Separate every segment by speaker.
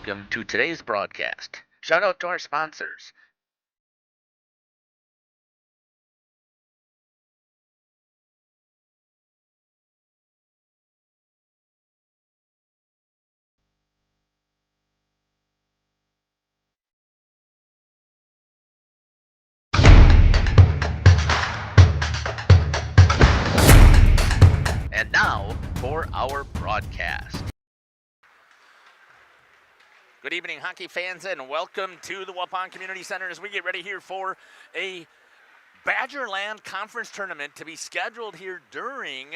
Speaker 1: welcome to today's broadcast. Shout out to our sponsors. And now for our broadcast.
Speaker 2: Good evening, hockey fans, and welcome to the Waupun Community Center as we get ready here for a Badgerland Conference tournament to be scheduled here during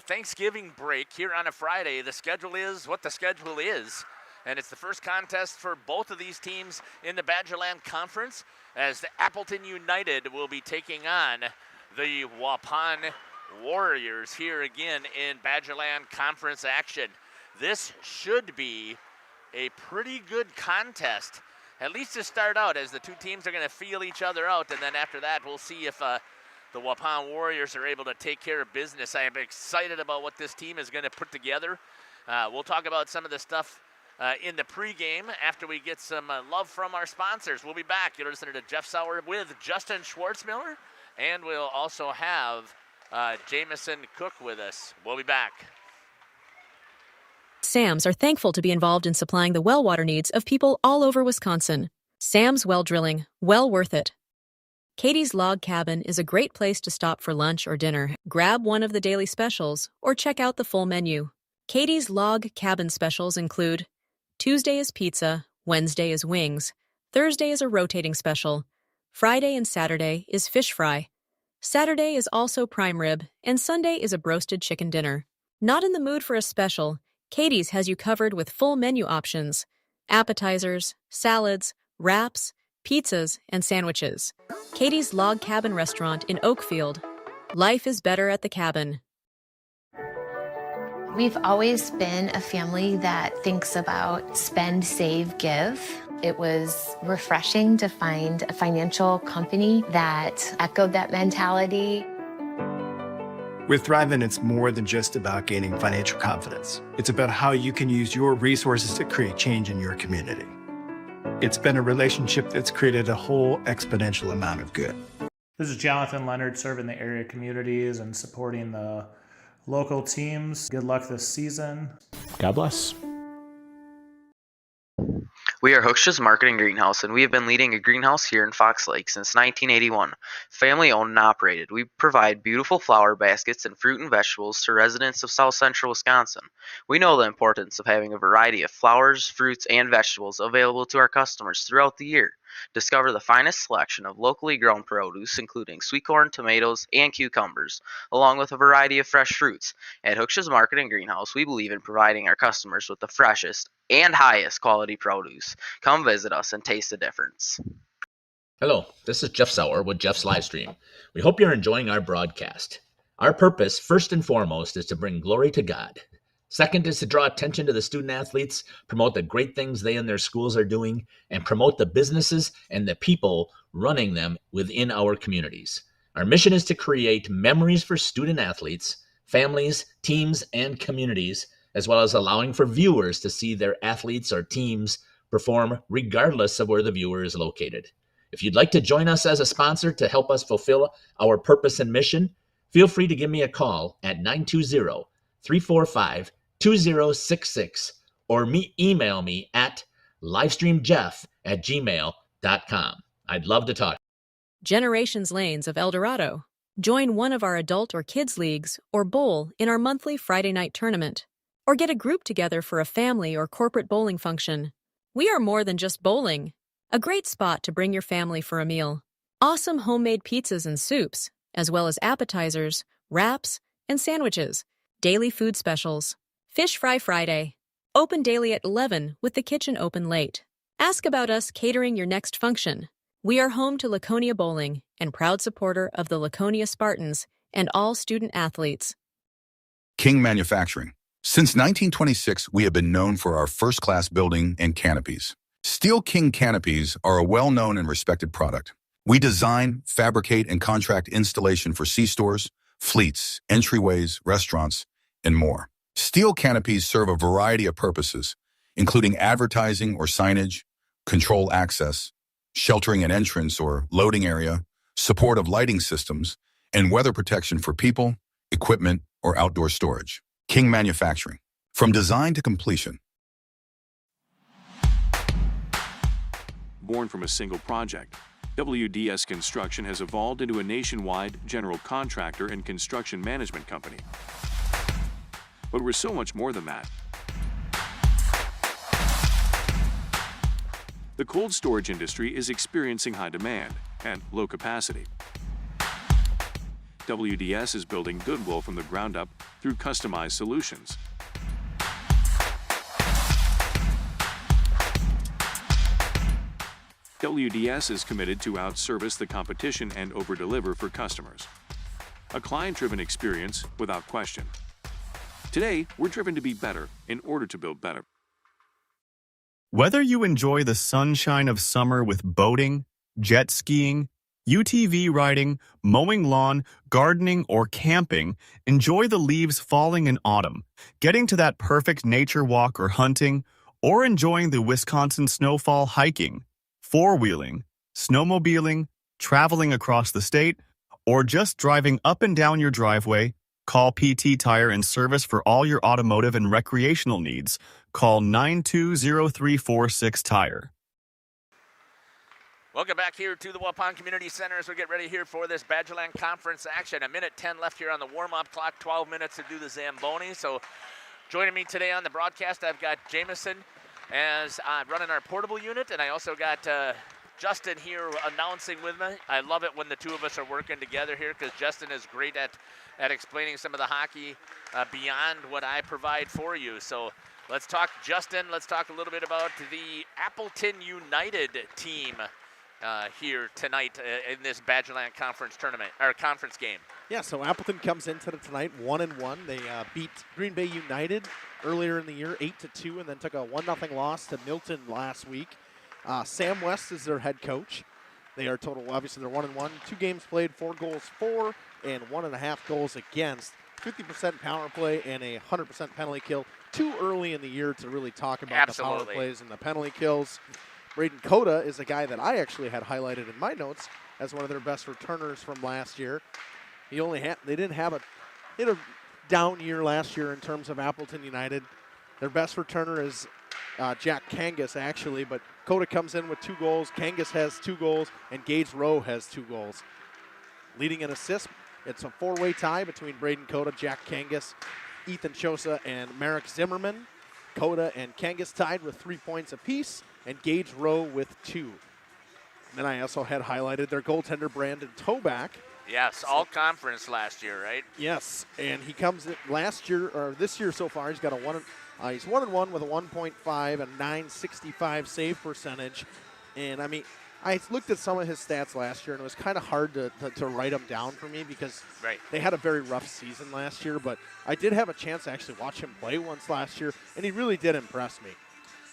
Speaker 2: Thanksgiving break here on a Friday. The schedule is what the schedule is, and it's the first contest for both of these teams in the Badgerland Conference as the Appleton United will be taking on the Waupun Warriors here again in Badgerland Conference action. This should be a pretty good contest, at least to start out, as the two teams are going to feel each other out, and then after that we'll see if the Waupun Warriors are able to take care of business. I am excited about what this team is going to put together. We'll talk about some of the stuff in the pregame after we get some love from our sponsors. We'll be back. You're listening to Jeff Sauer with Justin Schwartzmiller, and we'll also have Jameson Cook with us. We'll be back.
Speaker 3: Sam's are thankful to be involved in supplying the well water needs of people all over Wisconsin. Sam's Well Drilling, well worth it. Katie's Log Cabin is a great place to stop for lunch or dinner. Grab one of the daily specials or check out the full menu. Katie's Log Cabin specials include Tuesday is pizza, Wednesday is wings, Thursday is a rotating special, Friday and Saturday is fish fry, Saturday is also prime rib, and Sunday is a broasted chicken dinner. Not in the mood for a special? Katie's has you covered with full menu options, appetizers, salads, wraps, pizzas, and sandwiches. Katie's Log Cabin Restaurant in Oakfield. Life is better at the cabin.
Speaker 4: We've always been a family that thinks about spend, save, give. It was refreshing to find a financial company that echoed that mentality.
Speaker 5: With Thrivent, it's more than just about gaining financial confidence. It's about how you can use your resources to create change in your community. It's been a relationship that's created a whole exponential amount of good.
Speaker 6: This is Jonathan Leonard, serving the area communities and supporting the local teams. Good luck this season.
Speaker 7: God bless.
Speaker 8: We are Hooksha's Marketing Greenhouse, and we have been leading a greenhouse here in Fox Lake since 1981. Family owned and operated, we provide beautiful flower baskets and fruit and vegetables to residents of South Central Wisconsin. We know the importance of having a variety of flowers, fruits, and vegetables available to our customers throughout the year. Discover the finest selection of locally grown produce, including sweet corn, tomatoes, and cucumbers, along with a variety of fresh fruits. At Hooksha's Marketing Greenhouse, we believe in providing our customers with the freshest and highest quality produce. Come visit us and taste the difference.
Speaker 7: Hello, this is Jeff Sauer with Jeff's Livestream. We hope you're enjoying our broadcast. Our purpose, first and foremost, is to bring glory to God. Second is to draw attention to the student athletes, promote the great things they and their schools are doing, and promote the businesses and the people running them within our communities. Our mission is to create memories for student athletes, families, teams, and communities, as well as allowing for viewers to see their athletes or teams perform regardless of where the viewer is located. If you'd like to join us as a sponsor to help us fulfill our purpose and mission, feel free to give me a call at 920-345-2066 or email me at livestreamjeff@gmail.com. I'd love to talk.
Speaker 3: Generations Lanes of El Dorado. Join one of our adult or kids leagues or bowl in our monthly Friday night tournament. Or get a group together for a family or corporate bowling function. We are more than just bowling. A great spot to bring your family for a meal. Awesome homemade pizzas and soups, as well as appetizers, wraps, and sandwiches. Daily food specials. Fish Fry Friday. Open daily at 11 with the kitchen open late. Ask about us catering your next function. We are home to Laconia Bowling and proud supporter of the Laconia Spartans and all student athletes.
Speaker 9: King Manufacturing. Since 1926, we have been known for our first-class building and canopies. Steel King canopies are a well-known and respected product. We design, fabricate, and contract installation for C-stores, fleets, entryways, restaurants, and more. Steel canopies serve a variety of purposes, including advertising or signage, control access, sheltering an entrance or loading area, support of lighting systems, and weather protection for people, equipment, or outdoor storage. King Manufacturing. From design to completion.
Speaker 10: Born from a single project, WDS Construction has evolved into a nationwide general contractor and construction management company. But we're so much more than that. The cold storage industry is experiencing high demand and low capacity. WDS is building goodwill from the ground up through customized solutions. WDS is committed to outservice the competition and overdeliver for customers. A client-driven experience without question. Today, we're driven to be better in order to build better.
Speaker 11: Whether you enjoy the sunshine of summer with boating, jet skiing, UTV riding, mowing lawn, gardening, or camping, enjoy the leaves falling in autumn, getting to that perfect nature walk or hunting, or enjoying the Wisconsin snowfall hiking, four-wheeling, snowmobiling, traveling across the state, or just driving up and down your driveway, call PT Tire and Service for all your automotive and recreational needs. Call 920-346-TIRE.
Speaker 2: Welcome back here to the Waupun Community Center as we get ready here for this Badgerland Conference action. 1:10 left here on the warm-up clock, 12 minutes to do the Zamboni. So joining me today on the broadcast, I've got Jameson as running our portable unit, and I also got Justin here announcing with me. I love it when the two of us are working together here because Justin is great at explaining some of the hockey beyond what I provide for you. So let's talk, Justin. Let's talk a little bit about the Appleton United team here tonight in this Badgerland Conference tournament or conference game.
Speaker 12: Yeah, so Appleton comes into tonight 1-1. They beat Green Bay United earlier in the year 8-2, and then took a 1-0 loss to Milton last week. Sam West is their head coach. They are total, obviously, they're 1-1. 2 games played, 4 goals for, and 1.5 goals against. 50% power play and a 100% penalty kill. Too early in the year to really talk about the power plays and the penalty kills. Braden Coda is a guy that I actually had highlighted in my notes as one of their best returners from last year. They didn't have a down year last year in terms of Appleton United. Their best returner is Jack Kangas, actually, but Coda comes in with 2 goals. Kangas has 2 goals, and Gage Rowe has 2 goals. Leading in assists, it's a 4-way tie between Braden Coda, Jack Kangas, Ethan Chosa, and Marek Zimmerman. Coda and Kangas tied with 3 points apiece, and Gage Rowe with 2. And then I also had highlighted their goaltender, Brandon Toback.
Speaker 2: Yes, all conference last year, right?
Speaker 12: Yes, and he comes in last year, or this year so far, he's got he's 1-1 with a 1.5 and 965 save percentage. And I mean, I looked at some of his stats last year, and it was kind of hard to write them down for me because they had a very rough season last year. But I did have a chance to actually watch him play once last year, and he really did impress me.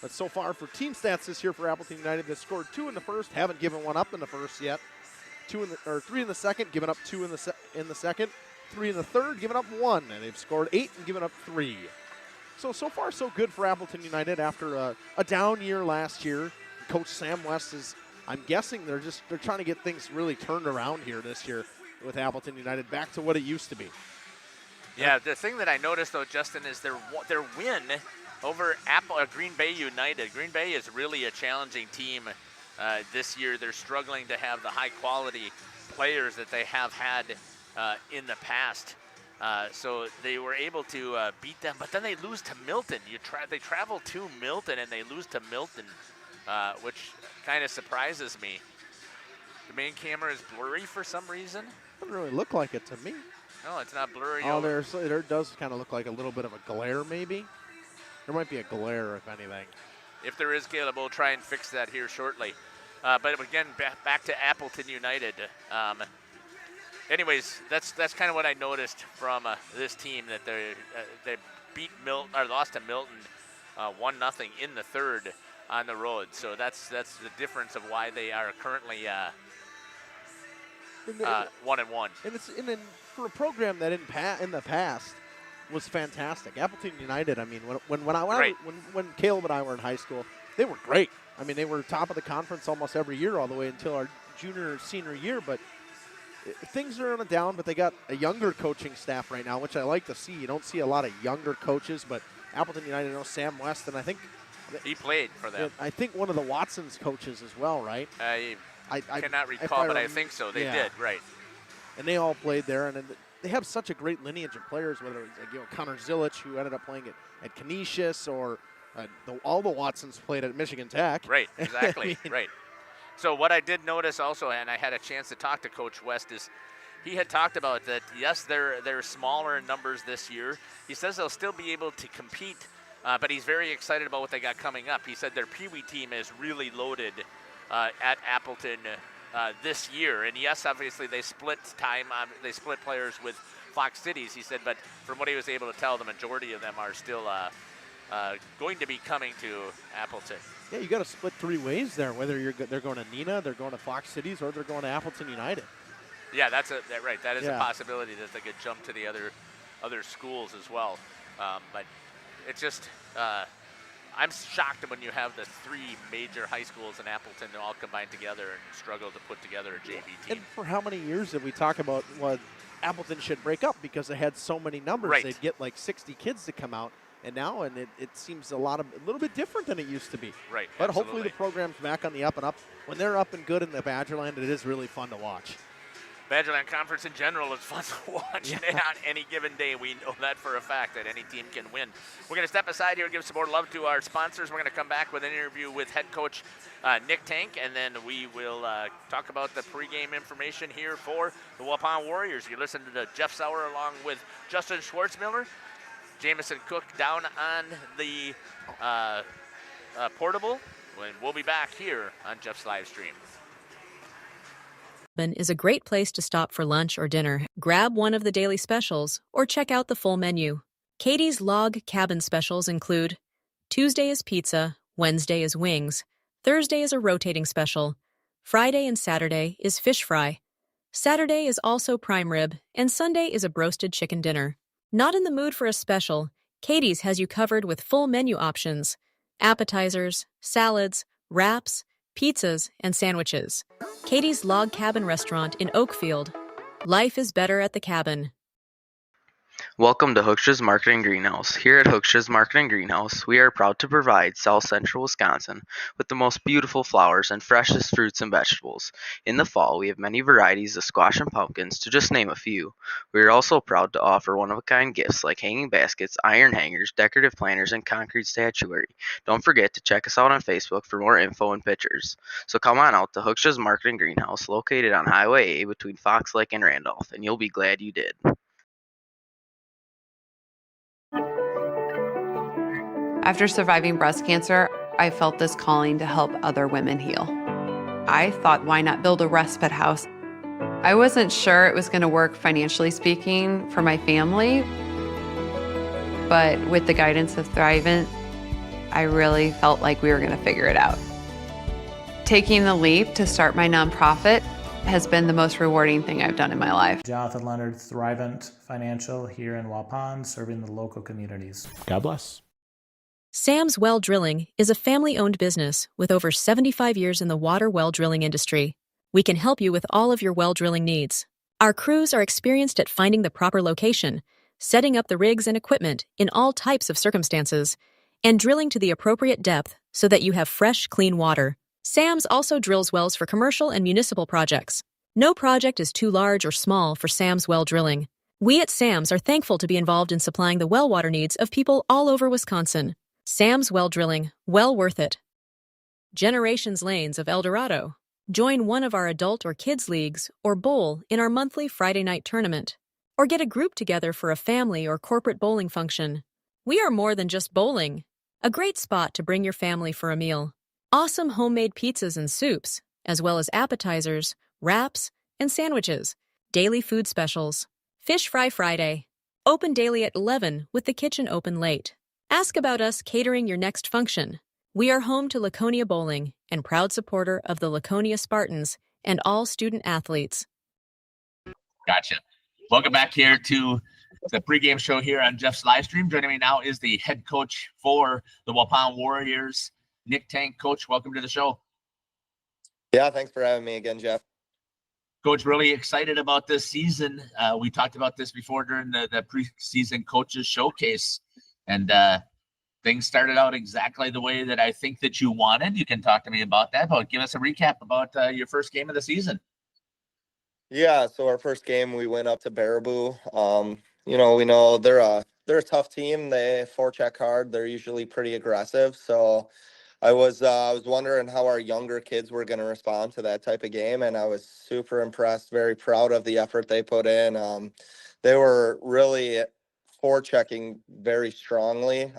Speaker 12: But so far for team stats this year for Appleton United, they scored 2 in the first, haven't given one up in the first yet. 3 in the second, given up 2 in the second. 3 in the third, given up 1, and they've scored 8 and given up 3. So far so good for Appleton United after a down year last year. Coach Sam West is, I'm guessing they're trying to get things really turned around here this year with Appleton United back to what it used to be.
Speaker 2: Yeah, the thing that I noticed though, Justin, is their win over Green Bay United. Green Bay is really a challenging team this year. They're struggling to have the high quality players that they have had in the past. So they were able to beat them, but then they lose to Milton. They travel to Milton and they lose to Milton, which kind of surprises me. The main camera is blurry for some reason.
Speaker 12: Doesn't really look like it to me.
Speaker 2: No, it's not blurry.
Speaker 12: Oh, there does kind of look like a little bit of a glare, maybe. There might be a glare, if anything.
Speaker 2: If there is, Caleb, we'll try and fix that here shortly. But again, back to Appleton United. Anyways, that's kind of what I noticed from this team, that they beat Milton or lost to Milton 1-0 in the third on the road. So that's the difference of why they are currently 1-1.
Speaker 12: And it's for a program that in the past was fantastic. Appleton United, I mean,
Speaker 2: Right.
Speaker 12: when Caleb and I were in high school, they were great. I mean, they were top of the conference almost every year all the way until our senior year, but things are on a down, but they got a younger coaching staff right now, which I like to see. You don't see a lot of younger coaches, but Appleton United, Sam West, and I think
Speaker 2: he played for them.
Speaker 12: I think one of the Watson's coaches as well, right?
Speaker 2: I cannot
Speaker 12: if
Speaker 2: recall, but I think so. They did, right.
Speaker 12: And they all played there, and they have such a great lineage of players, whether it's Connor Zilich, who ended up playing at Canisius, or all the Watsons played at Michigan Tech.
Speaker 2: Right, exactly,
Speaker 12: I mean,
Speaker 2: right. So what I did notice also, and I had a chance to talk to Coach West, is he had talked about that, yes, they're smaller in numbers this year. He says they'll still be able to compete, but he's very excited about what they got coming up. He said their Pee Wee team is really loaded at Appleton this year. And yes, obviously they split time, they split players with Fox Cities, he said, but from what he was able to tell, the majority of them are still going to be coming to Appleton.
Speaker 12: Yeah, you got to split three ways there, whether they're going to Neenah, they're going to Fox Cities, or they're going to Appleton United.
Speaker 2: Yeah, right. That is a possibility that they could jump to the other schools as well. But it's just, I'm shocked when you have the three major high schools in Appleton all combined together and struggle to put together a JV team.
Speaker 12: And for how many years did we talk about what Appleton should break up because they had so many numbers?
Speaker 2: Right.
Speaker 12: They'd get like 60 kids to come out. And now, it seems a little bit different than it used to be.
Speaker 2: Right.
Speaker 12: But
Speaker 2: absolutely.
Speaker 12: hopefully the program's back on the up and up. When they're up and good in the Badgerland, it is really fun to watch.
Speaker 2: Badgerland Conference in general is fun to watch on any given day. We know that for a fact, that any team can win. We're going to step aside here and give some more love to our sponsors. We're going to come back with an interview with head coach Nick Tank, and then we will talk about the pregame information here for the Waupun Warriors. You listen to Jeff Sauer along with Justin Schwartzmiller. Jamison Cook down on the portable. We'll be back here on Jeff's live stream.
Speaker 3: Is a great place to stop for lunch or dinner. Grab one of the daily specials or check out the full menu. Katie's Log Cabin specials include Tuesday is pizza, Wednesday is wings, Thursday is a rotating special, Friday and Saturday is fish fry, Saturday is also prime rib, and Sunday is a broasted chicken dinner. Not in the mood for a special, Katie's has you covered with full menu options, appetizers, salads, wraps, pizzas, and sandwiches. Katie's Log Cabin Restaurant in Oakfield. Life is better at the cabin.
Speaker 8: Welcome to Hooksha's Marketing Greenhouse. Here at Hooksha's Marketing Greenhouse, we are proud to provide South Central Wisconsin with the most beautiful flowers and freshest fruits and vegetables. In the fall, we have many varieties of squash and pumpkins, to just name a few. We are also proud to offer one-of-a-kind gifts like hanging baskets, iron hangers, decorative planters, and concrete statuary. Don't forget to check us out on Facebook for more info and pictures. So come on out to Hooksha's Marketing Greenhouse, located on Highway A between Fox Lake and Randolph, and you'll be glad you did.
Speaker 13: After surviving breast cancer, I felt this calling to help other women heal. I thought, why not build a respite house? I wasn't sure it was going to work financially speaking for my family, but with the guidance of Thrivent, I really felt like we were going to figure it out. Taking the leap to start my nonprofit has been the most rewarding thing I've done in my life.
Speaker 6: Jonathan Leonard, Thrivent Financial here in Waupun, serving the local communities.
Speaker 10: God bless.
Speaker 3: Sam's Well Drilling is a family-owned business with over 75 years in the water well drilling industry. We can help you with all of your well drilling needs. Our crews are experienced at finding the proper location, setting up the rigs and equipment in all types of circumstances, and drilling to the appropriate depth so that you have fresh, clean water. Sam's also drills wells for commercial and municipal projects. No project is too large or small for Sam's Well Drilling. We at Sam's are thankful to be involved in supplying the well water needs of people all over Wisconsin. Sam's Well Drilling, well worth it. Generations Lanes of El Dorado. Join one of our adult or kids leagues or bowl in our monthly Friday night tournament. Or get a group together for a family or corporate bowling function. We are more than just bowling. A great spot to bring your family for a meal. Awesome homemade pizzas and soups, as well as appetizers, wraps, and sandwiches. Daily food specials. Fish Fry Friday. Open daily at 11 with the kitchen open late. Ask about us catering your next function. We are home to Laconia Bowling and proud supporter of the Laconia Spartans and all student athletes.
Speaker 7: Gotcha. Welcome back here to the pregame show here on Jeff's live stream. Joining me now is the head coach for the Waupun Warriors, Nick Tank. Coach, welcome to the show.
Speaker 14: Yeah, thanks for having me again, Jeff.
Speaker 7: Coach, really excited about this season. We talked about this before during the preseason coaches showcase, and things started out exactly the way that I think that you wanted. You can talk to me about that, but give us a recap about your first game of the season.
Speaker 14: Yeah, so our first game, we went up to Baraboo. We know they're a tough team. They forecheck hard. They're usually pretty aggressive. So I was wondering how our younger kids were going to respond to that type of game, and I was super impressed, very proud of the effort they put in. They were really forechecking very strongly.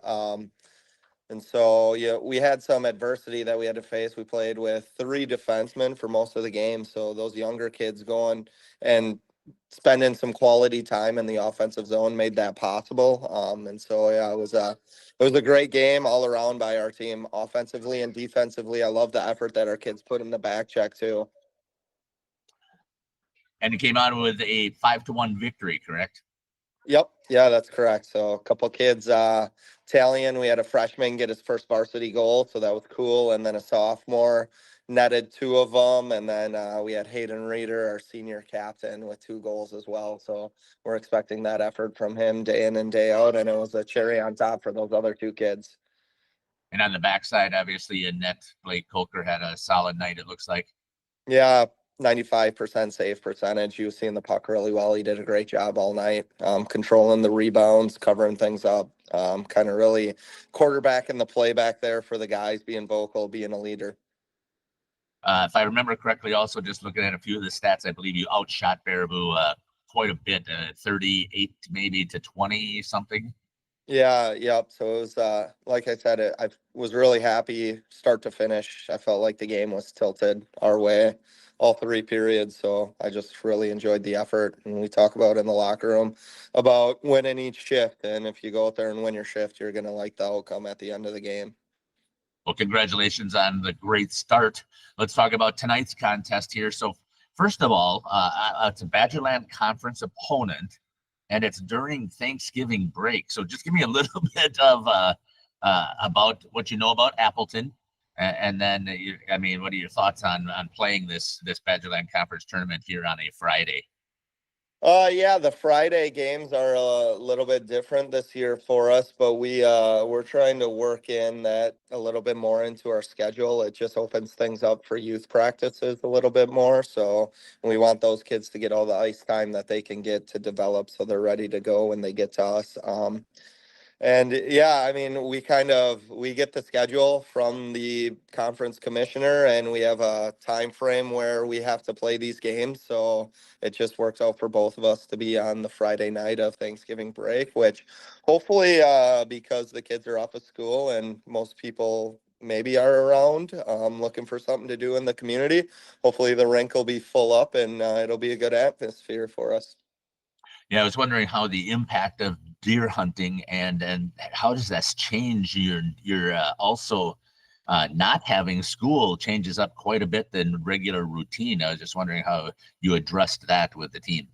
Speaker 14: And so, yeah, we had some adversity that we had to face. We played with 3 defensemen for most of the game. So those younger kids going and spending some quality time in the offensive zone made that possible. And so, yeah, it was a great game all around by our team, offensively and defensively. I love the effort that our kids put in the back check too.
Speaker 7: And it came out with a 5-1 victory, correct?
Speaker 14: Yep. Yeah, that's correct. So a couple kids, Italian, we had a freshman get his first varsity goal. So that was cool. And then a sophomore netted 2 of them. And then we had Hayden Reeder, our senior captain, with 2 goals as well. So we're expecting that effort from him day in and day out. And it was a cherry on top for those other 2 kids.
Speaker 7: And on the backside, obviously, in net, Blake Coker had a solid night, it looks like.
Speaker 14: Yeah, 95% save percentage. He was seeing the puck really well. He did a great job all night, controlling the rebounds, covering things up, kind of really quarterbacking the play back there for the guys, being vocal, being a leader.
Speaker 7: If I remember correctly, also just looking at a few of the stats, I believe you outshot Baraboo quite a bit, 38 maybe to 20 something.
Speaker 14: Yeah, yep. So it was, like I said, I was really happy start to finish. I felt like the game was tilted our way all 3 periods. So I just really enjoyed the effort. And we talk about in the locker room about winning each shift. And if you go out there and win your shift, you're going to like the outcome at the end of the game.
Speaker 7: Well, congratulations on the great start. Let's talk about tonight's contest here. So first of all, it's a Badgerland Conference opponent, and it's during Thanksgiving break. So just give me a little bit of about what you know about Appleton, and then what are your thoughts on playing this Badgerland Conference tournament here on a Friday?
Speaker 14: Yeah, the Friday games are a little bit different this year for us, but we're trying to work in that a little bit more into our schedule. It just opens things up for youth practices a little bit more. So we want those kids to get all the ice time that they can get to develop so they're ready to go when they get to us. And yeah, I mean, we get the schedule from the conference commissioner, and we have a time frame where we have to play these games. So it just works out for both of us to be on the Friday night of Thanksgiving break, which hopefully, because the kids are off of school and most people maybe are around looking for something to do in the community, hopefully the rink will be full up and it'll be a good atmosphere for us.
Speaker 7: Yeah, I was wondering how the impact of deer hunting and how does that change your also not having school changes up quite a bit than regular routine. I was just wondering how you addressed that with the team.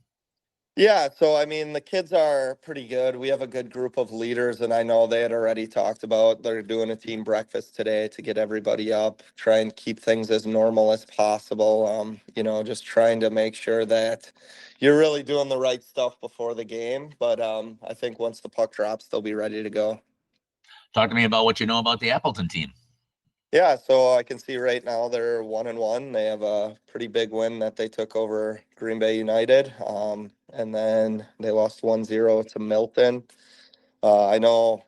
Speaker 14: Yeah, so I mean, the kids are pretty good. We have a good group of leaders, and I know they had already talked about they're doing a team breakfast today to get everybody up, try and keep things as normal as possible. Just trying to make sure that you're really doing the right stuff before the game. But I think once the puck drops, they'll be ready to go.
Speaker 7: Talk to me about what you know about the Appleton team.
Speaker 14: Yeah, so I can see right now they're 1-1. They have a pretty big win that they took over Green Bay United. And then they lost 1-0 to Milton. I know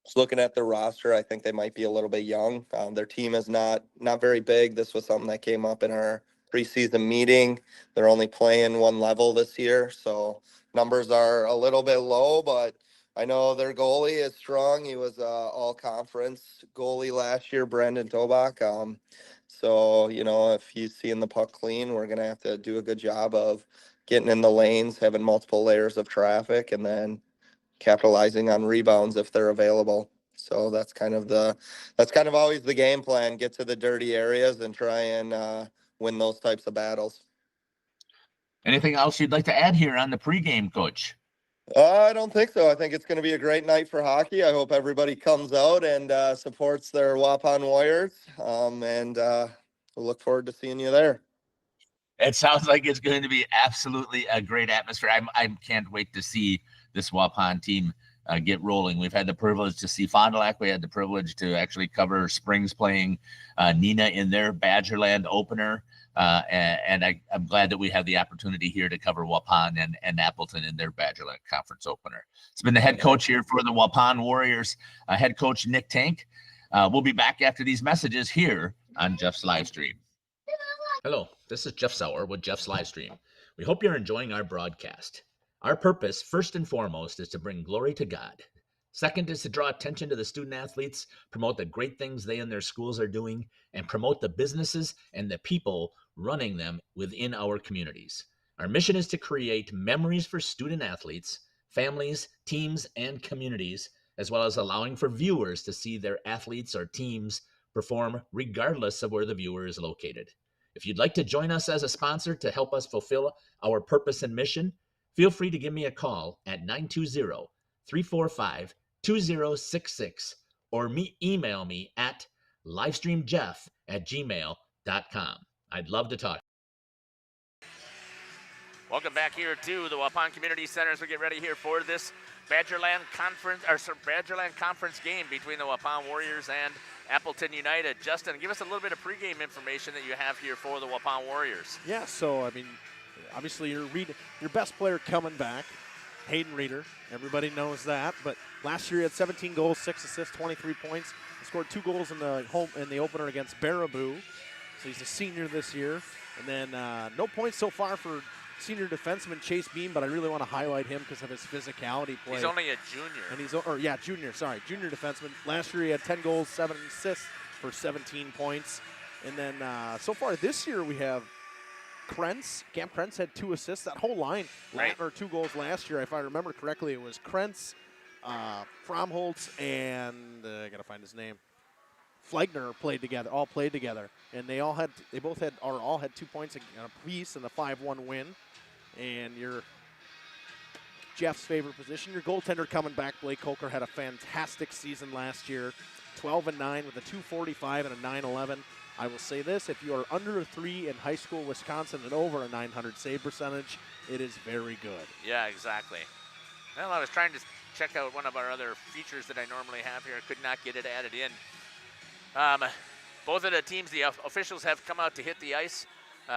Speaker 14: just looking at their roster, I think they might be a little bit young. Their team is not very big. This was something that came up in our preseason meeting. They're only playing one level this year, so numbers are a little bit low, but I know their goalie is strong. He was all-conference goalie last year, Brandon Tobach. So, if he's seeing the puck clean, we're going to have to do a good job of getting in the lanes, having multiple layers of traffic, and then capitalizing on rebounds if they're available. So that's kind of always the game plan, get to the dirty areas and try and win those types of battles.
Speaker 7: Anything else you'd like to add here on the pregame, Coach?
Speaker 14: I don't think so. I think it's going to be a great night for hockey. I hope everybody comes out and supports their Waupun Warriors. We'll look forward to seeing you there.
Speaker 7: It sounds like it's going to be absolutely a great atmosphere. I can't wait to see this Waupun team get rolling. We've had the privilege to see Fond du Lac. We had the privilege to actually cover Springs playing Nina in their Badgerland opener. I'm glad that we have the opportunity here to cover Waupun and Appleton in their Badgerland Conference opener. It's been the head coach here for the Waupun Warriors, head coach Nick Tank. We'll be back after these messages here on Jeff's live stream. Hello, this is Jeff Sauer with Jeff's Livestream. We hope you're enjoying our broadcast. Our purpose, first and foremost, is to bring glory to God. Second is to draw attention to the student athletes, promote the great things they and their schools are doing, and promote the businesses and the people running them within our communities. Our mission is to create memories for student athletes, families, teams, and communities, as well as allowing for viewers to see their athletes or teams perform regardless of where the viewer is located. If you'd like to join us as a sponsor to help us fulfill our purpose and mission, feel free to give me a call at 920-345-2066 or email me at livestreamjeff@gmail.com. I'd love to talk.
Speaker 2: Welcome back here to the Waupun Community Center as we get ready here for this Badgerland Conference game between the Waupun Warriors and Appleton United. Justin, give us a little bit of pregame information that you have here for the Waupun Warriors.
Speaker 12: Yeah, so, I mean, obviously your best player coming back, Hayden Reeder. Everybody knows that. But last year he had 17 goals, 6 assists, 23 points. He scored 2 goals in the opener against Baraboo. So he's a senior this year. And then no points so far for senior defenseman Chase Beam, but I really want to highlight him because of his physicality play.
Speaker 2: He's only a junior.
Speaker 12: And junior defenseman. Last year he had 10 goals, 7 assists for 17 points. And then so far this year we have Krentz. Cam Krentz had 2 assists. That whole line,
Speaker 2: right,
Speaker 12: or 2 goals last year, if I remember correctly. It was Krentz, Fromholtz, and I got to find his name. Flegner played together, all played together, and they all had 2 points apiece in the 5-1 win. And your Jeff's favorite position, your goaltender coming back, Blake Coker, had a fantastic season last year, 12-9 with a .245 and a .911. I will say this: if you are under a 3 in high school Wisconsin and over a .900 save percentage, it is very good.
Speaker 2: Yeah, exactly. Well, I was trying to check out one of our other features that I normally have here. I could not get it added in. Both of the teams, the officials have come out to hit the ice.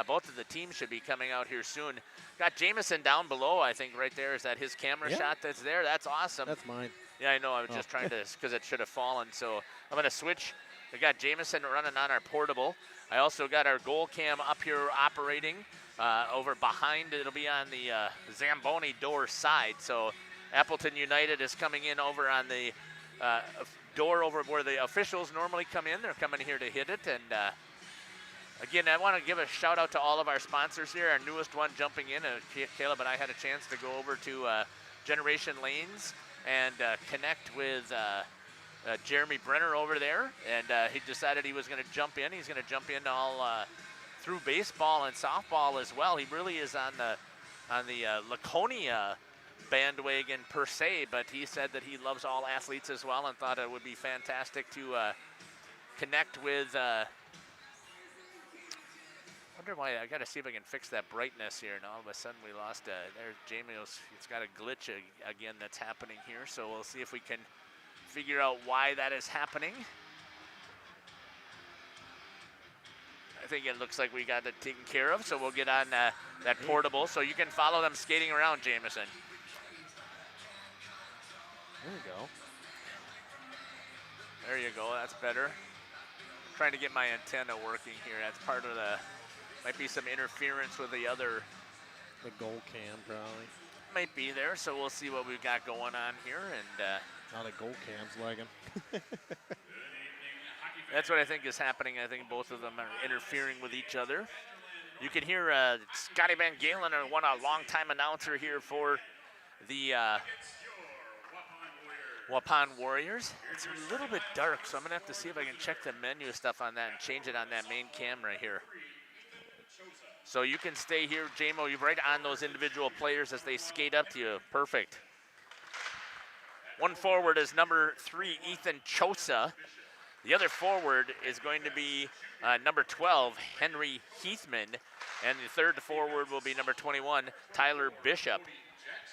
Speaker 2: Both of the teams should be coming out here soon. Got Jameson down below, I think, right there. Is that his camera shot that's there? That's awesome.
Speaker 12: That's mine.
Speaker 2: Yeah, I know. I was just trying to, because it should have fallen. So I'm going to switch. We got Jameson running on our portable. I also got our goal cam up here operating over behind. It'll be on the Zamboni door side. So Appleton United is coming in over on the door over where the officials normally come in. They're coming here to hit it. And again, I want to give a shout out to all of our sponsors here. Our newest one jumping in, Caleb and I had a chance to go over to Generation Lanes and connect with Jeremy Brenner over there. And he decided he was going to jump in. He's going to jump in all through baseball and softball as well. He really is on the Laconia bandwagon per se, but he said that he loves all athletes as well and thought it would be fantastic to connect with wonder why. I got to see if I can fix that brightness here. And all of a sudden we lost there. Jamie's, it's got a glitch again that's happening here. So we'll see if we can figure out why that is happening. I think it looks like we got it taken care of. So we'll get on that portable. So you can follow them skating around, Jameson.
Speaker 12: There you go.
Speaker 2: There you go. That's better. I'm trying to get my antenna working here. That's part of the. Might be some interference with the other.
Speaker 12: The goal cam probably.
Speaker 2: Might be there, so we'll see what we've got going on here. And
Speaker 12: now the goal cam's lagging.
Speaker 2: That's what I think is happening. I think both of them are interfering with each other. You can hear Scotty Van Galen, a longtime announcer here for the Waupun Warriors. It's a little bit dark, so I'm going to have to see if I can check the menu stuff on that and change it on that main camera here. So you can stay here, JMO. You're right on those individual players as they skate up to you. Perfect. One forward is number 3, Ethan Chosa. The other forward is going to be number 12, Henry Heathman. And the third forward will be number 21, Tyler Bishop.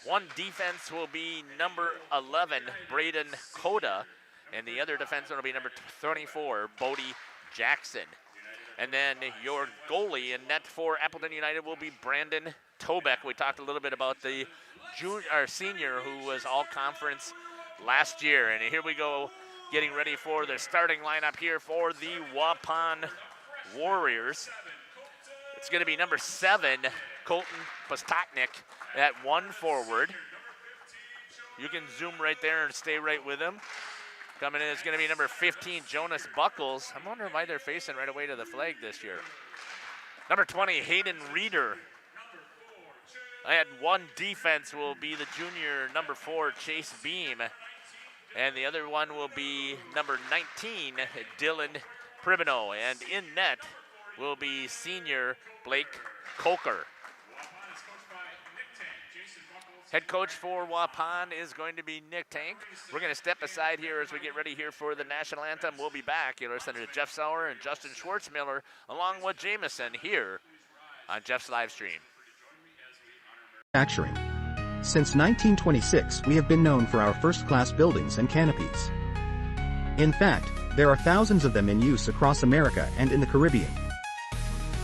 Speaker 2: One defense will be number 11, Braden Coda. And the other defenseman will be number 24, Bodie Jackson. And then your goalie in net for Appleton United will be Brandon Tobeck. We talked a little bit about the senior who was all conference last year. And here we go, getting ready for the starting lineup here for the Waupun Warriors. It's going to be number 7, Colton Postotnik at 1 forward. You can zoom right there and stay right with him. Coming in is going to be number 15, Jonas Buckles. I'm wondering why they're facing right away to the flag this year. Number 20, Hayden Reeder. At 1 defense will be the junior number 4, Chase Beam. And the other one will be number 19, Dylan Pribino. And in net will be senior Blake Coker. Head coach for Waupun is going to be Nick Tank. We're going to step aside here as we get ready here for the national anthem. We'll be back. You're listening to Jeff Sauer and Justin Schwartzmiller along with Jameson here on Jeff's live stream.
Speaker 15: Manufacturing. Since 1926, we have been known for our first-class buildings and canopies. In fact, there are thousands of them in use across America and in the Caribbean.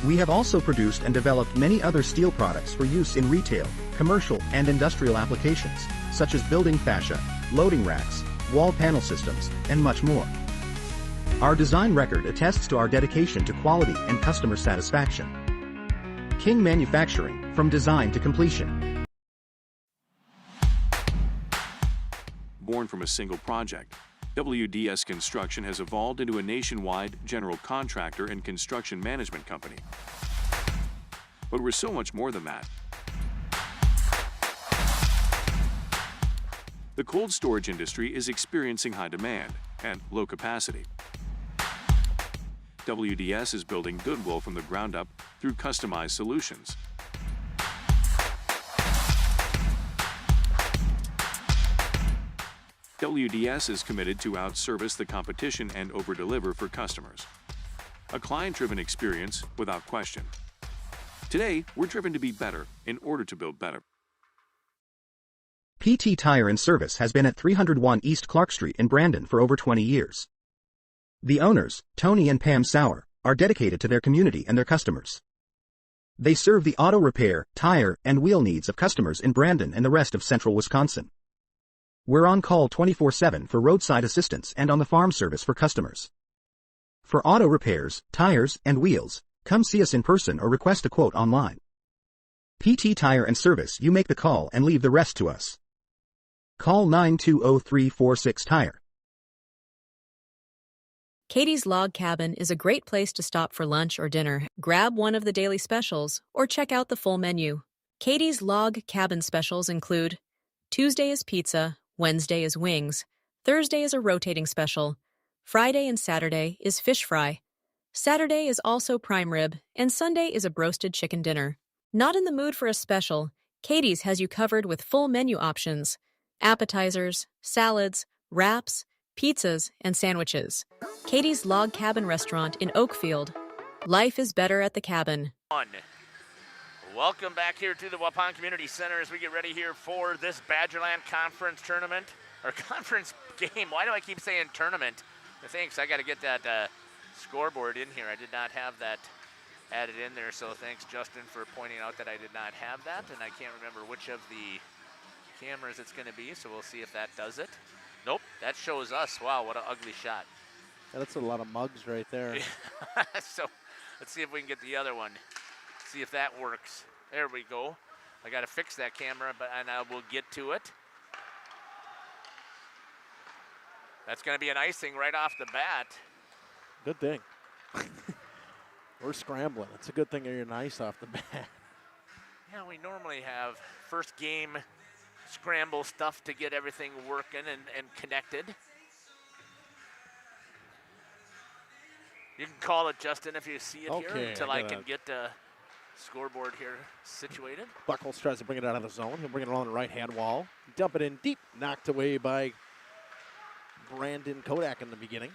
Speaker 15: We have also produced and developed many other steel products for use in retail, commercial, and industrial applications, such as building fascia, loading racks, wall panel systems, and much more. Our design record attests to our dedication to quality and customer satisfaction. King Manufacturing, from design to completion.
Speaker 10: Born from a single project, WDS Construction has evolved into a nationwide general contractor and construction management company. But we're so much more than that. The cold storage industry is experiencing high demand and low capacity. WDS is building goodwill from the ground up through customized solutions. WDS is committed to outservice the competition and overdeliver for customers. A client-driven experience without question. Today, we're driven to be better in order to build better.
Speaker 15: PT Tire and Service has been at 301 East Clark Street in Brandon for over 20 years. The owners, Tony and Pam Sauer, are dedicated to their community and their customers. They serve the auto repair, tire, and wheel needs of customers in Brandon and the rest of central Wisconsin. We're on call 24/7 for roadside assistance and on the farm service for customers. For auto repairs, tires, and wheels, come see us in person or request a quote online. PT Tire and Service, you make the call and leave the rest to us. Call 920-346-TIRE.
Speaker 3: Katie's Log Cabin is a great place to stop for lunch or dinner, grab one of the daily specials, or check out the full menu. Katie's Log Cabin specials include Tuesday is pizza, Wednesday is wings, Thursday is a rotating special, Friday and Saturday is fish fry, Saturday is also prime rib, and Sunday is a broasted chicken dinner. Not in the mood for a special, Katie's has you covered with full menu options, appetizers, salads, wraps, pizzas, and sandwiches. Katie's Log Cabin Restaurant in Oakfield. Life is better at the cabin.
Speaker 2: Welcome back here to the Waupun Community Center as we get ready here for this Badgerland Conference Tournament, or conference game. Why do I keep saying tournament? Thanks, I got to get that scoreboard in here. I did not have that added in there, so thanks, Justin, for pointing out that I did not have that, and I can't remember which of the cameras it's going to be, so we'll see if that does it. Nope, that shows us. Wow, what an ugly shot.
Speaker 12: Yeah, that's a lot of mugs right there.
Speaker 2: So let's see if we can get the other one. See if that works. There we go. I got to fix that camera, and I will get to it. That's going to be an icing right off the bat.
Speaker 12: Good thing. We're scrambling. It's a good thing you're nice off the bat.
Speaker 2: Yeah, we normally have first game scramble stuff to get everything working and connected. You can call it, Justin, if you see it here, until I can get the scoreboard here situated.
Speaker 12: Buckles tries to bring it out of the zone. He'll bring it along the right-hand wall. Dump it in deep. Knocked away by Brandon Kodak in the beginning.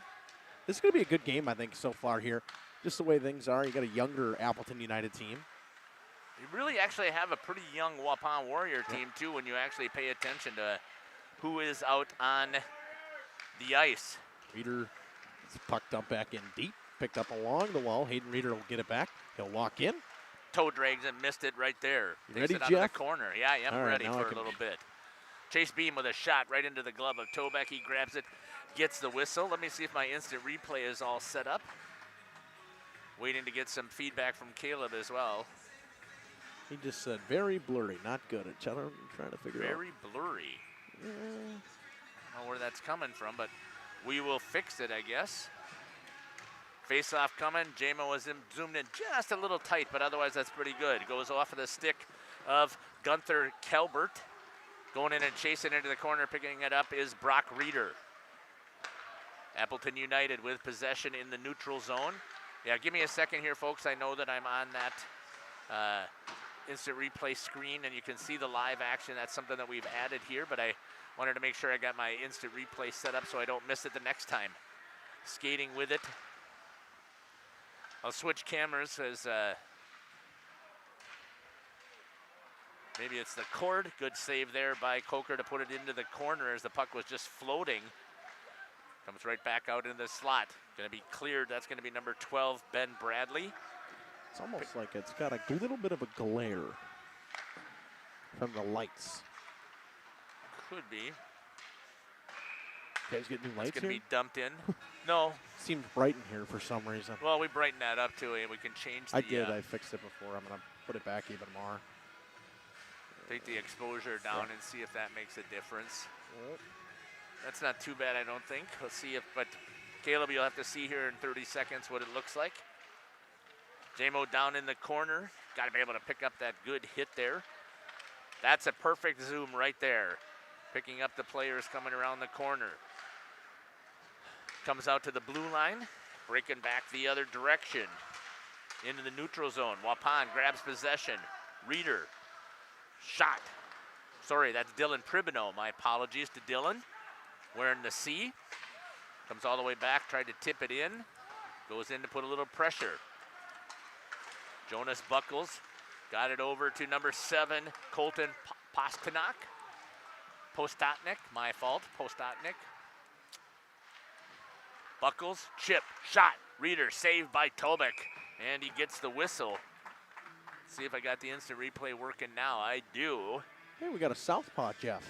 Speaker 12: This is going to be a good game, I think, so far here. Just the way things are. You got a younger Appleton United team.
Speaker 2: You really actually have a pretty young Waupun Warrior team, too, when you actually pay attention to who is out on the ice.
Speaker 12: Reeder is pucked up back in deep, picked up along the wall. Hayden Reeder will get it back. He'll walk in.
Speaker 2: Toe drags and missed it right there.
Speaker 12: You
Speaker 2: Takes
Speaker 12: ready,
Speaker 2: it out
Speaker 12: Jeff?
Speaker 2: of the corner. Yeah, I am
Speaker 12: All right,
Speaker 2: ready
Speaker 12: now
Speaker 2: for
Speaker 12: I
Speaker 2: a
Speaker 12: can-
Speaker 2: little bit. Chase Beam with a shot right into the glove of Tobeck. He grabs it, gets the whistle. Let me see if my instant replay is all set up. Waiting to get some feedback from Caleb as well.
Speaker 12: He just said very blurry, not good at I'm trying to figure out.
Speaker 2: Very blurry. I don't know where that's coming from, but we will fix it, I guess. Face-off coming. Jamo was zoomed in just a little tight, but otherwise that's pretty good. Goes off of the stick of Gunther Kelbert. Going in and chasing into the corner, picking it up is Brock Reeder. Appleton United with possession in the neutral zone. Yeah, give me a second here, folks. I know that I'm on that instant replay screen, and you can see the live action. That's something that we've added here, but I wanted to make sure I got my instant replay set up so I don't miss it the next time. Skating with it. I'll switch cameras as maybe it's the cord. Good save there by Coker to put it into the corner as the puck was just floating. Comes right back out in the slot. Going to be cleared. That's going to be number 12, Ben Bradley.
Speaker 12: It's almost like it's got a little bit of a glare from the lights.
Speaker 2: Could be.
Speaker 12: You guys get new lights
Speaker 2: It's going to
Speaker 12: here?
Speaker 2: be dumped in. No.
Speaker 12: Seems bright in here for some reason.
Speaker 2: Well, we brighten that up too, and we can change the...
Speaker 12: I did. I fixed it before. I'm going to put it back even more.
Speaker 2: Take the exposure down and see if that makes a difference. That's not too bad, I don't think. Let's see if... But Caleb, you'll have to see here in 30 seconds what it looks like. Jamo down in the corner. Got to be able to pick up that good hit there. That's a perfect zoom right there. Picking up the players coming around the corner. Comes out to the blue line. Breaking back the other direction. Into the neutral zone. Waupun grabs possession. Reeder. Shot. Sorry, that's Dylan Pribino. My apologies to Dylan. Wearing the C. Comes all the way back. Tried to tip it in. Goes in to put a little pressure. Jonas Buckles got it over to number 7, Colton Postotnik. My fault, Postotnik. Buckles, chip, shot. Reeder saved by Tobeck, and he gets the whistle. See if I got the instant replay working now. I do.
Speaker 12: Hey, we got a southpaw, Jeff.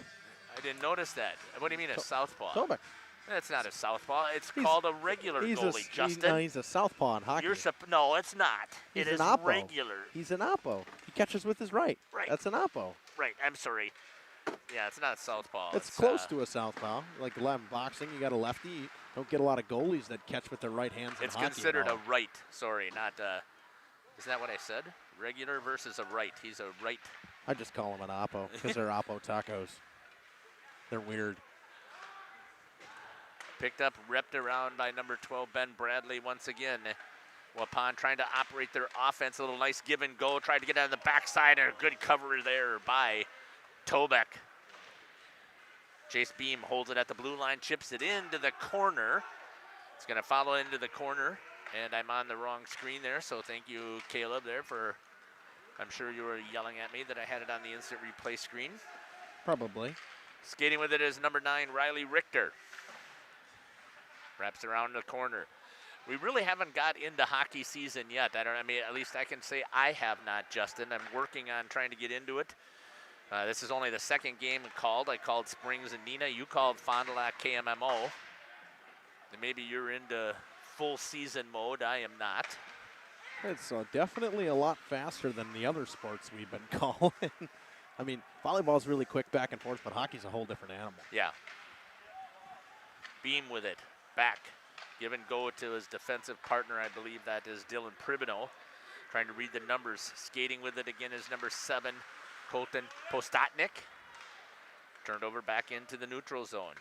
Speaker 2: I didn't notice that. What do you mean a southpaw?
Speaker 12: Tobeck.
Speaker 2: That's not a southpaw. It's called a regular goalie, Justin.
Speaker 12: No, he's a southpaw in hockey.
Speaker 2: No, it's not.
Speaker 12: He's
Speaker 2: It is
Speaker 12: an oppo.
Speaker 2: regular.
Speaker 12: He's an oppo. He catches with his right.
Speaker 2: Right.
Speaker 12: That's an oppo.
Speaker 2: Right, I'm sorry. Yeah, it's not southpaw.
Speaker 12: It's close to a southpaw. Like boxing, you got a lefty. You don't get a lot of goalies that catch with their right hands in
Speaker 2: It's
Speaker 12: hockey
Speaker 2: considered
Speaker 12: at
Speaker 2: a
Speaker 12: all.
Speaker 2: right. Sorry, not. Isn't that what I said? Regular versus a right. He's a right.
Speaker 12: I just call him an oppo because they're oppo tacos. They're weird.
Speaker 2: Picked up, repped around by number 12, Ben Bradley once again. Waupun trying to operate their offense. A little nice give and go. Tried to get on the backside, and a good cover there by Tobeck. Chase Beam holds it at the blue line, chips it into the corner. It's going to follow into the corner, and I'm on the wrong screen there, so thank you, Caleb, there for, I'm sure you were yelling at me that I had it on the instant replay screen.
Speaker 12: Probably.
Speaker 2: Skating with it is number 9, Riley Richter. Wraps around the corner. We really haven't got into hockey season yet. I mean, at least I can say I have not, Justin. I'm working on trying to get into it. This is only the second game called. I called Springs and Neenah. You called Fond du Lac KMMO. And maybe you're into full season mode. I am not.
Speaker 12: It's definitely a lot faster than the other sports we've been calling. I mean, volleyball's really quick back and forth, but hockey's a whole different animal.
Speaker 2: Yeah. Beam with it. Back. Give and go to his defensive partner. I believe that is Dylan Pribino. Trying to read the numbers. Skating with it again is number 7, Colton Postotnik. Turned over back into the neutral zone.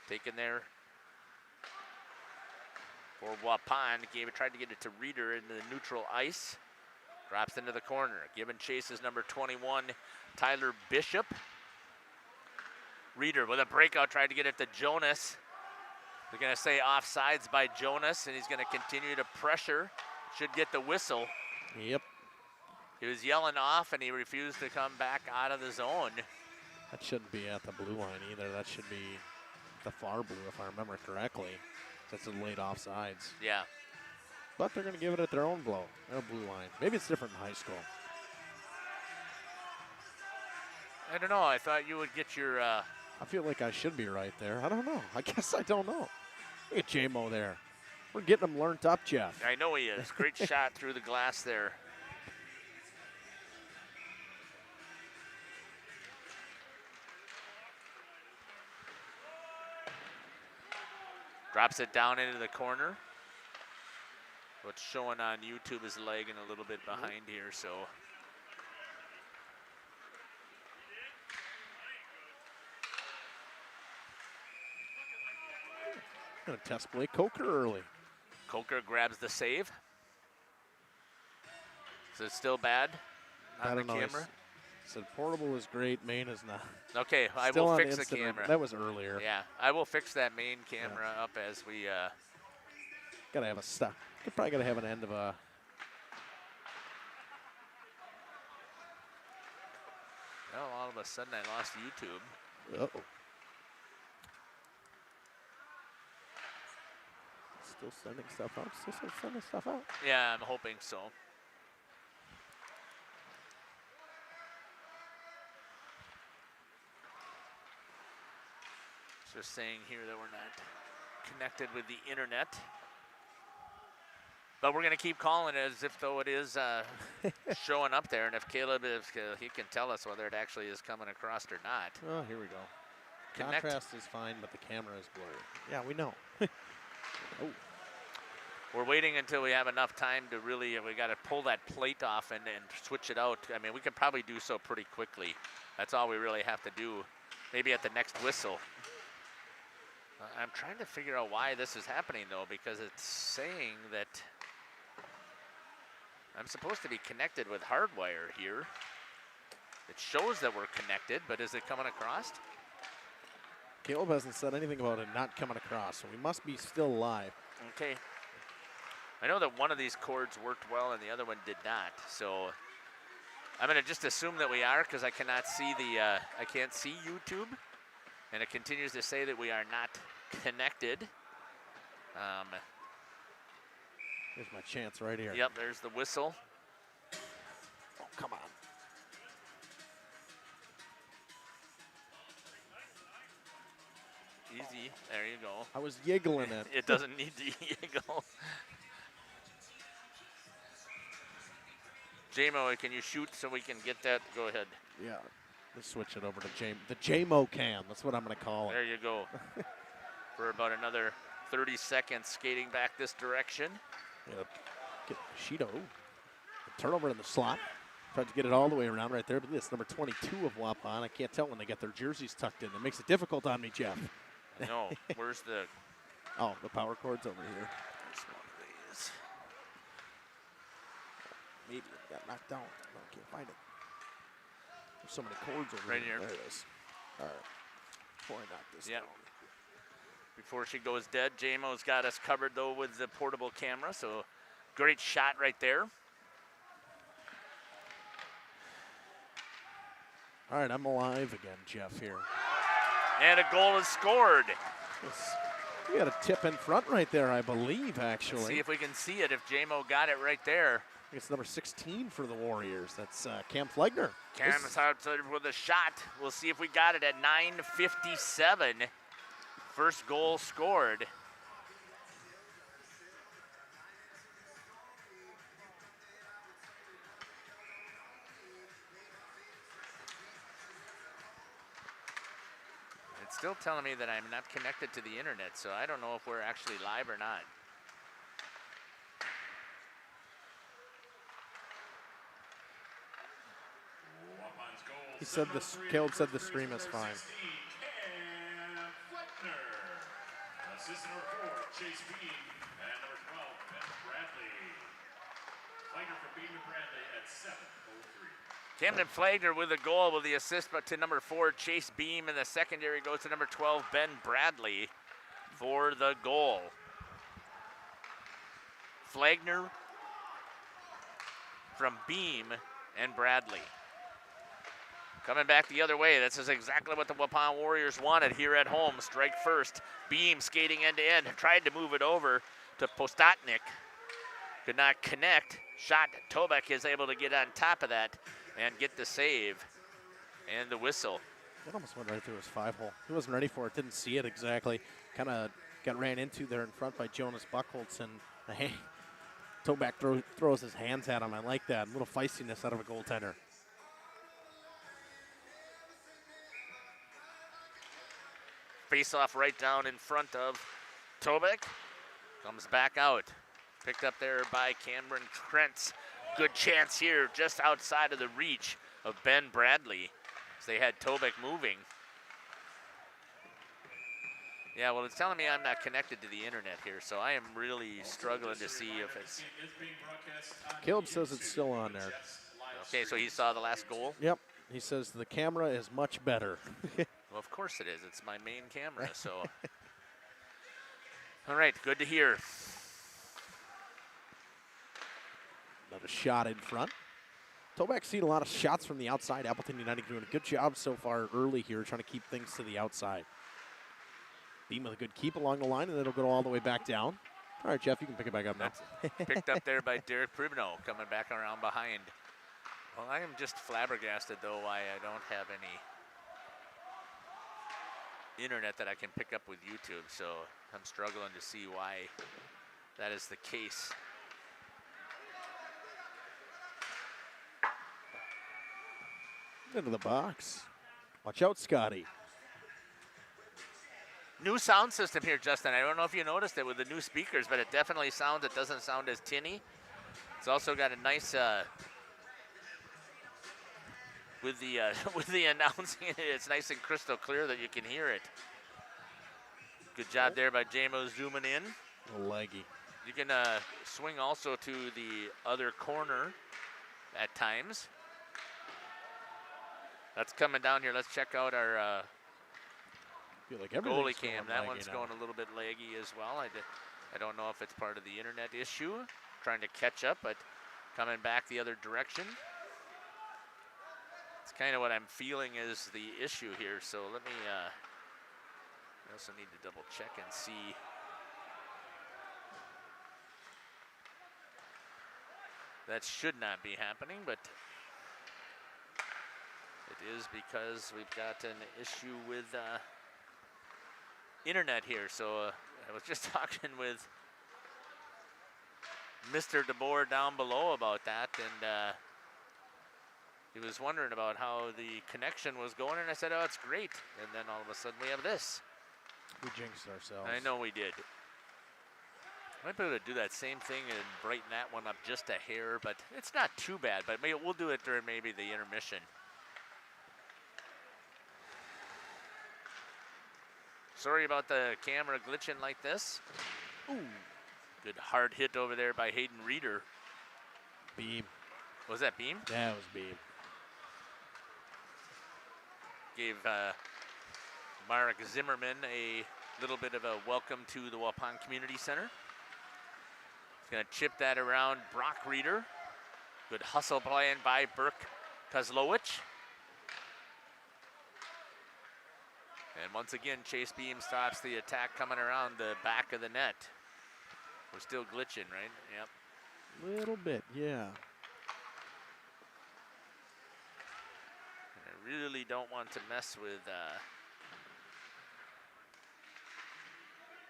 Speaker 2: Taken there for Waupun. Tried to get it to Reeder into the neutral ice. Drops into the corner. Give and chase is number 21, Tyler Bishop. Reeder with a breakout, tried to get it to Jonas. They're going to say offsides by Jonas, and he's going to continue to pressure. Should get the whistle.
Speaker 12: Yep.
Speaker 2: He was yelling off, and he refused to come back out of the zone.
Speaker 12: That shouldn't be at the blue line either. That should be the far blue, if I remember correctly. That's a late offsides.
Speaker 2: Yeah.
Speaker 12: But they're going to give it at their own blue line. Maybe it's different in high school.
Speaker 2: I don't know. I thought you would get your...
Speaker 12: I feel like I should be right there. I don't know. I guess I don't know. Look at J-Mo there. We're getting him learned up, Jeff.
Speaker 2: I know he is. Great shot through the glass there. Drops it down into the corner. What's showing on YouTube is lagging a little bit behind here, so.
Speaker 12: Gonna test Blake Coker early.
Speaker 2: Coker grabs the save. Is it still bad on the camera?
Speaker 12: Said portable is great, main is not.
Speaker 2: Okay, I
Speaker 12: Still
Speaker 2: will
Speaker 12: on
Speaker 2: fix the
Speaker 12: instant
Speaker 2: camera.
Speaker 12: That was earlier.
Speaker 2: Yeah, I will fix that main camera up as we.
Speaker 12: Gotta have a stop. You're probably gotta have an end of a.
Speaker 2: Well, all of a sudden I lost YouTube.
Speaker 12: Uh-oh. Still sending stuff out. Still sending stuff out.
Speaker 2: Yeah, I'm hoping so. Just saying here that we're not connected with the internet. But we're going to keep calling it as if though it is showing up there. And if Caleb, he can tell us whether it actually is coming across or not.
Speaker 12: Oh, here we go.
Speaker 2: Connect.
Speaker 12: Contrast is fine, but the camera is blurry. Yeah, we know. Oh.
Speaker 2: We're waiting until we have enough time to really, we got to pull that plate off and switch it out. I mean, we could probably do so pretty quickly. That's all we really have to do. Maybe at the next whistle. I'm trying to figure out why this is happening, though, because it's saying that I'm supposed to be connected with hardwire here. It shows that we're connected, but is it coming across?
Speaker 12: Caleb hasn't said anything about it not coming across, so we must be still live.
Speaker 2: Okay. I know that one of these cords worked well and the other one did not, so I'm going to just assume that we are because I cannot see I can't see YouTube, and it continues to say that we are not connected.
Speaker 12: Here's my chance right here.
Speaker 2: Yep, there's the whistle.
Speaker 12: Oh, come on.
Speaker 2: Easy. There you go.
Speaker 12: I was yiggling it.
Speaker 2: It doesn't need to yiggle. J-Mo, can you shoot so we can get that? Go ahead.
Speaker 12: Yeah. Let's switch it over to the J-Mo cam. That's what I'm going to call it.
Speaker 2: There you go. For about another 30 seconds skating back this direction.
Speaker 12: Yep. Get Shido. Turnover in the slot. Tried to get it all the way around right there, but this number 22 of Waupun. I can't tell when they get their jerseys tucked in. That makes it difficult on me, Jeff.
Speaker 2: No, where's the...
Speaker 12: Oh, the power cord's over here.
Speaker 2: There's one of these.
Speaker 12: Maybe it got knocked down. No, I can't find it. There's so many cords over
Speaker 2: right
Speaker 12: here.
Speaker 2: here.
Speaker 12: There it is. All right. Before I knock this down.
Speaker 2: Before she goes dead, J-Mo's got us covered, though, with the portable camera, so great shot right there.
Speaker 12: All right, I'm alive again, Jeff, here.
Speaker 2: And a goal is scored.
Speaker 12: We had a tip in front right there, I believe, actually.
Speaker 2: Let's see if we can see it, if J-Mo got it right there.
Speaker 12: It's number 16 for the Warriors. That's Cam Flegner.
Speaker 2: Cam's out with a shot. We'll see if we got it at 9:57. First goal scored. It's still telling me that I'm not connected to the internet, so I don't know if we're actually live or not.
Speaker 12: He said this. Caleb said the stream is fine.
Speaker 10: Assistant number 4, Chase Bean, and number 12, Ben Bradley. Flegner for Bean and Bradley at 7:03.
Speaker 2: Camden Flagner with a goal with the assist but to number 4, Chase Beam. In the secondary goes to number 12, Ben Bradley for the goal. Flagner from Beam and Bradley. Coming back the other way, this is exactly what the Waupun Warriors wanted here at home. Strike first, Beam skating end to end, tried to move it over to Postotnik. Could not connect. Shot, Tobek is able to get on top of that and get the save and the whistle.
Speaker 12: It almost went right through his 5-hole. He wasn't ready for it, didn't see it exactly. Kind of got ran into there in front by Jonas Buchholz, and Tobek throws his hands at him. I like that. A little feistiness out of a goaltender.
Speaker 2: Face off right down in front of Tobek. Comes back out. Picked up there by Cameron Krentz. Good chance here just outside of the reach of Ben Bradley as they had Tobek moving. Yeah, well, it's telling me I'm not connected to the internet here, so I am really struggling to see if it's...
Speaker 12: Caleb says it's still on there.
Speaker 2: Okay, so he saw the last goal?
Speaker 12: Yep. He says the camera is much better.
Speaker 2: Well, of course it is. It's my main camera, so... All right, good to hear.
Speaker 12: Another shot in front. Tobek's seen a lot of shots from the outside. Appleton United doing a good job so far early here, trying to keep things to the outside. Beam with a good keep along the line, and it'll go all the way back down. All right, Jeff, you can pick it back up now.
Speaker 2: Picked up there by Derek Pribno, coming back around behind. Well, I am just flabbergasted, though, why I don't have any internet that I can pick up with YouTube, so I'm struggling to see why that is the case.
Speaker 12: Into the box. Watch out, Scotty.
Speaker 2: New sound system here, Justin. I don't know if you noticed it with the new speakers, but it definitely sounds, it doesn't sound as tinny. It's also got a nice, with the announcing, it's nice and crystal clear that you can hear it. Good job there by JMO zooming in.
Speaker 12: A leggy.
Speaker 2: You can swing also to the other corner at times. That's coming down here. Let's check out our
Speaker 12: feel like
Speaker 2: goalie cam. That one's
Speaker 12: now.
Speaker 2: going a little bit laggy as well. I don't know if it's part of the internet issue. Trying to catch up, but coming back the other direction. It's kind of what I'm feeling is the issue here. So let me, I also need to double check and see. That should not be happening, but it is because we've got an issue with internet here. So I was just talking with Mr. DeBoer down below about that, and he was wondering about how the connection was going, and I said, oh, it's great. And then all of a sudden we have this.
Speaker 12: We jinxed ourselves.
Speaker 2: I know we did. Might be able to do that same thing and brighten that one up just a hair, but it's not too bad. But maybe we'll do it during maybe the intermission. Sorry about the camera glitching like this. Ooh. Good hard hit over there by Hayden Reeder.
Speaker 12: Beam.
Speaker 2: Was that Beam?
Speaker 12: Yeah, it was Beam.
Speaker 2: Gave Marek Zimmerman a little bit of a welcome to the Waupun Community Center. He's going to chip that around Brock Reeder. Good hustle playing by Burke Kozlowicz. And once again, Chase Beam stops the attack coming around the back of the net. We're still glitching, right? Yep.
Speaker 12: Little bit, yeah.
Speaker 2: I really don't want to mess with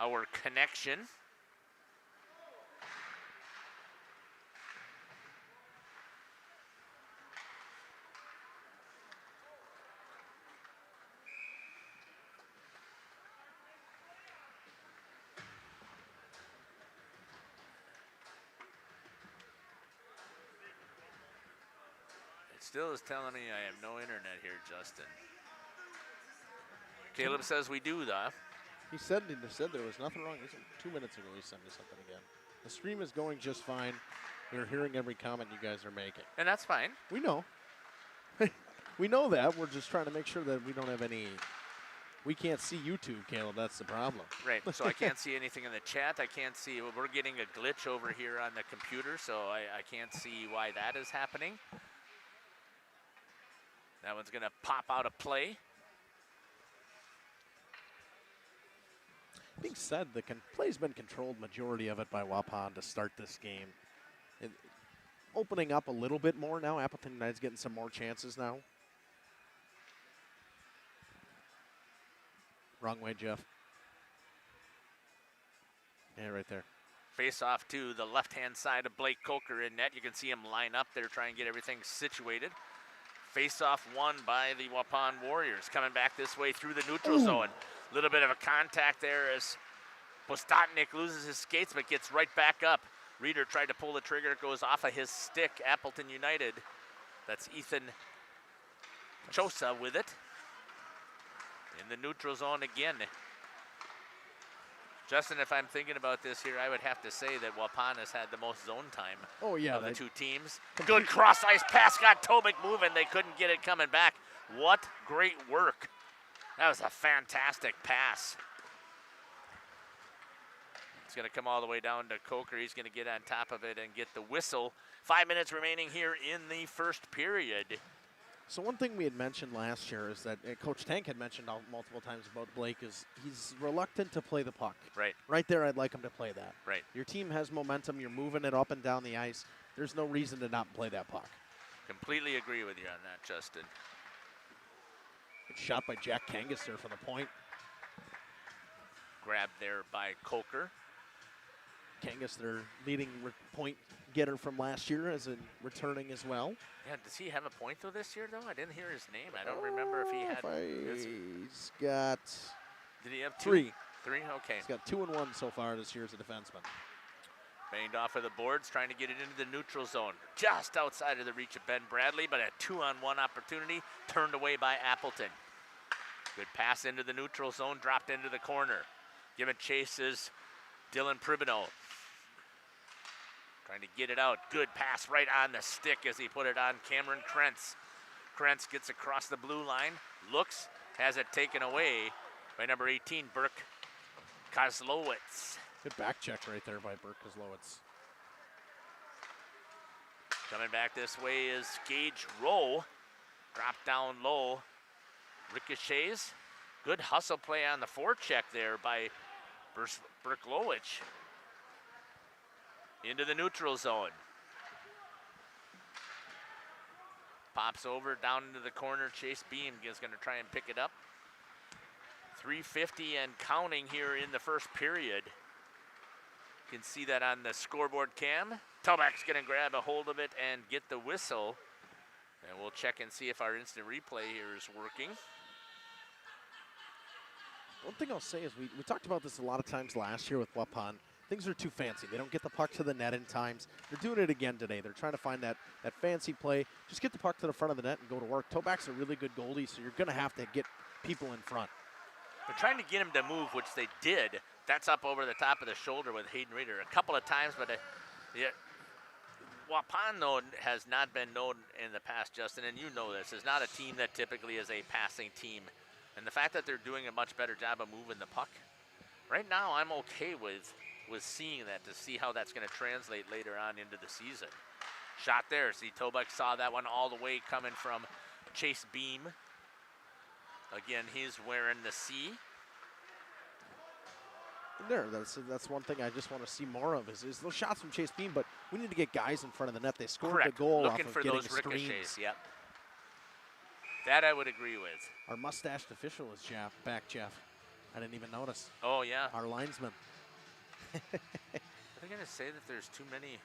Speaker 2: our connection. Still is telling me I have no internet here, Justin. Caleb says we do, though.
Speaker 12: He said there was nothing wrong. 2 minutes ago he sent me something again. The stream is going just fine. We're hearing every comment you guys are making.
Speaker 2: And that's fine.
Speaker 12: We know. We know that. We're just trying to make sure that we don't have any. We can't see YouTube, Caleb. That's the problem.
Speaker 2: Right, so I can't see anything in the chat. I can't see. We're getting a glitch over here on the computer, so I can't see why that is happening. That one's going to pop out of play.
Speaker 12: Being said, the play's been controlled majority of it by Waupun to start this game. Opening up a little bit more now. Appleton United's getting some more chances now. Wrong way, Jeff. Yeah, right there.
Speaker 2: Face off to the left-hand side of Blake Coker in net. You can see him line up there, try and get everything situated. Face off won by the Waupun Warriors. Coming back this way through the neutral zone. A little bit of a contact there as Postotnik loses his skates but gets right back up. Reeder tried to pull the trigger. It goes off of his stick. Appleton United. That's Ethan Chosa with it. In the neutral zone again. Justin, if I'm thinking about this here, I would have to say that Waupun has had the most zone time of the two teams. Good cross-ice pass, got Tobic moving. They couldn't get it coming back. What great work. That was a fantastic pass. It's going to come all the way down to Coker. He's going to get on top of it and get the whistle. 5 minutes remaining here in the first period.
Speaker 12: So one thing we had mentioned last year is that Coach Tank had mentioned multiple times about Blake is he's reluctant to play the puck.
Speaker 2: Right.
Speaker 12: Right there, I'd like him to play that.
Speaker 2: Right.
Speaker 12: Your team has momentum. You're moving it up and down the ice. There's no reason to not play that puck.
Speaker 2: Completely agree with you on that, Justin.
Speaker 12: Good shot by Jack Kangas for the point.
Speaker 2: Grabbed there by Coker.
Speaker 12: Kangas, their leading point getter from last year, as in returning as well.
Speaker 2: Yeah, does he have a point though this year though? I didn't hear his name. I don't remember if he had.
Speaker 12: He's got.
Speaker 2: Did he have two?
Speaker 12: Three.
Speaker 2: Three? Okay.
Speaker 12: He's got 2 and 1 so far this year as a defenseman.
Speaker 2: Banged off of the boards, trying to get it into the neutral zone. Just outside of the reach of Ben Bradley, but a 2-on-1 opportunity turned away by Appleton. Good pass into the neutral zone, dropped into the corner. Giving chase is Dylan Pribino. Trying to get it out. Good pass right on the stick as he put it on Cameron Krentz. Krentz gets across the blue line, looks, has it taken away by number 18, Burke Kozlowitz.
Speaker 12: Good back check right there by Burke Kozlowitz.
Speaker 2: Coming back this way is Gage Rowe. Drop down low. Ricochets. Good hustle play on the forecheck there by Berklowicz. Into the neutral zone. Pops over down into the corner. Chase Beam is going to try and pick it up. 3:50 and counting here in the first period. You can see that on the scoreboard cam. Tobac's going to grab a hold of it and get the whistle. And we'll check and see if our instant replay here is working.
Speaker 12: One thing I'll say is we talked about this a lot of times last year with Waupun. Things are too fancy. They don't get the puck to the net in times. They're doing it again today. They're trying to find that fancy play. Just get the puck to the front of the net and go to work. Tobac's a really good goalie, so you're going to have to get people in front.
Speaker 2: They're trying to get him to move, which they did. That's up over the top of the shoulder with Hayden Reeder a couple of times, but Waupun, though, has not been known in the past, Justin, and you know this, is not a team that typically is a passing team. And the fact that they're doing a much better job of moving the puck, right now I'm okay with seeing that, to see how that's going to translate later on into the season. Shot there. See, Tobuck saw that one all the way coming from Chase Beam. Again, he's wearing the C.
Speaker 12: There, that's one thing I just want to see more of is those shots from Chase Beam, but we need to get guys in front of the net. They scored the goal
Speaker 2: Looking
Speaker 12: off
Speaker 2: for
Speaker 12: of getting
Speaker 2: those ricochets,
Speaker 12: screens.
Speaker 2: yep. That I would agree with.
Speaker 12: Our mustached official is back, Jeff. I didn't even notice.
Speaker 2: Oh, yeah.
Speaker 12: Our linesman.
Speaker 2: Are they going to say that there's too many?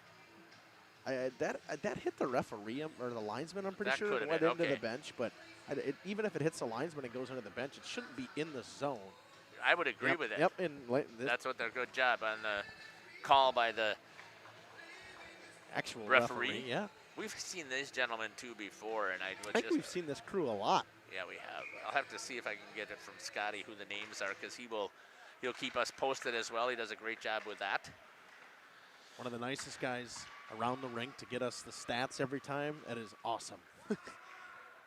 Speaker 12: That hit the referee or the linesman, I'm pretty
Speaker 2: That
Speaker 12: sure. It
Speaker 2: could've
Speaker 12: went
Speaker 2: been,
Speaker 12: into
Speaker 2: okay.
Speaker 12: the bench, but even if it hits the linesman and goes into the bench, it shouldn't be in the zone.
Speaker 2: I would agree with it.
Speaker 12: Yep, and
Speaker 2: that's what they're good job on the call by the
Speaker 12: actual
Speaker 2: referee.
Speaker 12: Yeah.
Speaker 2: We've seen these gentlemen too before, and
Speaker 12: I think we've seen this crew a lot.
Speaker 2: Yeah, we have. I'll have to see if I can get it from Scotty who the names are, because he'll keep us posted as well. He does a great job with that.
Speaker 12: One of the nicest guys around the rink to get us the stats every time. That is awesome.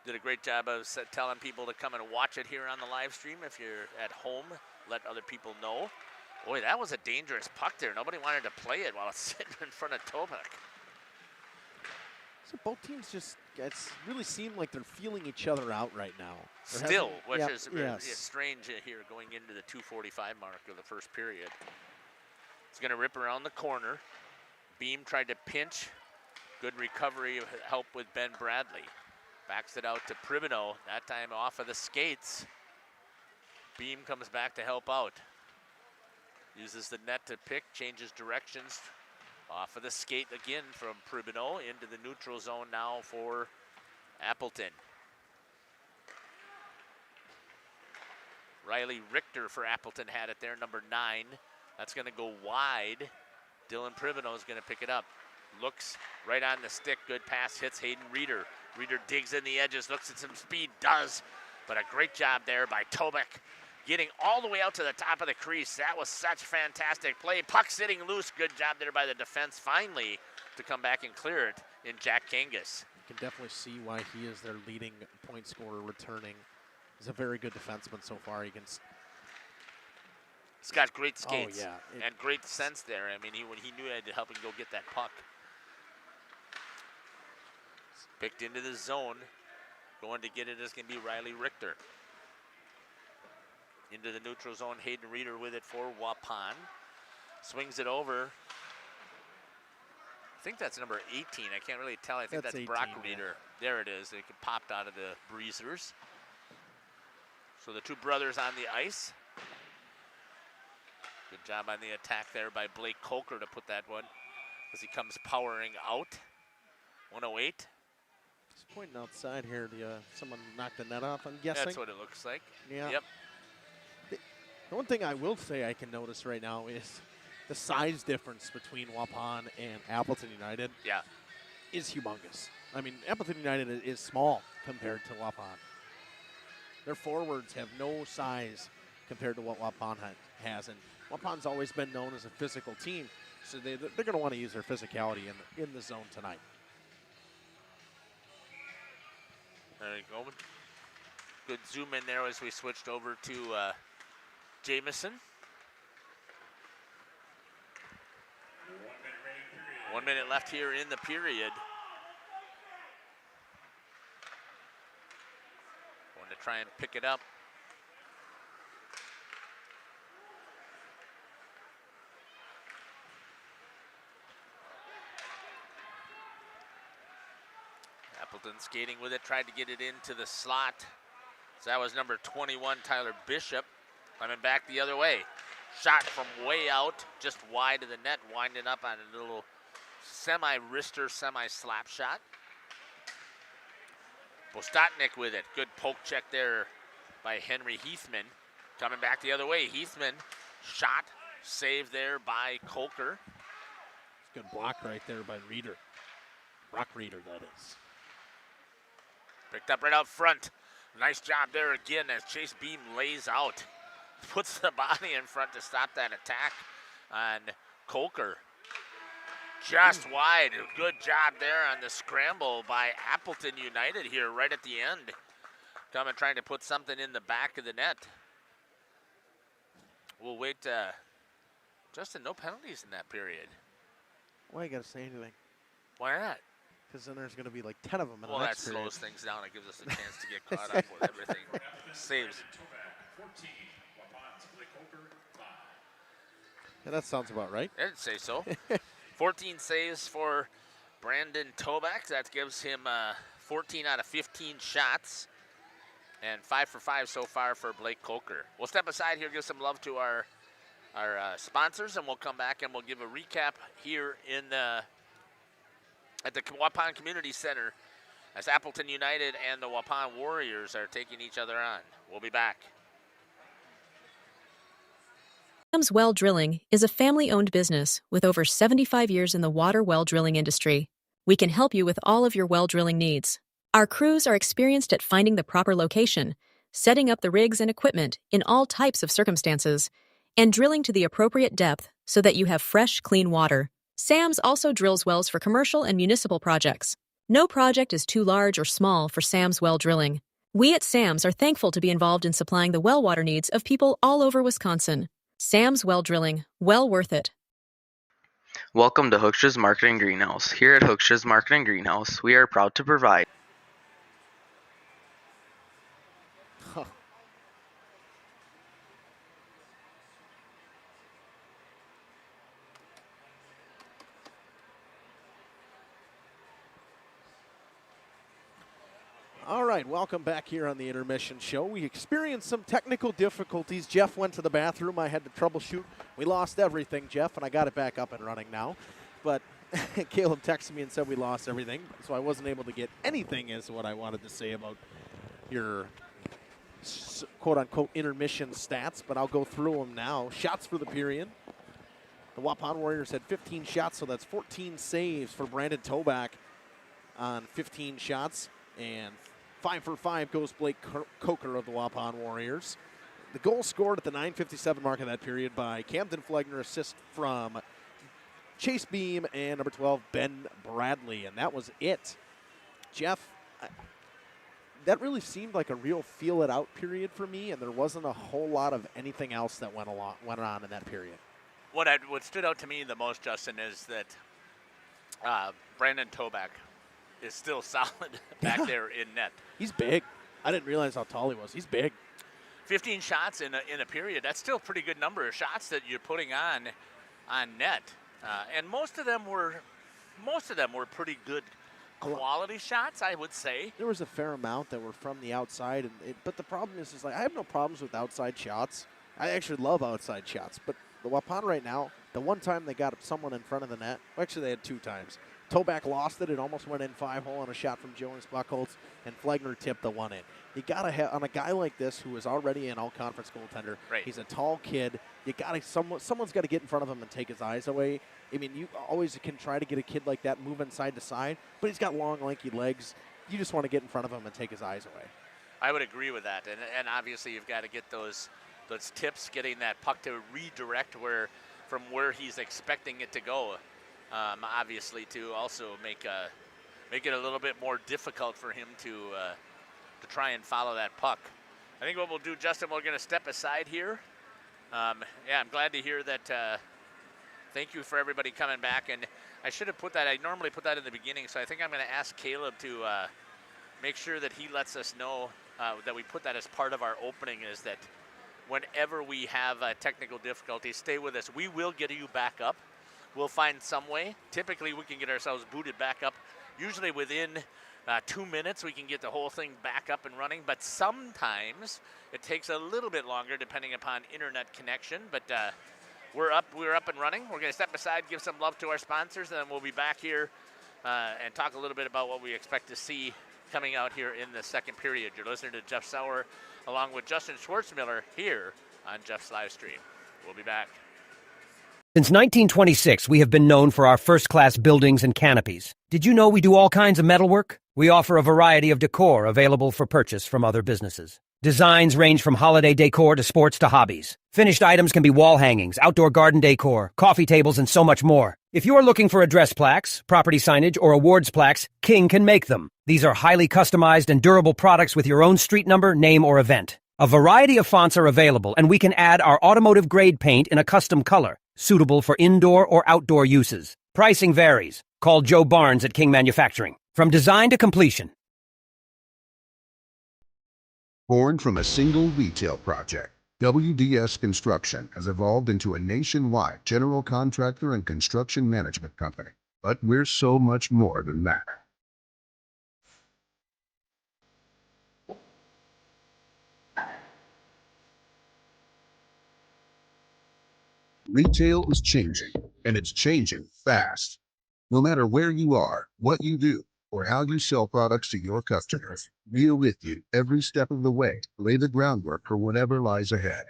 Speaker 2: Did a great job of telling people to come and watch it here on the live stream. If you're at home, let other people know. Boy, that was a dangerous puck there. Nobody wanted to play it while it's sitting in front of Tomek.
Speaker 12: So both teams just really seem like they're feeling each other out right now.
Speaker 2: Still, which is
Speaker 12: yes.
Speaker 2: strange here going into the 2:45 mark of the first period. He's going to rip around the corner. Beam tried to pinch. Good recovery, help with Ben Bradley. Backs it out to Pribino, that time off of the skates. Beam comes back to help out. Uses the net to pick, changes directions. Off of the skate again from Pribino into the neutral zone now for Appleton. Riley Richter for Appleton had it there, number 9. That's going to go wide. Dylan Pribino is going to pick it up. Looks right on the stick. Good pass, hits Hayden Reeder. Reeder digs in the edges, looks at some speed, does. But a great job there by Tomek, getting all the way out to the top of the crease. That was such fantastic play. Puck sitting loose. Good job there by the defense finally to come back and clear it in Jack Kangas.
Speaker 12: You can definitely see why he is their leading point scorer returning. He's a very good defenseman so far.
Speaker 2: He's got great skates
Speaker 12: yeah.
Speaker 2: and great sense there. I mean, when he knew he had to help him go get that puck. Picked into the zone. Going to get it is going to be Riley Richter. Into the neutral zone, Hayden Reeder with it for Waupun. Swings it over. I think that's number 18. I can't really tell. I think that's Brock
Speaker 12: 18,
Speaker 2: Reeder. Yeah. There it is. It popped out of the breezers. So the two brothers on the ice. Good job on the attack there by Blake Coker to put that one as he comes powering out. 108.
Speaker 12: Just pointing outside here. Someone knocked the net off, I'm guessing.
Speaker 2: That's what it looks like.
Speaker 12: Yeah.
Speaker 2: Yep.
Speaker 12: The one thing I will say I can notice right now is the size difference between Waupun and Appleton United is humongous. I mean, Appleton United is small compared to Waupun. Their forwards have no size compared to what Waupun has, and Waupun's always been known as a physical team, so they're going to want to use their physicality in the zone tonight.
Speaker 2: There you go. Good zoom in there as we switched over to Jamison. 1 minute left here in the period. Going to try and pick it up. Appleton skating with it, tried to get it into the slot. So that was number 21, Tyler Bishop, coming back the other way. Shot from way out, just wide of the net, winding up on a little semi-wrister, semi-slap shot. Bostatnik with it. Good poke check there by Henry Heathman. Coming back the other way, Heathman shot, saved there by Coker.
Speaker 12: Good block right there by Reeder. Brock Reeder, that is.
Speaker 2: Picked up right out front. Nice job there again as Chase Beam lays out. Puts the body in front to stop that attack on Coker. Just wide. Good job there on the scramble by Appleton United here right at the end. Coming trying to put something in the back of the net. We'll wait. Justin, no penalties in that period.
Speaker 12: Why you got to say anything?
Speaker 2: Why not?
Speaker 12: Because then there's going to be like 10 of them in
Speaker 2: well,
Speaker 12: the next
Speaker 2: that
Speaker 12: period.
Speaker 2: slows things down. It gives us a chance to get caught up with everything. Saves.
Speaker 12: Yeah, that sounds about right.
Speaker 2: I'd say so. 14 saves for Brandon Toback. That gives him 14 out of 15 shots. And 5 for 5 so far for Blake Coker. We'll step aside here, give some love to our sponsors, and we'll come back and we'll give a recap here in at the Waupun Community Center as Appleton United and the Waupun Warriors are taking each other on. We'll be back.
Speaker 3: Sam's Well Drilling is a family-owned business with over 75 years in the water well drilling industry. We can help you with all of your well drilling needs. Our crews are experienced at finding the proper location, setting up the rigs and equipment in all types of circumstances, and drilling to the appropriate depth so that you have fresh, clean water. Sam's also drills wells for commercial and municipal projects. No project is too large or small for Sam's Well Drilling. We at Sam's are thankful to be involved in supplying the well water needs of people all over Wisconsin. Sam's Well Drilling, well worth it.
Speaker 8: Welcome to Hooksha's Marketing Greenhouse. Here at Hooksha's Marketing Greenhouse, we are proud to provide
Speaker 12: All right, welcome back here on the Intermission Show. We experienced some technical difficulties. Jeff went to the bathroom. I had to troubleshoot. We lost everything, Jeff, and I got it back up and running now. But Caleb texted me and said we lost everything, so I wasn't able to get anything as what I wanted to say about your quote-unquote intermission stats, but I'll go through them now. Shots for the period. The Waupun Warriors had 15 shots, so that's 14 saves for Brandon Toback on 15 shots. And 5 for 5 goes Blake Coker of the Waupun Warriors. The goal scored at the 9:57 mark of that period by Camden Flegner, assist from Chase Beam, and number 12, Ben Bradley. And that was it. Jeff, that really seemed like a real feel-it-out period for me, and there wasn't a whole lot of anything else that went on in that period.
Speaker 2: What stood out to me the most, Justin, is that Brandon Toback is still solid back there in net.
Speaker 12: He's big. I didn't realize how tall he was. He's big.
Speaker 2: 15 shots in a period. That's still a pretty good number of shots that you're putting on net, and most of them were pretty good quality shots, I would say.
Speaker 12: There was a fair amount that were from the outside, but the problem is like I have no problems with outside shots. I actually love outside shots, but the Waupun right now, the one time they got someone in front of the net, well, actually they had 2 times. Toback lost it. It almost went in 5-hole on a shot from Jonas Buchholz, and Flegner tipped the one in. You got to have, on a guy like this who is already an all-conference goaltender,
Speaker 2: right.
Speaker 12: He's a tall kid. You got to someone's got to get in front of him and take his eyes away. I mean, you always can try to get a kid like that moving side to side, but he's got long, lanky legs. You just want to get in front of him and take his eyes away.
Speaker 2: I would agree with that, and obviously you've got to get those tips, getting that puck to redirect from where he's expecting it to go. Obviously, to also make it a little bit more difficult for him to try and follow that puck. I think what we'll do, Justin, we're going to step aside here. I'm glad to hear that. Thank you for everybody coming back, and I should have put that. I normally put that in the beginning, so I think I'm going to ask Caleb to make sure that he lets us know that we put that as part of our opening. Is that whenever we have technical difficulties, stay with us. We will get you back up. We'll find some way. Typically, we can get ourselves booted back up. Usually within 2 minutes, we can get the whole thing back up and running. But sometimes it takes a little bit longer depending upon internet connection. But we're up and running. We're going to step aside, give some love to our sponsors, and then we'll be back here and talk a little bit about what we expect to see coming out here in the second period. You're listening to Jeff Sauer along with Justin Schwartzmiller here on Jeff's live stream. We'll be back.
Speaker 16: Since 1926, we have been known for our first-class buildings and canopies. Did you know we do all kinds of metalwork? We offer a variety of decor available for purchase from other businesses. Designs range from holiday decor to sports to hobbies. Finished items can be wall hangings, outdoor garden decor, coffee tables, and so much more. If you are looking for address plaques, property signage, or awards plaques, King can make them. These are highly customized and durable products with your own street number, name, or event. A variety of fonts are available, and we can add our automotive-grade paint in a custom color, suitable for indoor or outdoor uses. Pricing varies. Call Joe Barnes at King Manufacturing. From design to completion.
Speaker 17: Born from a single retail project, WDS Construction has evolved into a nationwide general contractor and construction management company. But we're so much more than that. Retail is changing, and it's changing fast. No matter where you are, what you do, or how you sell products to your customers, we're with you every step of the way to lay the groundwork for whatever lies ahead,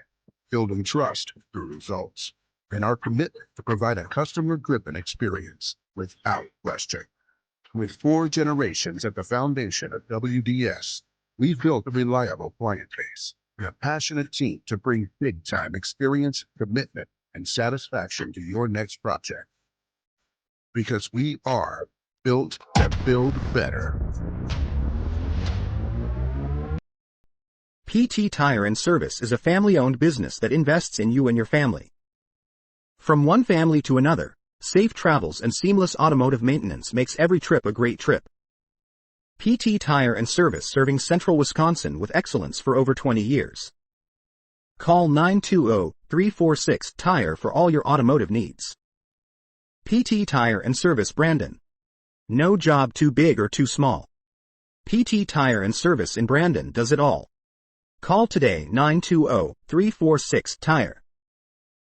Speaker 17: building trust through results, and our commitment to provide a customer-driven experience without question. With 4 generations at the foundation of WDS, we've built a reliable client base and a passionate team to bring big-time experience, commitment, and satisfaction to your next project. Because we are built to build better.
Speaker 15: PT Tire and Service is a family-owned business that invests in you and your family. From one family to another, safe travels and seamless automotive maintenance makes every trip a great trip. PT Tire and Service, serving Central Wisconsin with excellence for over 20 years. Call 920-346-TIRE for all your automotive needs. PT Tire and Service, Brandon. No job too big or too small. PT Tire and Service in Brandon does it all. Call today 920-346-TIRE.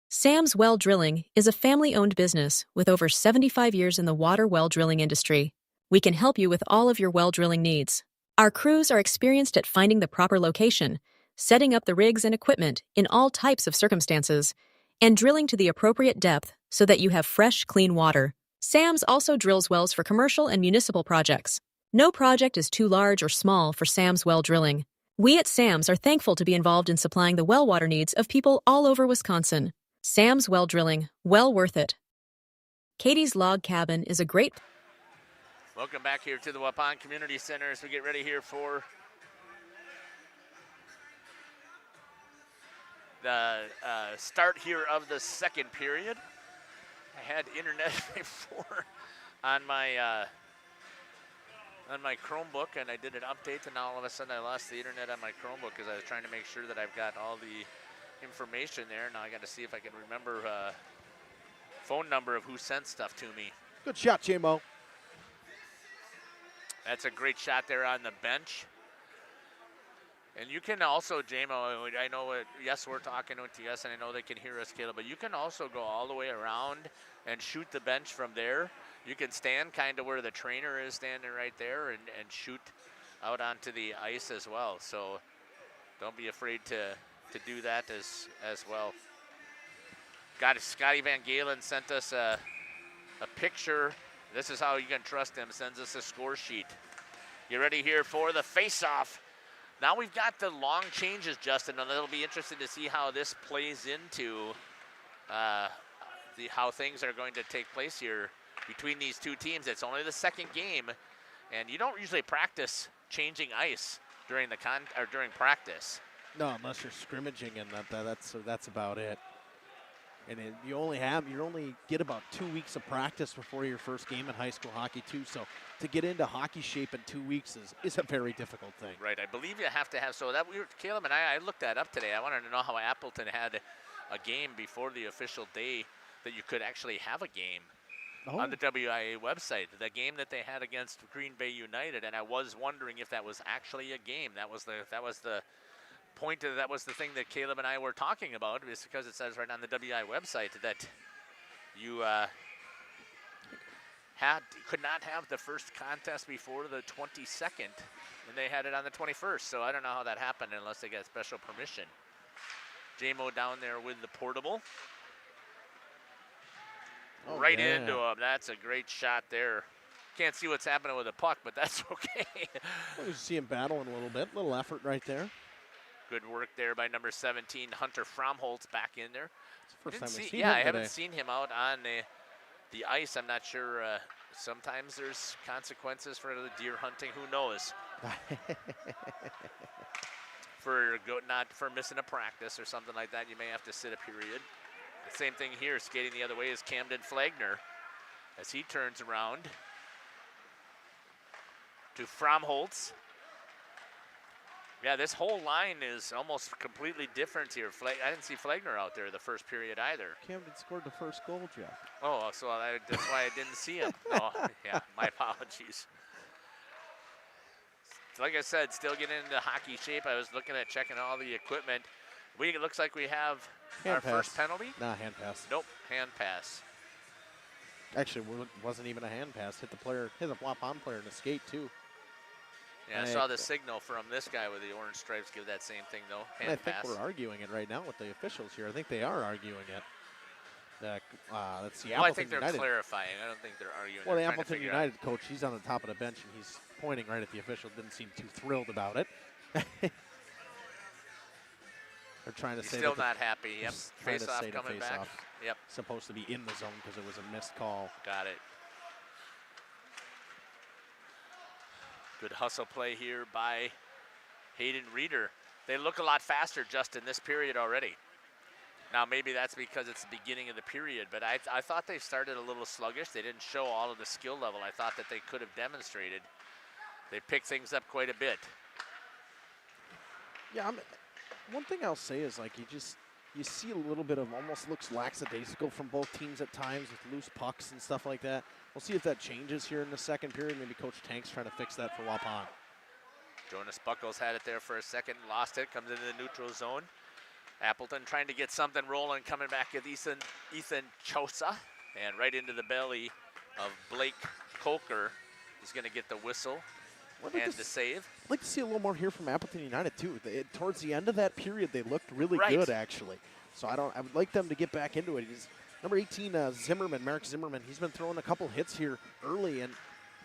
Speaker 3: Sam's Well Drilling is a family-owned business with over 75 years in the water well drilling industry. We can help you with all of your well drilling needs. Our crews are experienced at finding the proper location, setting up the rigs and equipment in all types of circumstances, and drilling to the appropriate depth so that you have fresh, clean water. Sam's also drills wells for commercial and municipal projects. No project is too large or small for Sam's Well Drilling. We at Sam's are thankful to be involved in supplying the well water needs of people all over Wisconsin. Sam's Well Drilling, well worth it. Katie's Log Cabin is a great...
Speaker 2: Welcome back here to the Waupun Community Center as we get ready here for the start here of the second period. I had internet before on my Chromebook, and I did an update, and now all of a sudden I lost the internet on my Chromebook because I was trying to make sure that I've got all the information there. Now I got to see if I can remember phone number of who sent stuff to me.
Speaker 12: Good shot, J-Mo.
Speaker 2: That's a great shot there on the bench. And you can also, J-Mo, I know yes, we're talking to yes, and I know they can hear us, Caleb, but you can also go all the way around and shoot the bench from there. You can stand kind of where the trainer is standing right there and shoot out onto the ice as well. So don't be afraid to do that as well. Scotty Van Galen sent us a picture. This is how you can trust him. Sends us a score sheet. You ready here for the face-off? Now we've got the long changes, Justin, and it'll be interesting to see how this plays into how things are going to take place here between these two teams. It's only the second game, and you don't usually practice changing ice during during practice.
Speaker 12: No, unless you're scrimmaging, and that's about it. And you only get about 2 weeks of practice before your first game in high school hockey too. So to get into hockey shape in 2 weeks is a very difficult thing.
Speaker 2: Right, I believe you have to have, Caleb and I looked that up today. I wanted to know how Appleton had a game before the official day that you could actually have a game on the WIA website. The game that they had against Green Bay United, and I was wondering if that was actually a game. That was the point of, that was the thing that Caleb and I were talking about, is because it says right on the WI website that you could not have the first contest before the 22nd, and they had it on the 21st. So I don't know how that happened unless they got special permission. J-Mo down there with the portable. Right into him. That's a great shot there. Can't see what's happening with the puck, but that's okay.
Speaker 12: Well, you see him battling a little bit. Little effort right there.
Speaker 2: Good work there by number 17, Hunter Fromholtz, back in there.
Speaker 12: It's the first time we've seen him
Speaker 2: I
Speaker 12: today.
Speaker 2: haven't seen him out on the ice. I'm not sure. Sometimes there's consequences for the deer hunting. Who knows? Not for missing a practice or something like that, you may have to sit a period. The same thing here, skating the other way is Camden Flagner as he turns around to Fromholtz. Yeah, this whole line is almost completely different here. I didn't see Flagner out there the first period either.
Speaker 12: Camden scored the first goal, Jeff.
Speaker 2: Oh, so that's why I didn't see him. Oh, yeah, my apologies. Like I said, still getting into hockey shape. I was checking all the equipment. It looks like we have our first penalty.
Speaker 12: Nah, hand pass.
Speaker 2: Nope, hand pass.
Speaker 12: Actually, it wasn't even a hand pass. Hit a Waupun player in the skate, too.
Speaker 2: Yeah, I saw the signal from this guy with the orange stripes give that same thing, though. Hand
Speaker 12: I
Speaker 2: pass.
Speaker 12: think we're arguing it right now with the officials here. I think they are arguing it. Let's see.
Speaker 2: Well, I think they're clarifying. I don't think they're arguing.
Speaker 12: Well, the Appleton United coach, he's on the top of the bench, and he's pointing right at the official. Didn't seem too thrilled about it. They're trying to
Speaker 2: He's
Speaker 12: say
Speaker 2: still not happy. Yep. Face-off coming back. Yep.
Speaker 12: Supposed to be in the zone because it was a missed call.
Speaker 2: Got it. Good hustle play here by Hayden Reeder. They look a lot faster just in this period already. Now, maybe that's because it's the beginning of the period, but I thought they started a little sluggish. They didn't show all of the skill level I thought that they could have demonstrated. They picked things up quite a bit.
Speaker 12: Yeah, one thing I'll say is, like, you see a little bit of almost looks lackadaisical from both teams at times with loose pucks and stuff like that. We'll see if that changes here in the second period. Maybe Coach Tank's trying to fix that for Waupun.
Speaker 2: Jonas Buckles had it there for a second, lost it, comes into the neutral zone. Appleton trying to get something rolling, coming back with Ethan Chosa, and right into the belly of Blake Coker. He's going to get the whistle and the save.
Speaker 12: I'd like to see a little more here from Appleton United, too. Towards the end of that period, they looked really good, actually. So I would like them to get back into it. Number 18, Zimmerman, Merrick Zimmerman, he's been throwing a couple hits here early. And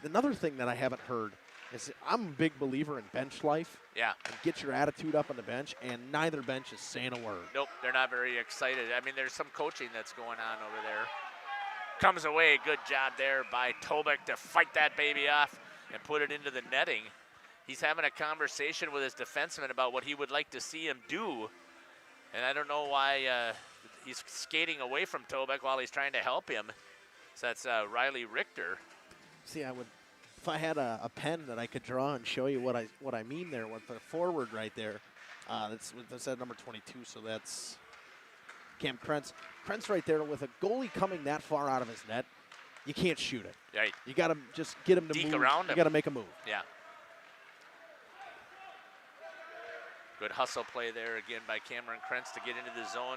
Speaker 12: another thing that I haven't heard is I'm a big believer in bench life.
Speaker 2: Yeah.
Speaker 12: And get your attitude up on the bench, and neither bench is saying a word.
Speaker 2: Nope, they're not very excited. I mean, there's some coaching that's going on over there. Comes away, good job there by Tobek to fight that baby off and put it into the netting. He's having a conversation with his defenseman about what he would like to see him do. And I don't know why he's skating away from Tobek while he's trying to help him. So that's Riley Richter.
Speaker 12: See, if I had a pen that I could draw and show you what I mean there with the forward right there, that's at number 22, so that's Cam Krentz. Krentz right there with a goalie coming that far out of his net, you can't shoot it.
Speaker 2: Right.
Speaker 12: You got to just get him to
Speaker 2: Deke
Speaker 12: move.
Speaker 2: Around
Speaker 12: you
Speaker 2: him.
Speaker 12: got to make a move.
Speaker 2: Yeah. Good hustle play there again by Cameron Krentz to get into the zone.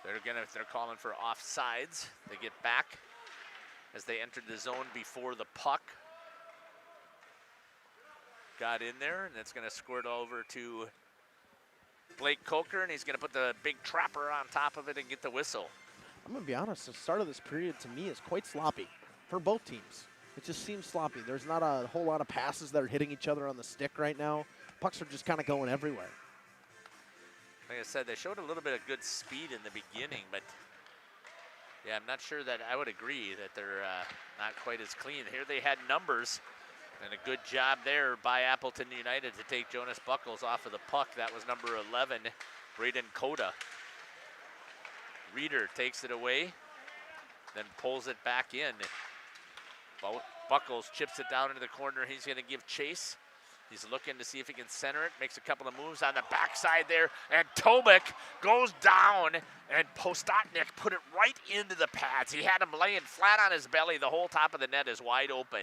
Speaker 2: They're calling for offsides. They get back as they entered the zone before the puck got in there, and it's going to squirt over to Blake Coker, and he's going to put the big trapper on top of it and get the whistle.
Speaker 12: I'm going to be honest, the start of this period to me is quite sloppy for both teams. It just seems sloppy. There's not a whole lot of passes that are hitting each other on the stick right now. Pucks are just kind of going everywhere.
Speaker 2: Like I said, they showed a little bit of good speed in the beginning, but yeah, I'm not sure that I would agree that they're not quite as clean. Here they had numbers, and a good job there by Appleton United to take Jonas Buckles off of the puck. That was number 11, Braden Coda. Reeder takes it away, then pulls it back in. Buckles chips it down into the corner. He's going to give chase. He's looking to see if he can center it, makes a couple of moves on the backside there, and Tobek goes down, and Postotnik put it right into the pads. He had him laying flat on his belly. The whole top of the net is wide open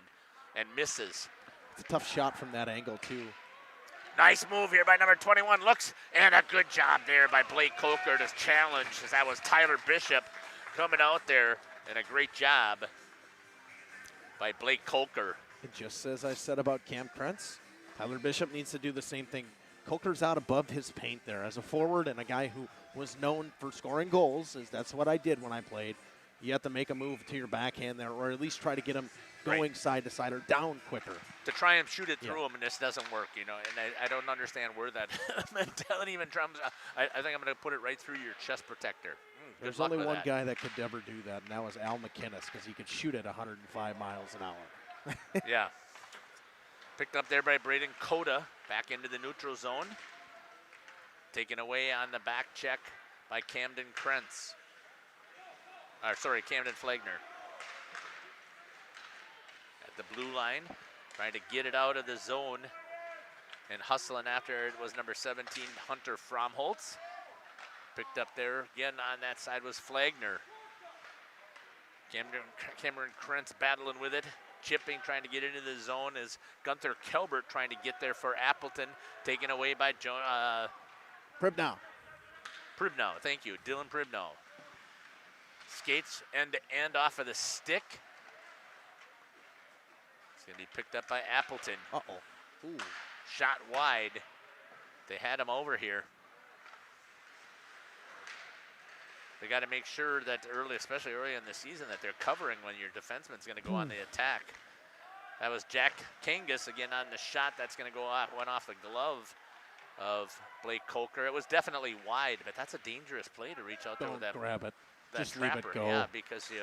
Speaker 2: and misses.
Speaker 12: It's a tough shot from that angle, too.
Speaker 2: Nice move here by number 21. Looks, and a good job there by Blake Coker to challenge, as that was Tyler Bishop coming out there, and a great job by Blake Coker.
Speaker 12: And just as I said about Cam Krentz, Tyler Bishop needs to do the same thing. Coker's out above his paint there. As a forward and a guy who was known for scoring goals, that's what I did when I played, you have to make a move to your backhand there, or at least try to get him going side to side or down quicker.
Speaker 2: To try and shoot it through him, and this doesn't work, you know, and I don't understand where that mentality even comes. I think I'm going to put it right through your chest protector.
Speaker 12: There's only one guy that could ever do that, and that was Al McInnes, because he could shoot at 105 miles an hour.
Speaker 2: Yeah. Picked up there by Braden Coda, back into the neutral zone. Taken away on the back check by Camden Krentz. Camden Flagner. At the blue line, trying to get it out of the zone. And hustling after it was number 17, Hunter Fromholtz. Picked up there again on that side was Flagner. Cameron Krentz battling with it. Chipping, trying to get into the zone is Gunther Kelbert trying to get there for Appleton. Taken away by
Speaker 12: Pribnow.
Speaker 2: Pribnow, thank you, Dylan Pribnow. Skates end to end off of the stick. It's going to be picked up by Appleton.
Speaker 12: Uh-oh. Ooh.
Speaker 2: Shot wide. They had him over here. They got to make sure that especially early in the season, that they're covering when your defenseman's going to go on the attack. That was Jack Kangas again on the shot. That's going to go off, went off the glove of Blake Coker. It was definitely wide, but that's a dangerous play to reach out there with that.
Speaker 12: Grab it.
Speaker 2: That
Speaker 12: Just
Speaker 2: trapper.
Speaker 12: leave it go.
Speaker 2: Yeah, because you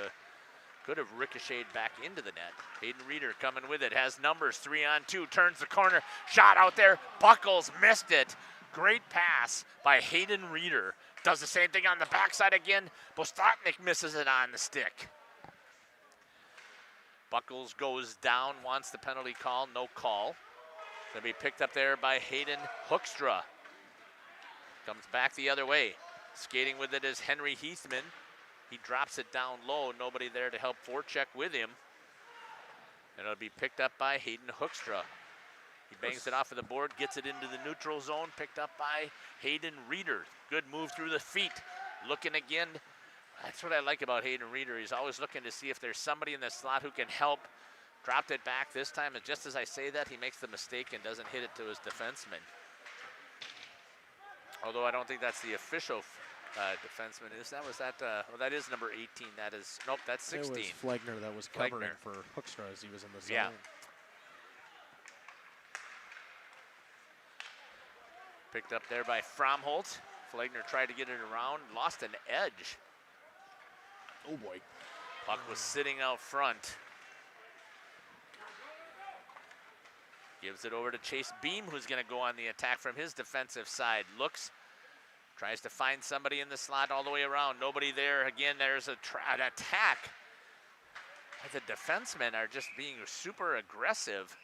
Speaker 2: Could have ricocheted back into the net. Hayden Reeder coming with it, has numbers, 3-on-2, turns the corner, shot out there, Buckles missed it. Great pass by Hayden Reeder. Does the same thing on the backside again. Bostatnik misses it on the stick. Buckles goes down, wants the penalty call, no call. Gonna be picked up there by Hayden Hoekstra. Comes back the other way. Skating with it is Henry Heathman. He drops it down low, nobody there to help forecheck with him. And it'll be picked up by Hayden Hoekstra. He bangs it off of the board, gets it into the neutral zone, picked up by Hayden Reeder. Good move through the feet. Looking again. That's what I like about Hayden Reeder. He's always looking to see if there's somebody in the slot who can help. Dropped it back this time, and just as I say that, he makes the mistake and doesn't hit it to his defenseman. Although I don't think that's the official defenseman. That is number 18. That is, nope, that's 16.
Speaker 12: It was Flegner that was covering for Hoekstra as he was in the zone.
Speaker 2: Yeah. Picked up there by Fromholtz. Flegner tried to get it around, lost an edge.
Speaker 12: Oh boy.
Speaker 2: Puck was sitting out front. Gives it over to Chase Beam, who's going to go on the attack from his defensive side. Looks, tries to find somebody in the slot all the way around. Nobody there. Again, there's an attack. The defensemen are just being super aggressive.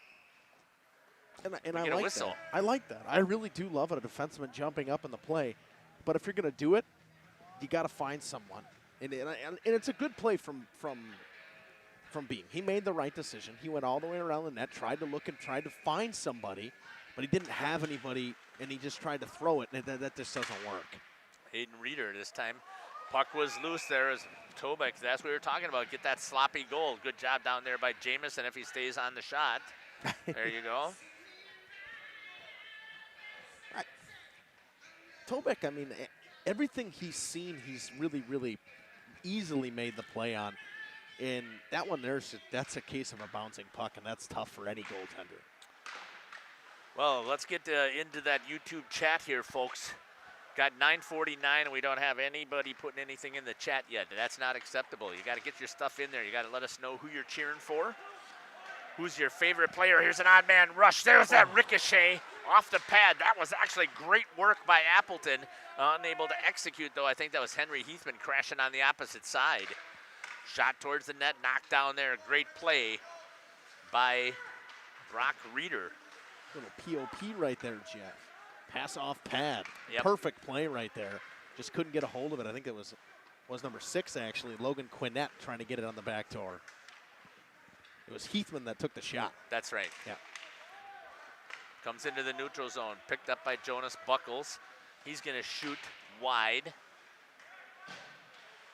Speaker 12: And I like that. I like that. I really do love it, a defenseman jumping up in the play. But if you're going to do it, you got to find someone. And it's a good play from Beam. He made the right decision. He went all the way around the net, tried to look and tried to find somebody, but he didn't have anybody, and he just tried to throw it, and that just doesn't work.
Speaker 2: Hayden Reeder this time. Puck was loose there as Tobeck. That's what we were talking about. Get that sloppy goal. Good job down there by Jamison if he stays on the shot. There you go.
Speaker 12: Tobeck, I mean, everything he's seen, he's really, really easily made the play on. And that one that's a case of a bouncing puck, and that's tough for any goaltender.
Speaker 2: Well, let's get into that YouTube chat here, folks. Got 9:49, and we don't have anybody putting anything in the chat yet. That's not acceptable. You got to get your stuff in there. You got to let us know who you're cheering for. Who's your favorite player? Here's an odd man rush. There's that ricochet off the pad. That was actually great work by Appleton. Unable to execute, though. I think that was Henry Heathman crashing on the opposite side. Shot towards the net, knocked down there. Great play by Brock Reeder.
Speaker 12: Little POP right there, Jeff. Pass off pad.
Speaker 2: Yep.
Speaker 12: Perfect play right there. Just couldn't get a hold of it. I think it was number 6, actually. Logan Quinnett trying to get it on the back door. It was Heathman that took the shot.
Speaker 2: That's right.
Speaker 12: Yeah.
Speaker 2: Comes into the neutral zone. Picked up by Jonas Buckles. He's going to shoot wide.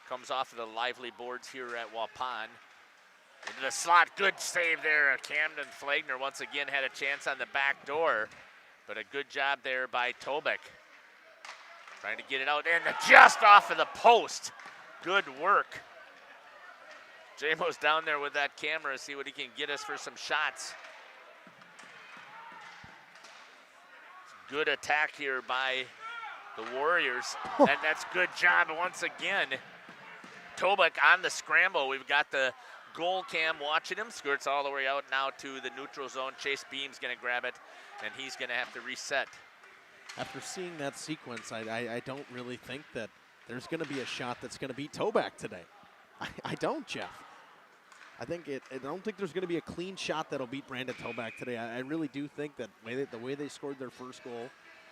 Speaker 2: Comes off of the lively boards here at Waupun. Into the slot. Good save there. Camden Flagner once again had a chance on the back door. But a good job there by Tobeck. Trying to get it out and just off of the post. Good work. J-Mo's down there with that camera, see what he can get us for some shots. Good attack here by the Warriors. And that's good job once again. Tobeck on the scramble. We've got the goal cam watching him. Skirts all the way out now to the neutral zone. Chase Beam's going to grab it, and he's going to have to reset.
Speaker 12: After seeing that sequence, I don't really think that there's going to be a shot that's going to beat Tobeck today. I don't, Jeff. I don't think there's going to be a clean shot that'll beat Brandon Tobeck today. I really do think that the way they scored their first goal,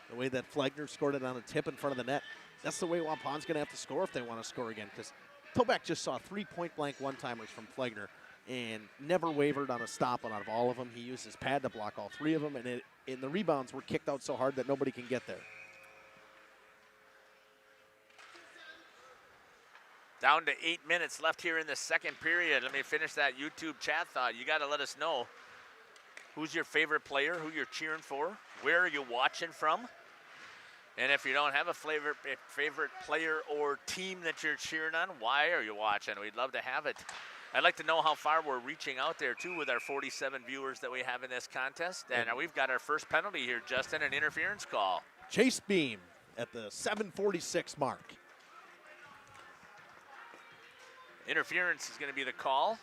Speaker 12: the way that Flagner scored it on a tip in front of the net, that's the way Waupun's going to have to score if they want to score again. Because Tobeck just saw 3 point-blank one-timers from Flagner and never wavered on a stop out of all of them. He used his pad to block all 3 of them, and the rebounds were kicked out so hard that nobody can get there.
Speaker 2: Down to 8 minutes left here in the second period. Let me finish that YouTube chat thought. You got to let us know who's your favorite player, who you're cheering for, where are you watching from, and if you don't have a favorite player or team that you're cheering on, why are you watching? We'd love to have it. I'd like to know how far we're reaching out there, too, with our 47 viewers that we have in this contest. And we've got our first penalty here, Justin, an interference call.
Speaker 12: Chase Beam at the 7:46 mark.
Speaker 2: Interference is going to be the call.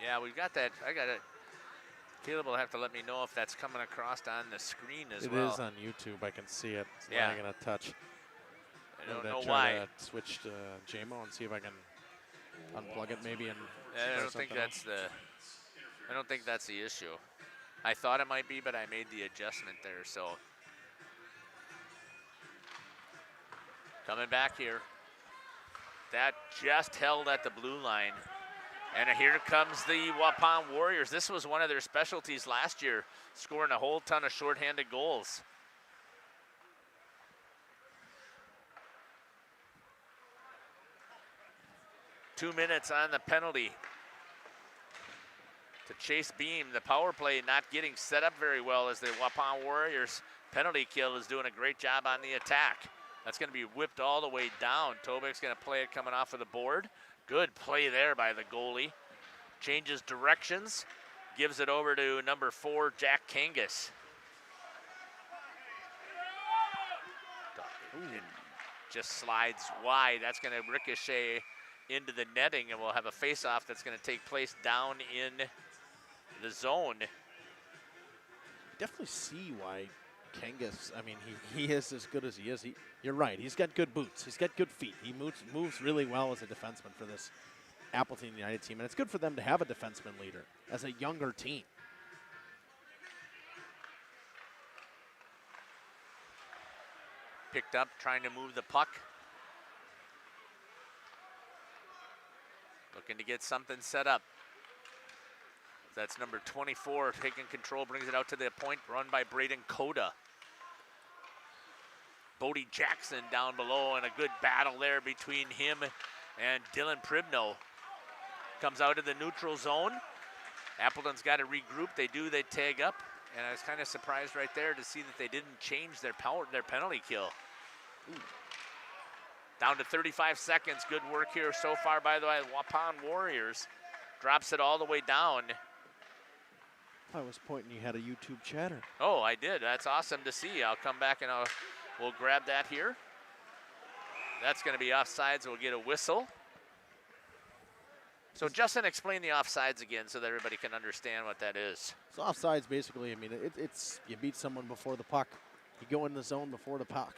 Speaker 2: Yeah, we've got that. I got it. Caleb will have to let me know if that's coming across on the screen as well.
Speaker 12: It is on YouTube. I can see it. It's
Speaker 2: Yeah.
Speaker 12: lagging a touch.
Speaker 2: I don't know
Speaker 12: try
Speaker 2: why.
Speaker 12: to switch to JMO and see if I can unplug it maybe and
Speaker 2: I don't think that's I don't think that's the issue. I thought it might be, but I made the adjustment there, so. Coming back here. That just held at the blue line. And here comes the Waupun Warriors. This was one of their specialties last year, scoring a whole ton of shorthanded goals. Two minutes on the penalty to Chase Beam. The power play not getting set up very well as the Waupun Warriors penalty kill is doing a great job on the attack. That's going to be whipped all the way down. Tobek's going to play it coming off of the board. Good play there by the goalie. Changes directions, gives it over to number 4, Jack Kangas. It just slides wide. That's going to ricochet into the netting, and we'll have a face-off that's going to take place down in the zone.
Speaker 12: Definitely see why Kangas, I mean, he is as good as he is. You're right, he's got good boots. He's got good feet. He moves really well as a defenseman for this Appleton United team, and it's good for them to have a defenseman leader as a younger team.
Speaker 2: Picked up, trying to move the puck. Looking to get something set up. That's number 24, taking control, brings it out to the point, run by Braden Coda. Bodie Jackson down below, and a good battle there between him and Dylan Pribno. Comes out of the neutral zone. Appleton's got to regroup. They tag up. And I was kind of surprised right there to see that they didn't change their penalty kill. Ooh. Down to 35 seconds. Good work here so far by the Waupun Warriors. Drops it all the way down.
Speaker 12: I was pointing you had a YouTube chatter.
Speaker 2: Oh, I did. That's awesome to see. I'll come back and we'll grab that here. That's going to be offsides. We'll get a whistle. So Justin, explain the offsides again so that everybody can understand what that is.
Speaker 12: So offsides basically, I mean, it's you beat someone before the puck. You go in the zone before the puck.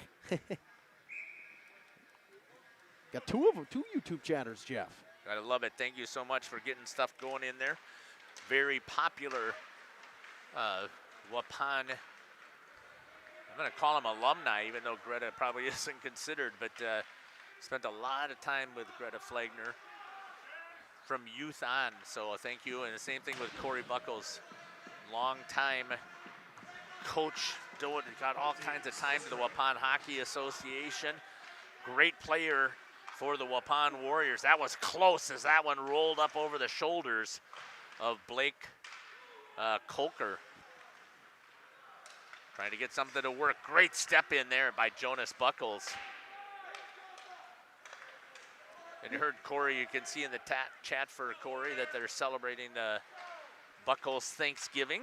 Speaker 12: Got two YouTube chatters, Jeff.
Speaker 2: I love it. Thank you so much for getting stuff going in there. Very popular Waupun. I'm going to call him alumni, even though Greta probably isn't considered, but spent a lot of time with Greta Flagner from youth on, so thank you. And the same thing with Corey Buckles, long time coach, got all kinds of time to the Waupun Hockey Association. Great player for the Waupun Warriors. That was close as that one rolled up over the shoulders of Blake Kolker. Trying to get something to work. Great step in there by Jonas Buckles. And you heard Corey, you can see in the chat for Corey that they're celebrating Buckles Thanksgiving.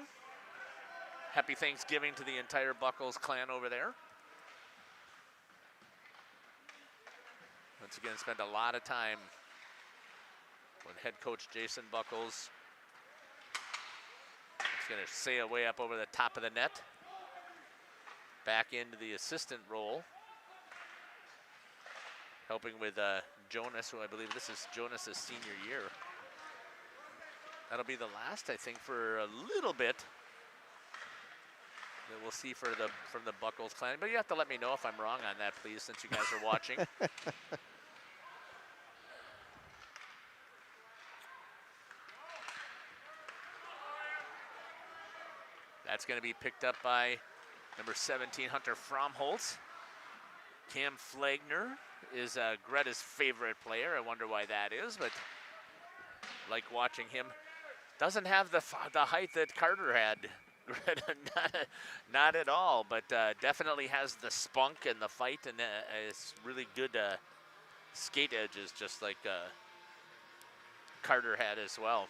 Speaker 2: Happy Thanksgiving to the entire Buckles clan over there. Once again, spent a lot of time with head coach Jason Buckles. He's going to sail way up over the top of the net. Back into the assistant role. Helping with Jonas, who I believe this is Jonas's senior year. That'll be the last, I think, for a little bit that we'll see from the Buckles clan. But you have to let me know if I'm wrong on that, please, since you guys are watching. That's going to be picked up by number 17, Hunter Fromholtz. Cam Flagner is Greta's favorite player. I wonder why that is, but like watching him. Doesn't have the height that Carter had. Greta, not at all, but definitely has the spunk and the fight, and is really good skate edges, just like Carter had as well.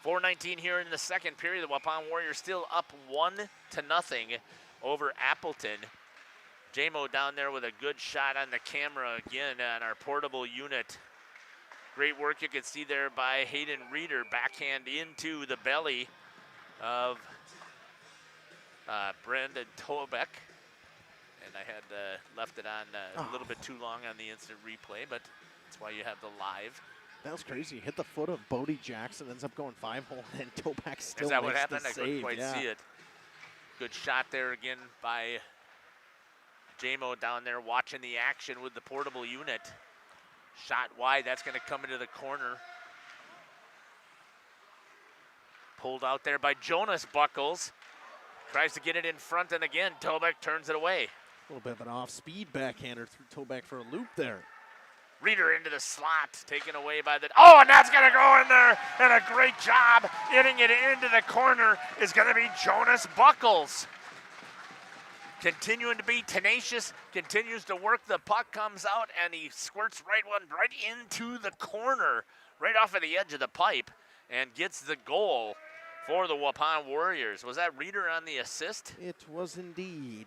Speaker 2: 4:19 here in the second period. The Waupun Warriors still up 1-0 over Appleton. J-Mo down there with a good shot on the camera again on our portable unit. Great work you can see there by Hayden Reeder, backhand into the belly of Brendan Tobeck. And I had left it on a little bit too long on the instant replay, but that's why you have the live.
Speaker 12: That was crazy. Hit the foot of Bodie Jackson, ends up going 5-hole, and Toback still
Speaker 2: Is that
Speaker 12: makes
Speaker 2: what happened?
Speaker 12: the
Speaker 2: I couldn't
Speaker 12: save.
Speaker 2: quite see it. Good shot there again by J-Mo down there watching the action with the portable unit. Shot wide, that's going to come into the corner. Pulled out there by Jonas Buckles. Tries to get it in front, and again, Toback turns it away.
Speaker 12: A little bit of an off-speed backhander through Toback for a loop there.
Speaker 2: Reeder into the slot, taken away by the, oh, and that's going to go in there, and a great job hitting it into the corner is going to be Jonas Buckles. Continuing to be tenacious, continues to work, the puck comes out, and he squirts right into the corner, right off of the edge of the pipe, and gets the goal for the Waupun Warriors. Was that Reeder on the assist?
Speaker 12: It was indeed.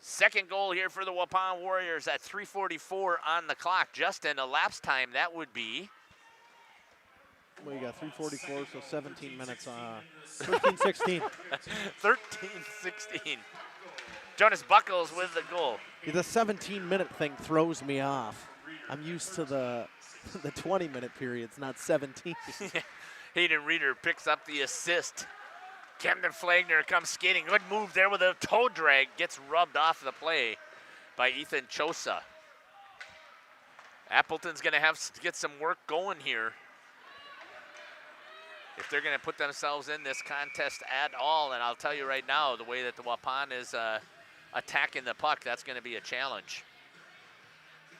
Speaker 2: Second goal here for the Waupun Warriors at 3:44 on the clock. Justin, elapsed time, that would be?
Speaker 12: Well, you got 3:44, so 17 minutes. 13:16.
Speaker 2: 13:16. Jonas Buckles with the goal.
Speaker 12: The 17-minute thing throws me off. I'm used to the 20-minute periods, not 17.
Speaker 2: Hayden Reeder picks up the assist. Camden Flagner comes skating. Good move there with a toe drag. Gets rubbed off the play by Ethan Chosa. Appleton's going to have to get some work going here if they're going to put themselves in this contest at all. And I'll tell you right now, the way that the Waupun is attacking the puck, that's going to be a challenge.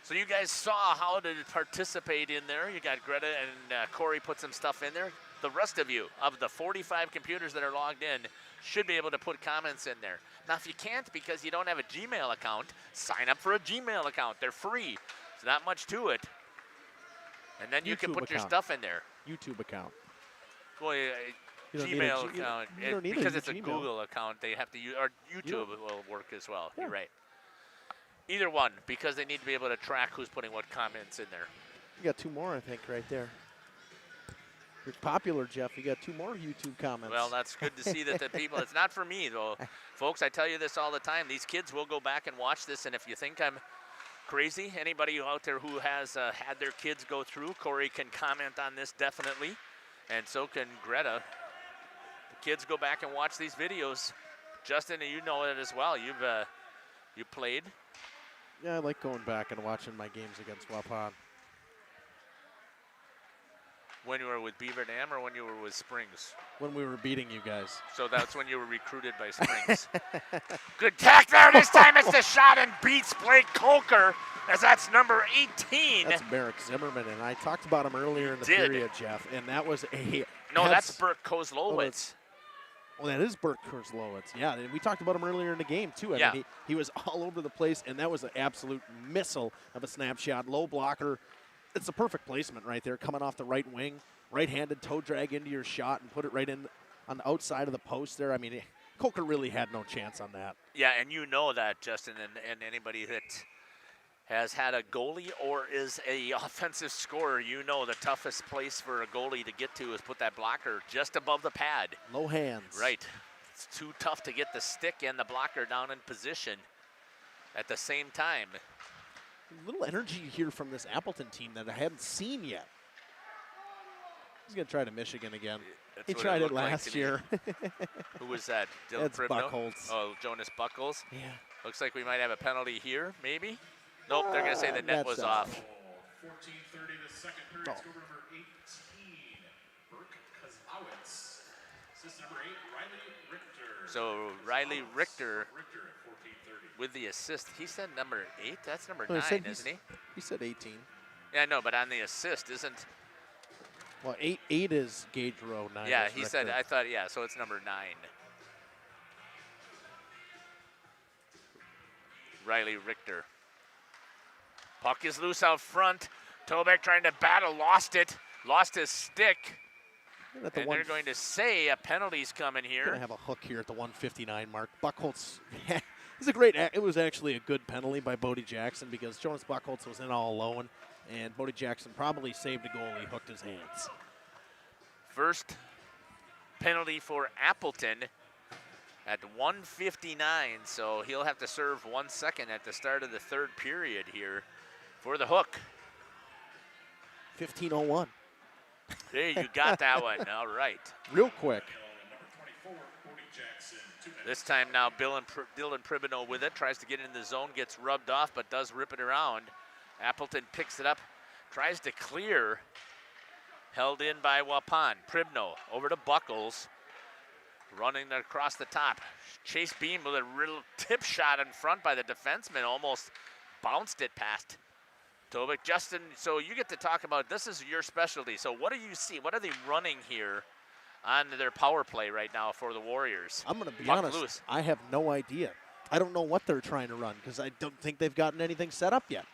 Speaker 2: So you guys saw how to participate in there. You got Greta and Corey put some stuff in there. The rest of you, of the 45 computers that are logged in, should be able to put comments in there. Now, if you can't because you don't have a Gmail account, sign up for a Gmail account. They're free. There's not much to it. And then you can put your stuff in there.
Speaker 12: YouTube account.
Speaker 2: Well, Gmail account. Because it's a
Speaker 12: Gmail.
Speaker 2: Google account, they have to use, or YouTube will work as well. Yeah. You're right. Either one, because they need to be able to track who's putting what comments in there.
Speaker 12: You got two more, I think, right there. You're popular, Jeff. You got two more YouTube comments.
Speaker 2: Well, that's good to see that the people, it's not for me, though. Folks, I tell you this all the time. These kids will go back and watch this, and if you think I'm crazy, anybody out there who has had their kids go through, Corey can comment on this definitely, and so can Greta. The kids go back and watch these videos. Justin, you know it as well. You played.
Speaker 12: Yeah, I like going back and watching my games against Waupun.
Speaker 2: When you were with Beaver Dam or when you were with Springs?
Speaker 12: When we were beating you guys.
Speaker 2: So that's when you were recruited by Springs. Good tack there. This time it's the shot and beats Blake Coker as that's number 18.
Speaker 12: That's Merrick Zimmerman, and I talked about him earlier in the period, Jeff, and that was a...
Speaker 2: No, that's Burke Kozlowitz.
Speaker 12: Oh, that is Burke Kozlowitz. Yeah, and we talked about him earlier in the game, too. I mean, he was all over the place, and that was an absolute missile of a snapshot. Low blocker. It's a perfect placement right there, coming off the right wing, right-handed toe drag into your shot and put it right in on the outside of the post there. I mean, Coker really had no chance on that.
Speaker 2: Yeah, and you know that, Justin, and anybody that has had a goalie or is a offensive scorer, you know the toughest place for a goalie to get to is put that blocker just above the pad.
Speaker 12: Low hands.
Speaker 2: Right. It's too tough to get the stick and the blocker down in position at the same time.
Speaker 12: A little energy here from this Appleton team that I hadn't seen yet. He's going to try to Michigan again.
Speaker 2: That's
Speaker 12: he
Speaker 2: what
Speaker 12: tried it
Speaker 2: looked
Speaker 12: last year.
Speaker 2: Who was that? Dylan
Speaker 12: That's
Speaker 2: Pribno?
Speaker 12: Buckholz.
Speaker 2: Oh, Jonas Buckles.
Speaker 12: Yeah.
Speaker 2: Looks like we might have a penalty here, maybe. Nope, they're going to say the net was off.
Speaker 6: 14:30, the second period. It's over number 18, Burke Kozlowitz. Assist number 8, Riley Richter.
Speaker 2: So Riley Richter
Speaker 6: at 14:30.
Speaker 2: with the assist. He said number 8. That's number
Speaker 12: No,
Speaker 2: 9, isn't he?
Speaker 12: He said 18.
Speaker 2: Yeah, no, but on the assist isn't.
Speaker 12: Well, 8 is Gaudreau, 9
Speaker 2: Yeah,
Speaker 12: is
Speaker 2: he
Speaker 12: Richter.
Speaker 2: said. I thought. Yeah, so it's number 9. Riley Richter. Puck is loose out front. Tobeck trying to battle, lost it, lost his stick. And they're going to say a penalty's coming here.
Speaker 12: Going to have a hook here at the 159 mark. Buckholz, It was actually a good penalty by Bodie Jackson because Jonas Buchholz was in all alone, and Bodie Jackson probably saved a goal. He hooked his hands.
Speaker 2: First penalty for Appleton at 1:59, so he'll have to serve 1 second at the start of the third period here for the hook.
Speaker 12: 15:01.
Speaker 2: Hey, you got that one. All right.
Speaker 12: Real quick.
Speaker 2: This time now, Dylan Pribino with it, tries to get in the zone, gets rubbed off, but does rip it around. Appleton picks it up, tries to clear, held in by Waupun. Pribino over to Buckles, running across the top. Chase Beam with a real tip shot in front by the defenseman, almost bounced it past Tobik. Justin, so you get to talk about, this is your specialty, so what do you see? What are they running here on their power play right now for the Warriors?
Speaker 12: I'm going to be honest, I have no idea. I don't know what they're trying to run because I don't think they've gotten anything set up yet.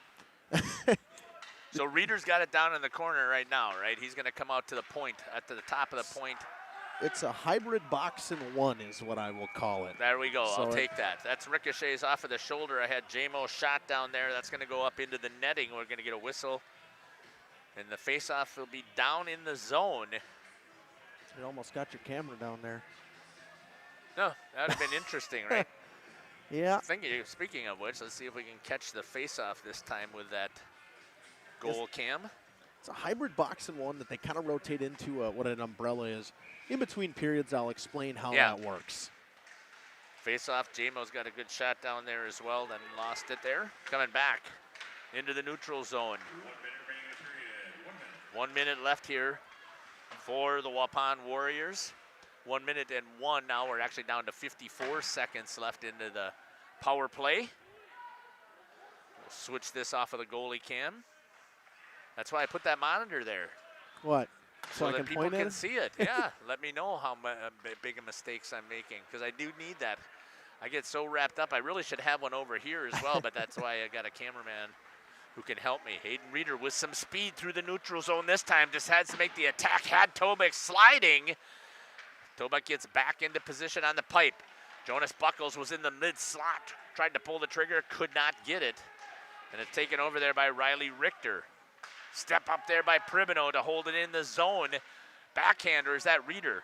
Speaker 2: So Reeder's got it down in the corner right now, right? He's going to come out to the point, at the top of the point.
Speaker 12: It's a hybrid box and one is what I will call it.
Speaker 2: There we go.
Speaker 12: So
Speaker 2: I'll take that. That's ricochets off of the shoulder. I had JMO shot down there. That's going to go up into the netting. We're going to get a whistle. And the faceoff will be down in the zone.
Speaker 12: You almost got your camera down there.
Speaker 2: No, that would have been interesting, right?
Speaker 12: Yeah.
Speaker 2: Speaking of which, let's see if we can catch the faceoff this time with that goal cam.
Speaker 12: It's a hybrid box and one that they kind of rotate into what an umbrella is. In between periods, I'll explain how that works.
Speaker 2: Face-off, JMO's got a good shot down there as well, then lost it there. Coming back into the neutral zone. 1 minute left here for the Waupun Warriors. 1 minute and one. Now we're actually down to 54 seconds left into the power play. We'll switch this off of the goalie cam. That's why I put that monitor there.
Speaker 12: What?
Speaker 2: So that people can see it. Yeah, let me know how big of mistakes I'm making, because I do need that. I get so wrapped up. I really should have one over here as well, but that's why I got a cameraman who can help me. Hayden Reeder with some speed through the neutral zone this time. Just has to make the attack. Had Tobik sliding. Tobik gets back into position on the pipe. Jonas Buckles was in the mid-slot. Tried to pull the trigger, could not get it. And it's taken over there by Riley Richter. Step up there by Pribino to hold it in the zone. Backhander, is that Reeder?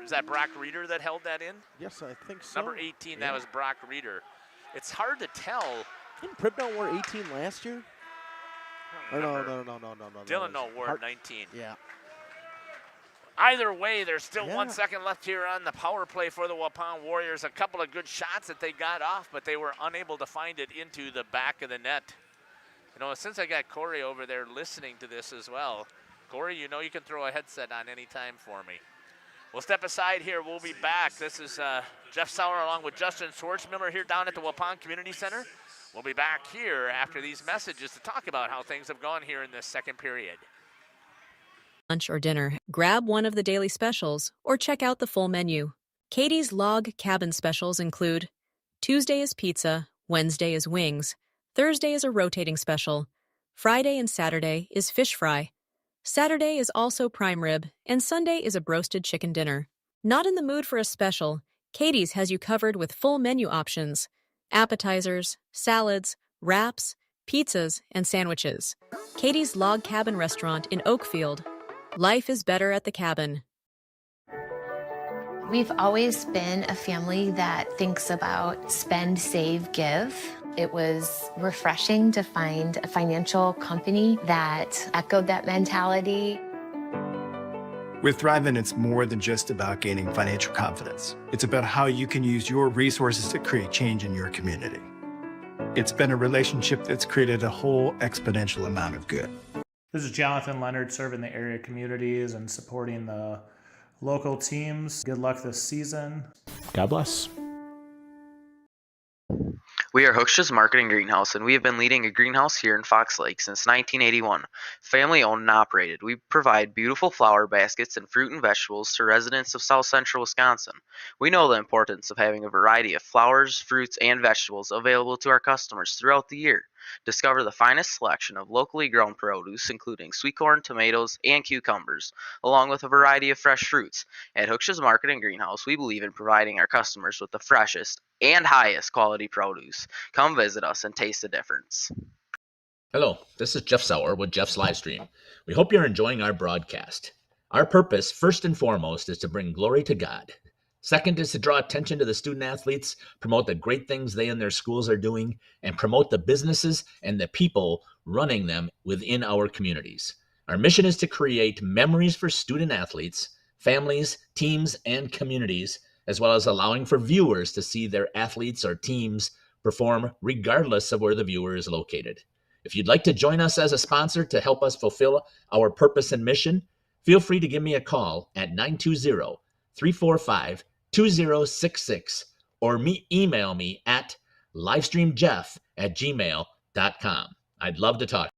Speaker 2: Is that Brock Reeder that held that in?
Speaker 12: Yes, I think so.
Speaker 2: Number 18, that was Brock Reeder. It's hard to tell.
Speaker 12: Didn't Pribino wear 18 last year? Or no.
Speaker 2: Dylan wore 19.
Speaker 12: Yeah.
Speaker 2: Either way, there's still 1 second left here on the power play for the Waupun Warriors. A couple of good shots that they got off, but they were unable to find it into the back of the net. You know, since I got Corey over there listening to this as well, Corey, you know you can throw a headset on any time for me. We'll step aside here. We'll be back. This is Jeff Sauer along with Justin Schwartzmiller here down at the Waupun Community Center. We'll be back here after these messages to talk about how things have gone here in this second period.
Speaker 3: Lunch or dinner, grab one of the daily specials or check out the full menu. Katie's Log Cabin specials include Tuesday is pizza, Wednesday is wings, Thursday is a rotating special, Friday and Saturday is fish fry, Saturday is also prime rib, and Sunday is a broasted chicken dinner. Not in the mood for a special? Katie's has you covered with full menu options, appetizers, salads, wraps, pizzas, and sandwiches. Katie's Log Cabin Restaurant in Oakfield. Life is better at the cabin.
Speaker 4: We've always been a family that thinks about spend, save, give. It was refreshing to find a financial company that echoed that mentality.
Speaker 5: With Thrivent, it's more than just about gaining financial confidence. It's about how you can use your resources to create change in your community. It's been a relationship that's created a whole exponential amount of good.
Speaker 18: This is Jonathan Leonard, serving the area communities and supporting the local teams. Good luck this season.
Speaker 10: God bless.
Speaker 8: We are Hooksha's Marketing Greenhouse, and we have been leading a greenhouse here in Fox Lake since 1981. Family owned and operated, we provide beautiful flower baskets and fruit and vegetables to residents of South Central Wisconsin. We know the importance of having a variety of flowers, fruits, and vegetables available to our customers throughout the year. Discover the finest selection of locally grown produce, including sweet corn, tomatoes, and cucumbers, along with a variety of fresh fruits. At Hooksha's Market and Greenhouse, we believe in providing our customers with the freshest and highest quality produce. Come visit us and taste the difference.
Speaker 7: Hello, this is Jeff Sauer with Jeff's Livestream. We hope you're enjoying our broadcast. Our purpose, first and foremost, is to bring glory to God. Second is to draw attention to the student athletes, promote the great things they and their schools are doing, and promote the businesses and the people running them within our communities. Our mission is to create memories for student athletes, families, teams, and communities, as well as allowing for viewers to see their athletes or teams perform regardless of where the viewer is located. If you'd like to join us as a sponsor to help us fulfill our purpose and mission, feel free to give me a call at 920-345-2066 or email me at livestreamjeff@gmail.com. I'd love to talk.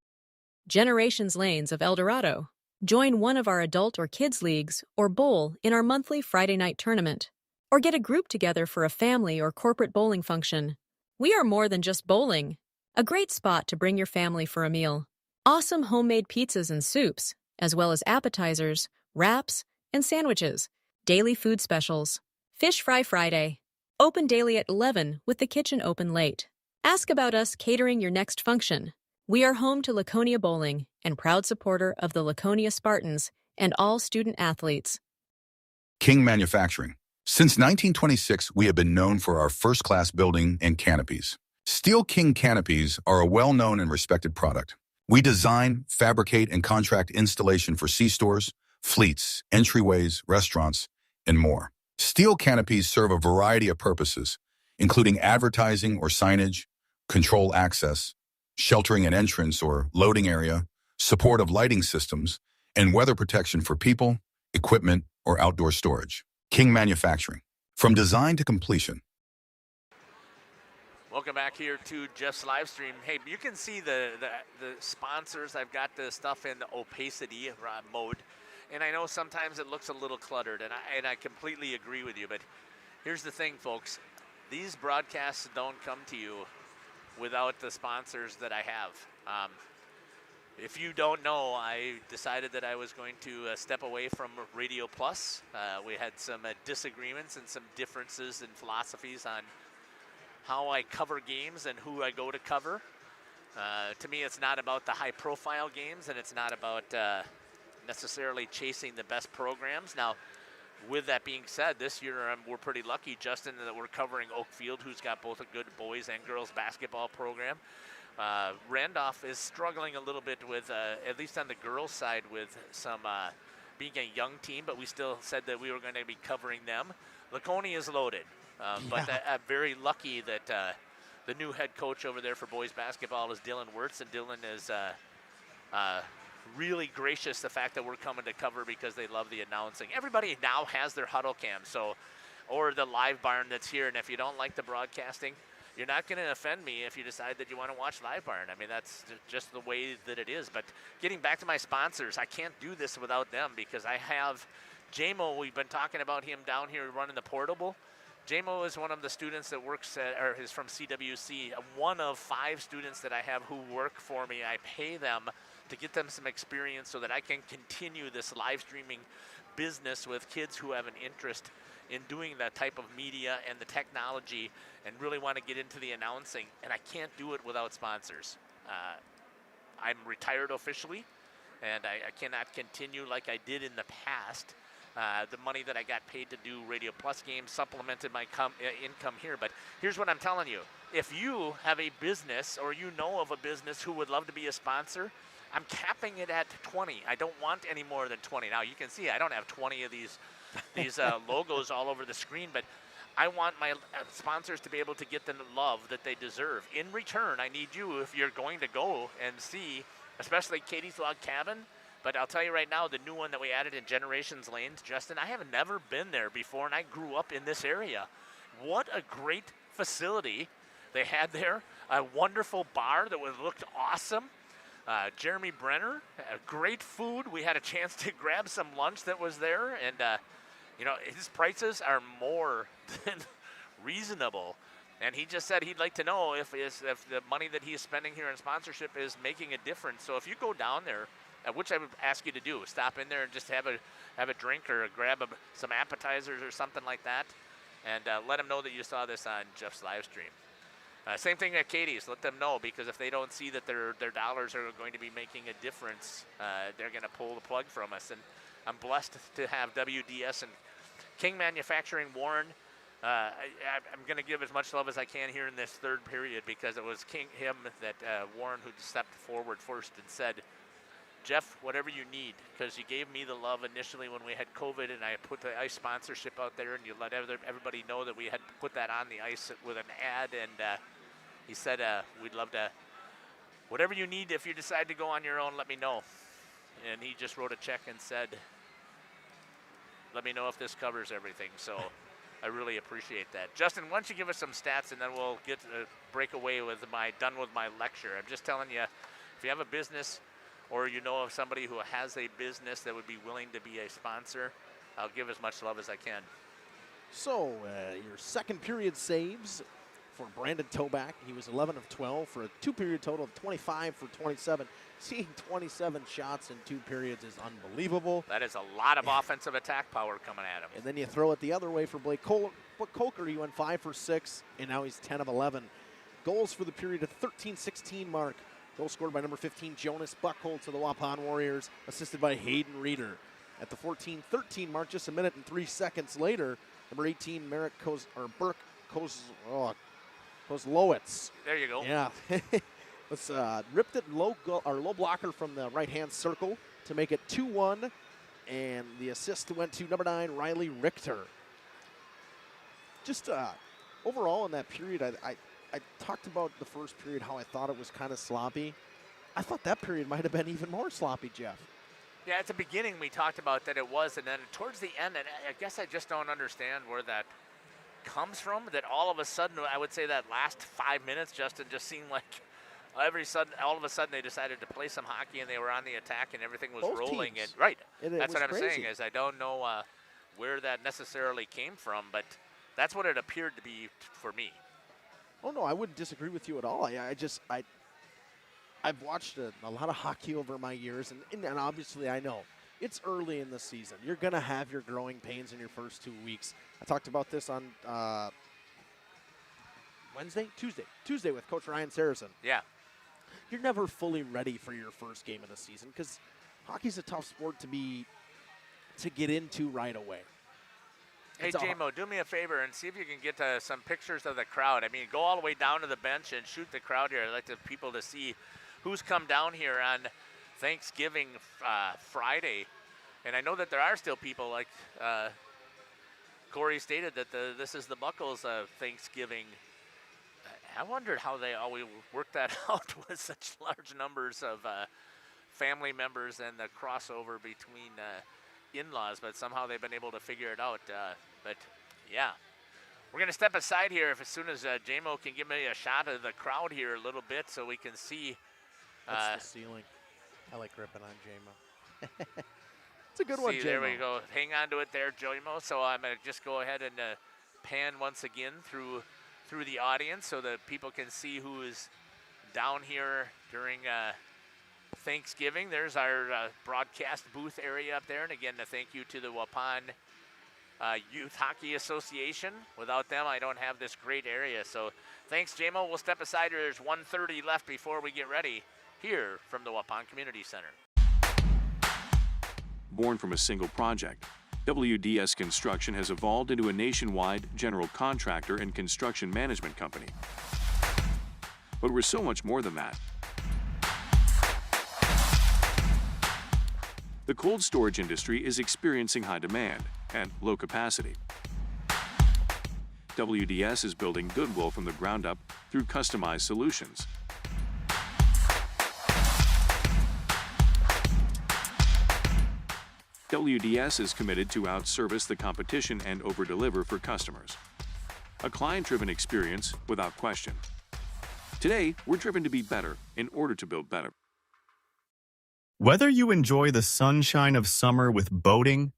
Speaker 3: Generations Lanes of El Dorado. Join one of our adult or kids leagues or bowl in our monthly Friday night tournament. Or get a group together for a family or corporate bowling function. We are more than just bowling. A great spot to bring your family for a meal. Awesome homemade pizzas and soups, as well as appetizers, wraps, and sandwiches. Daily food specials. Fish Fry Friday. Open daily at 11 with the kitchen open late. Ask about us catering your next function. We are home to Laconia Bowling and proud supporter of the Laconia Spartans and all student athletes.
Speaker 9: King Manufacturing. Since 1926, we have been known for our first-class building and canopies. Steel King canopies are a well-known and respected product. We design, fabricate, and contract installation for C-stores, fleets, entryways, restaurants, and more. Steel canopies serve a variety of purposes, including advertising or signage, control access, sheltering an entrance or loading area, support of lighting systems, and weather protection for people, equipment, or outdoor storage. King Manufacturing. From design to completion.
Speaker 2: Welcome back here to Jeff's Livestream. Hey, you can see the sponsors. I've got the stuff in the opacity mode. And I know sometimes it looks a little cluttered, and I completely agree with you. But here's the thing, folks. These broadcasts don't come to you without the sponsors that I have. If you don't know, I decided that I was going to step away from Radio Plus. We had some disagreements and some differences in philosophies on how I cover games and who I go to cover. To me, it's not about the high-profile games, and it's not about necessarily chasing the best programs. Now, with that being said, this year we're pretty lucky, Justin, that we're covering Oakfield, who's got both a good boys and girls basketball program. Randolph is struggling a little bit with, at least on the girls' side, with some being a young team, but we still said that we were going to be covering them. Laconia is loaded. But I'm very lucky that the new head coach over there for boys basketball is Dylan Wirtz, and Dylan is really gracious the fact that we're coming to cover because they love the announcing. Everybody now has their huddle cam, or the live barn that's here, and if you don't like the broadcasting, you're not going to offend me if you decide that you want to watch live barn. I mean, that's just the way that it is. But getting back to my sponsors, I can't do this without them because I have JMO. We've been talking about him down here running the portable. JMO is one of the students that works or is from CWC, one of 5 students that I have who work for me. I pay them to get them some experience so that I can continue this live streaming business with kids who have an interest in doing that type of media and the technology and really want to get into the announcing. And I can't do it without sponsors. I'm retired officially, and I cannot continue like I did in the past. The money that I got paid to do Radio Plus games supplemented my income here. But here's what I'm telling you. If you have a business or you know of a business who would love to be a sponsor, I'm capping it at 20. I don't want any more than 20. Now, you can see I don't have 20 of these logos all over the screen, but I want my sponsors to be able to get the love that they deserve. In return, I need you, if you're going to go and see, especially Katie's Log Cabin, but I'll tell you right now, the new one that we added in Generations Lanes, Justin, I have never been there before, and I grew up in this area. What a great facility they had there. A wonderful bar that looked awesome. Jeremy Brenner, great food. We had a chance to grab some lunch that was there, and his prices are more than reasonable. And he just said he'd like to know if the money that he is spending here in sponsorship is making a difference. So if you go down there, which I would ask you to do, stop in there and just have a drink or grab some appetizers or something like that, and let them know that you saw this on Jeff's live stream. Same thing at Katie's. Let them know, because if they don't see that their dollars are going to be making a difference, they're going to pull the plug from us. And I'm blessed to have WDS and King Manufacturing Warren. I'm going to give as much love as I can here in this third period, because it was Warren who stepped forward first and said, Jeff, whatever you need, because you gave me the love initially when we had COVID, and I put the ice sponsorship out there, and you let everybody know that we had put that on the ice with an ad, and he said, we'd love to, whatever you need, if you decide to go on your own, let me know. And he just wrote a check and said, let me know if this covers everything. So I really appreciate that. Justin, why don't you give us some stats, and then we'll get break away done with my lecture. I'm just telling you, if you have a business or you know of somebody who has a business that would be willing to be a sponsor, I'll give as much love as I can.
Speaker 12: So your second period saves for Brandon Toback. He was 11 of 12 for a two-period total of 25 for 27. Seeing 27 shots in 2 periods is unbelievable.
Speaker 2: That is a lot of offensive attack power coming at him.
Speaker 12: And then you throw it the other way for Blake Colker. He went 5 for 6, and now he's 10 of 11. Goals for the period of 13-16 mark. Goal scored by number 15, Jonas Buckhold to the Waupun Warriors, assisted by Hayden Reeder. At the 14-13 mark, just a minute and 3 seconds later, number 18, Burke Kozlowitz.
Speaker 2: There you go.
Speaker 12: Yeah. Let's ripped it low blocker from the right-hand circle to make it 2-1, and the assist went to number 9, Riley Richter. Just overall in that period, I talked about the first period, how I thought it was kind of sloppy. I thought that period might have been even more sloppy, Jeff.
Speaker 2: Yeah, at the beginning we talked about that it was, and then towards the end, and I guess I just don't understand where that comes from, that all of a sudden, I would say that last 5 minutes, Justin, just seemed like all of a sudden they decided to play some hockey and they were on the attack and everything was
Speaker 12: Both
Speaker 2: rolling.
Speaker 12: teams.
Speaker 2: And right,
Speaker 12: It
Speaker 2: that's
Speaker 12: was
Speaker 2: what I'm
Speaker 12: crazy.
Speaker 2: saying is I don't know where that necessarily came from, but that's what it appeared to be for me.
Speaker 12: Oh, no, I wouldn't disagree with you at all. I've watched a lot of hockey over my years, and obviously I know it's early in the season. You're going to have your growing pains in your first 2 weeks. I talked about this on Tuesday with Coach Ryan Saracen.
Speaker 2: Yeah.
Speaker 12: You're never fully ready for your first game of the season because hockey's a tough sport to get into right away.
Speaker 2: Hey, J-Mo, do me a favor and see if you can get some pictures of the crowd. I mean, go all the way down to the bench and shoot the crowd here. I'd like the people to see who's come down here on Thanksgiving Friday. And I know that there are still people, like Corey stated, that this is the Buckles of Thanksgiving. I wondered how they always worked that out with such large numbers of family members and the crossover between in-laws, but somehow they've been able to figure it out. But yeah, we're going to step aside here as soon as J-Mo can give me a shot of the crowd here a little bit so we can see.
Speaker 12: That's the ceiling. I like ripping on J-Mo. It's a good one, J-Mo.
Speaker 2: There we go. Hang on to it there, J-Mo. So I'm going to just go ahead and pan once again through the audience so that people can see who is down here during Thanksgiving. There's our broadcast booth area up there. And again, a thank you to the Waupun Youth Hockey Association. Without them, I don't have this great area. So thanks, J-Mo. We'll step aside. There's 1:30 left before we get ready here from the Waupun Community Center.
Speaker 10: Born from a single project, WDS Construction has evolved into a nationwide general contractor and construction management company. But we're so much more than that. The cold storage industry is experiencing high demand and low capacity. WDS is building goodwill from the ground up through customized solutions. WDS is committed to outservice the competition and overdeliver for customers. A client-driven experience without question. Today, we're driven to be better in order to build better.
Speaker 11: Whether you enjoy the sunshine of summer with boating,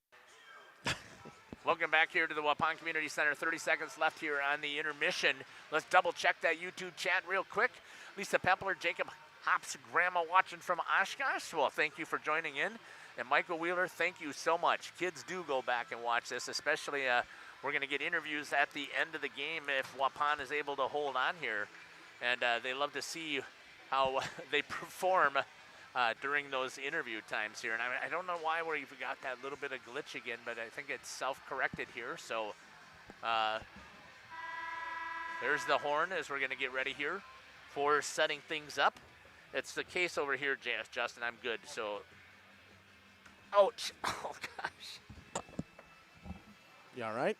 Speaker 2: Welcome back here to the Waupun Community Center. 30 seconds left here on the intermission. Let's double check that YouTube chat real quick. Lisa Pepler, Jacob Hops, grandma watching from Oshkosh. Well, thank you for joining in. And Michael Wheeler, thank you so much. Kids do go back and watch this, especially we're going to get interviews at the end of the game if Waupun is able to hold on here. And they love to see how they perform during those interview times here. And I don't know why we've got that little bit of glitch again, but I think it's self-corrected here. So there's the horn as we're going to get ready here for setting things up. It's the case over here, Justin. I'm good. So, ouch. Oh, gosh.
Speaker 12: You all right?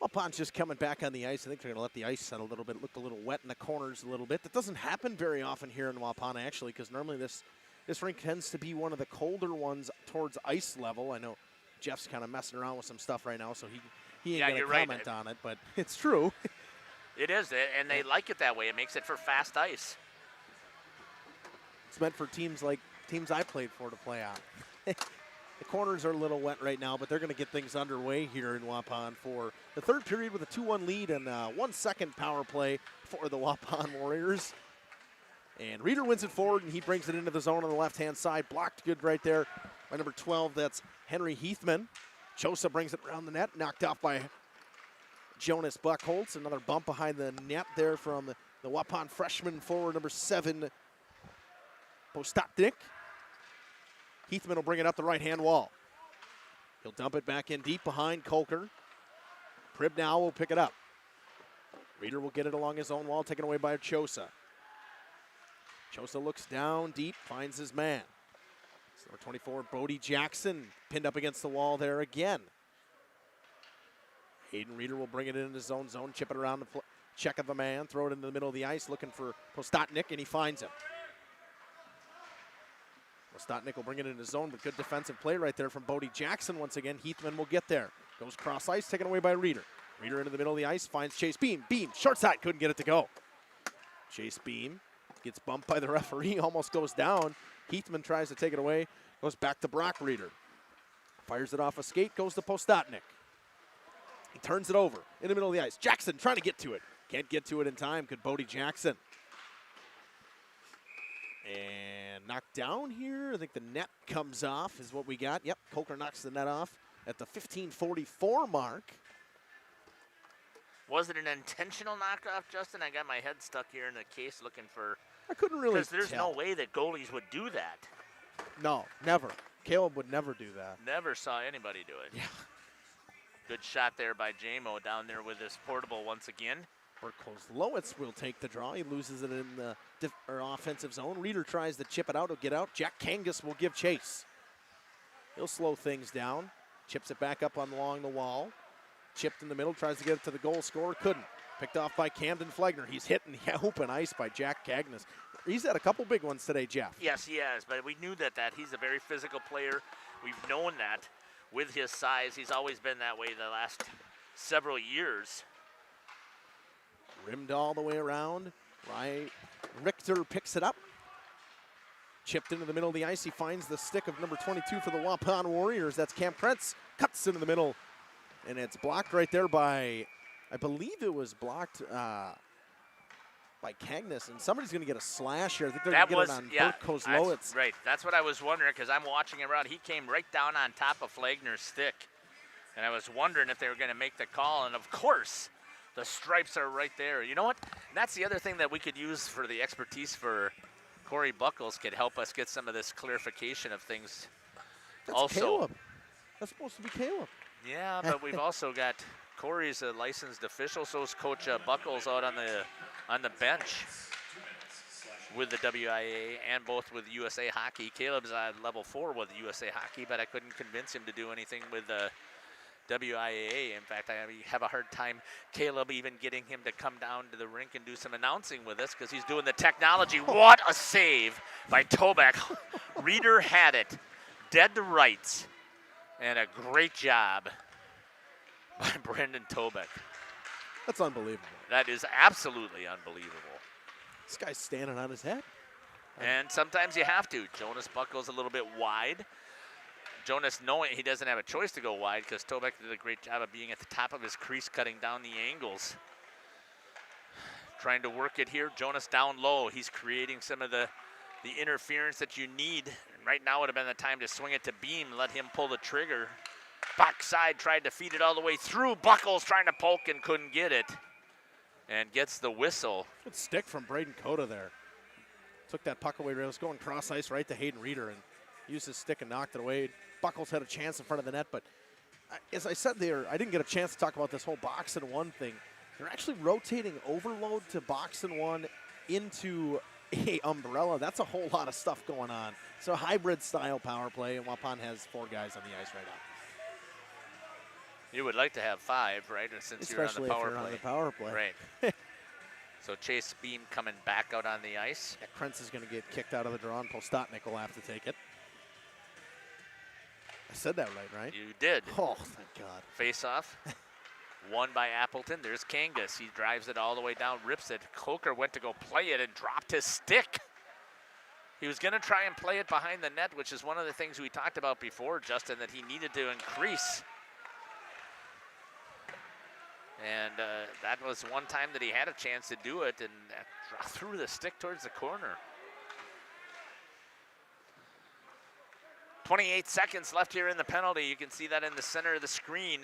Speaker 12: Waupun's just coming back on the ice. I think they're going to let the ice set a little bit. It looked a little wet in the corners a little bit. That doesn't happen very often here in Waupun, actually, because normally this rink tends to be one of the colder ones towards ice level. I know Jeff's kind of messing around with some stuff right now, so he ain't going to comment on it, but it's true.
Speaker 2: It is, and they like it that way. It makes it for fast ice.
Speaker 12: It's meant for teams I played for to play on. The corners are a little wet right now, but they're going to get things underway here in Waupun for the third period with a 2-1 lead and 1 second power play for the Waupun Warriors. And Reeder wins it forward, and he brings it into the zone on the left-hand side. Blocked good right there by number 12. That's Henry Heathman. Chosa brings it around the net, knocked off by Jonas Buckholtz. Another bump behind the net there from the Waupun freshman forward, number 7, Postotnik. Heathman will bring it up the right-hand wall. He'll dump it back in deep behind Kolker. Pribnow will pick it up. Reeder will get it along his own wall, taken away by Chosa. Chosa looks down deep, finds his man. It's number 24, Bodie Jackson, pinned up against the wall there again. Hayden Reeder will bring it in his own zone, chip it around the check of the man, throw it into the middle of the ice, looking for Postotnik, and he finds him. Postotnik will bring it in his zone, but good defensive play right there from Bodie Jackson. Once again, Heathman will get there. Goes cross ice, taken away by Reeder. Reeder into the middle of the ice, finds Chase Beam. Beam, short side, couldn't get it to go. Chase Beam gets bumped by the referee, almost goes down. Heathman tries to take it away, goes back to Brock Reeder. Fires it off a skate, goes to Postotnik. He turns it over in the middle of the ice. Jackson trying to get to it. Can't get to it in time. Good Bodie Jackson. And knocked down here. I think the net comes off is what we got. Yep, Kolker knocks the net off at the 15:44 mark.
Speaker 2: Was it an intentional knockoff, Justin? I got my head stuck here in the case looking for...
Speaker 12: I couldn't really
Speaker 2: Because there's no way that goalies would do that.
Speaker 12: No, never. Caleb would never do that.
Speaker 2: Never saw anybody do it.
Speaker 12: Yeah.
Speaker 2: Good shot there by J-Mo down there with his portable once again.
Speaker 12: Lowitz will take the draw. He loses it in the offensive zone. Reeder tries to chip it out. He'll get out. Jack Kangas will give chase. He'll slow things down. Chips it back up along the wall. Chipped in the middle. Tries to get it to the goal scorer. Couldn't. Picked off by Camden Flegner. He's hit in the open ice by Jack Kangas. He's had a couple big ones today, Jeff.
Speaker 2: Yes, he has, but we knew that he's a very physical player. We've known that with his size. He's always been that way the last several years.
Speaker 12: Rimmed all the way around. Richter picks it up. Chipped into the middle of the ice. He finds the stick of number 22 for the Waupun Warriors. That's Cam Krentz. Cuts into the middle. And it's blocked right there by, I believe it was blocked by Kangas. And somebody's going to get a slash here. I think they're going to get it on Bert Kozlowitz.
Speaker 2: Right. That's what I was wondering because I'm watching it around. He came right down on top of Flagner's stick. And I was wondering if they were going to make the call. And, of course, the stripes are right there. You know what? And that's the other thing that we could use for the expertise for Corey Buckles could help us get some of this clarification of things.
Speaker 12: That's
Speaker 2: also,
Speaker 12: Caleb. That's supposed to be Caleb.
Speaker 2: Yeah, but we've also got Corey's a licensed official, so is Coach Buckles out on the bench with the WIA and both with USA Hockey. Caleb's on level 4 with USA Hockey, but I couldn't convince him to do anything with the WIAA. In fact, I have a hard time, Caleb, even getting him to come down to the rink and do some announcing with us because he's doing the technology. What a save by Toback. Reeder had it dead to rights, and a great job by Brendan Toback.
Speaker 12: That's unbelievable.
Speaker 2: That is absolutely unbelievable.
Speaker 12: This guy's standing on his head.
Speaker 2: And sometimes you have to. Jonas Buckles a little bit wide. Jonas knowing he doesn't have a choice to go wide because Tobeck did a great job of being at the top of his crease, cutting down the angles. Trying to work it here. Jonas down low. He's creating some of the interference that you need. And right now would have been the time to swing it to Beam, let him pull the trigger. Backside tried to feed it all the way through. Buckles trying to poke and couldn't get it. And gets the whistle.
Speaker 12: Good stick from Braden Cota there. Took that puck away. It was going cross ice right to Hayden Reeder and used his stick and knocked it away. Buckles had a chance in front of the net, but as I said there, I didn't get a chance to talk about this whole box and one thing. They're actually rotating overload to box and one into a umbrella. That's a whole lot of stuff going on. So hybrid style power play, and Waupun has 4 guys on the ice right now.
Speaker 2: You would like to have 5, right? Since
Speaker 12: Especially
Speaker 2: you're on
Speaker 12: if you're on the power play.
Speaker 2: Right. So Chase Beam coming back out on the ice.
Speaker 12: Yeah, Krentz is going to get kicked out of the draw, and Postotnik will have to take it. I said that right?
Speaker 2: You did.
Speaker 12: Oh, thank God.
Speaker 2: Face off. Won by Appleton. There's Kangas. He drives it all the way down, rips it. Coker went to go play it and dropped his stick. He was going to try and play it behind the net, which is one of the things we talked about before, Justin, that he needed to increase. And that was one time that he had a chance to do it and threw the stick towards the corner. 28 seconds left here in the penalty. You can see that in the center of the screen.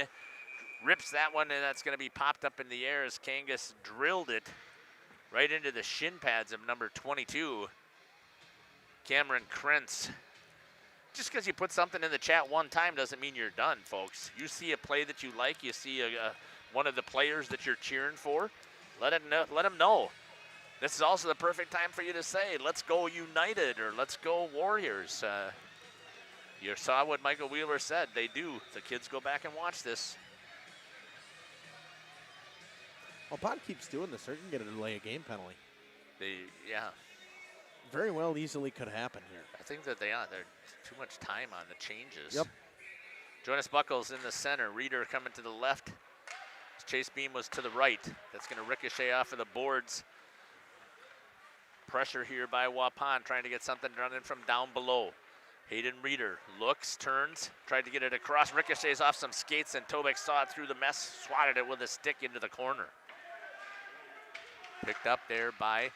Speaker 2: Rips that one, and that's going to be popped up in the air as Kangas drilled it right into the shin pads of number 22, Cameron Krentz. Just because you put something in the chat one time doesn't mean you're done, folks. You see a play that you like, you see one of the players that you're cheering for, let them know. This is also the perfect time for you to say, let's go United, or let's go Warriors. You saw what Michael Wheeler said. They do. The kids go back and watch this.
Speaker 12: Well, Waupun keeps doing this. They're going to get a delay of game penalty.
Speaker 2: Yeah.
Speaker 12: Very well easily could happen here.
Speaker 2: I think that they're too much time on the changes.
Speaker 12: Yep.
Speaker 2: Jonas Buckles in the center. Reeder coming to the left. Chase Beam was to the right. That's going to ricochet off of the boards. Pressure here by Waupun, trying to get something running from down below. Hayden Reeder looks, turns, tried to get it across, ricochets off some skates, and Tobeck saw it through the mess, swatted it with a stick into the corner. Picked up there by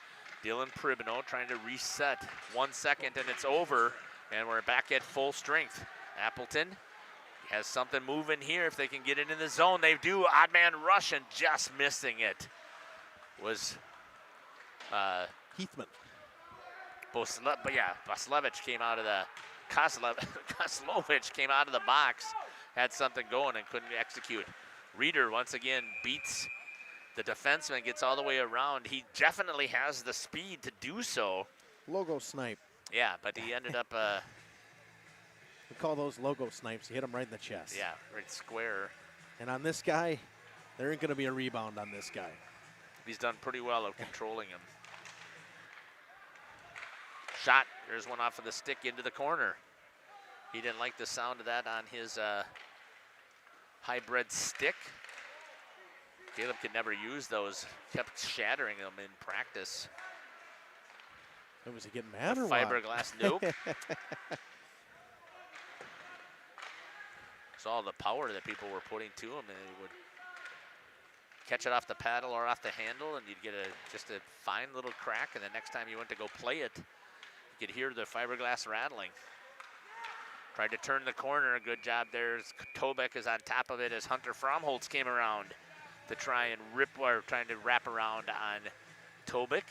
Speaker 2: Dylan Pribino, trying to reset. 1 second, and it's over, and we're back at full strength. Appleton has something moving here. If they can get it in the zone, they do. Odd man rush, and just missing it was
Speaker 12: Heathman.
Speaker 2: But yeah, Vasilevich came out of the Koslovich came out of the box, had something going and couldn't execute. Reeder once again beats the defenseman, gets all the way around. He definitely has the speed to do so.
Speaker 12: Logo snipe.
Speaker 2: Yeah, but he ended up.
Speaker 12: We call those logo snipes. You hit him right in the chest.
Speaker 2: Yeah, right square.
Speaker 12: And on this guy, there ain't going to be a rebound on this guy.
Speaker 2: He's done pretty well of controlling him. Shot, there's one off of the stick into the corner. He didn't like the sound of that on his hybrid stick. Caleb could never use those, kept shattering them in practice.
Speaker 12: Was he getting mad or what?
Speaker 2: Fiberglass, nope. Saw the power that people were putting to him, and he would catch it off the paddle or off the handle, and you'd get just a fine little crack, and the next time you went to go play it, you could hear the fiberglass rattling. Tried to turn the corner, a good job there. Tobeck is on top of it as Hunter Fromholtz came around to try and trying to wrap around on Tobeck.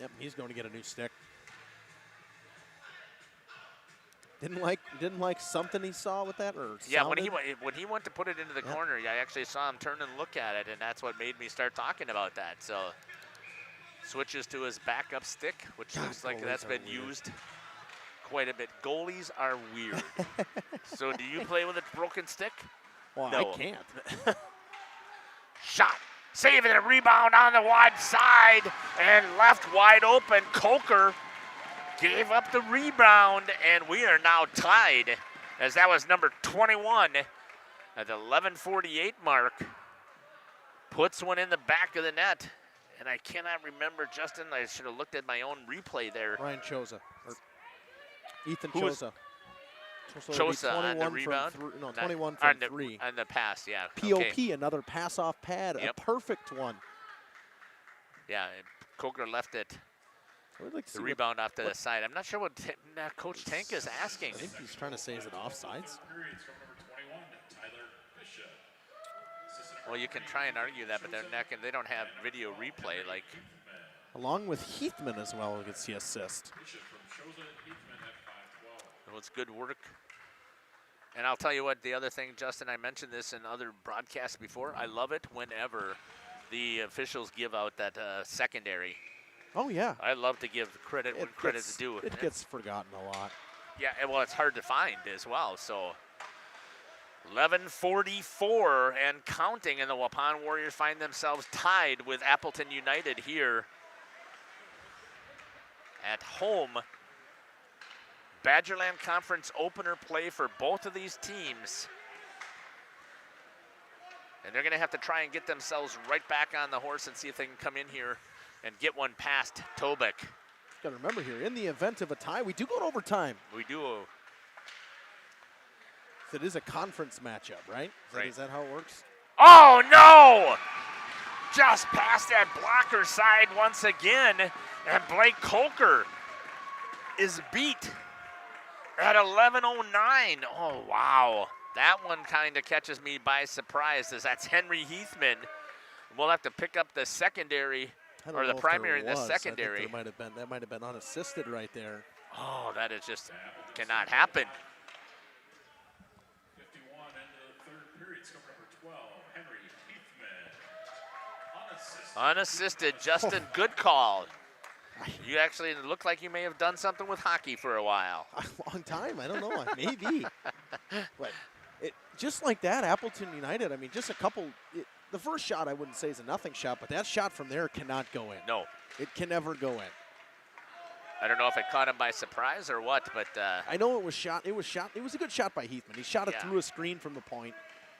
Speaker 12: Yep, he's going to get a new stick. Didn't like something he saw with that, or
Speaker 2: yeah, when he went to put it into the corner, I actually saw him turn and look at it, and that's what made me start talking about that. So switches to his backup stick, which looks like that's been used quite a bit. Goalies are weird. So do you play with a broken stick?
Speaker 12: Well,
Speaker 2: no.
Speaker 12: I can't.
Speaker 2: Shot, saving a rebound on the wide side and left wide open. Coker gave up the rebound, and we are now tied, as that was number 21 at the 11:48 mark. puts one in the back of the net. And I cannot remember, Justin, I should have looked at my own replay there.
Speaker 12: Ryan Choza. Or Ethan
Speaker 2: Who was-
Speaker 12: Choza.
Speaker 2: Choza on the
Speaker 12: 21
Speaker 2: rebound?
Speaker 12: from
Speaker 2: 21
Speaker 12: 21 from 3.
Speaker 2: On the pass, yeah.
Speaker 12: POP,
Speaker 2: Okay.
Speaker 12: another pass off pad,
Speaker 2: Yep.
Speaker 12: a perfect one.
Speaker 2: Yeah, Coker left it.
Speaker 12: I would like to
Speaker 2: The
Speaker 12: see
Speaker 2: rebound off to the side. I'm not sure what Coach Tank is asking.
Speaker 12: I think he's trying to say, is it offsides?
Speaker 2: Well, you can try and argue that, but they don't have video replay. Like,
Speaker 12: Along with Heathman as well gets the assist.
Speaker 2: well, it's good work. And I'll tell you what, the other thing, Justin, I mentioned this in other broadcasts before. I love it whenever the officials give out that secondary.
Speaker 12: Oh, yeah.
Speaker 2: I love to give credit when credit's due.
Speaker 12: It gets forgotten a lot.
Speaker 2: Yeah, well, it's hard to find as well. So 11:44 and counting, and the Waupun Warriors find themselves tied with Appleton United here at home. Badgerland Conference opener play for both of these teams. And they're going to have to try and get themselves right back on the horse and see if they can come in here and get one past Tobic.
Speaker 12: Got to remember here, in the event of a tie, we do go to overtime.
Speaker 2: We do.
Speaker 12: So it is a conference matchup, right? Is that how it works?
Speaker 2: Oh, no! Just past that blocker side once again, and Blake Coker is beat at 11:09. Oh, wow. That one kind of catches me by surprise, as that's Henry Heathman. We'll have to pick up the secondary, or the primary and the secondary.
Speaker 12: I think that might have been unassisted right there.
Speaker 2: Oh, that is just cannot happen.
Speaker 6: 51 into the third period. Scope number 12, Henry Heathman.
Speaker 2: Unassisted, Justin, good call. You actually look like you may have done something with hockey for a while.
Speaker 12: A long time, I don't know, maybe. But just like that, Appleton United, I mean, just a couple, the first shot I wouldn't say is a nothing shot, but that shot from there cannot go in.
Speaker 2: No.
Speaker 12: It can never go in.
Speaker 2: I don't know if it caught him by surprise or what, but
Speaker 12: I know it was shot. It was a good shot by Heathman. He shot it through a screen from the point,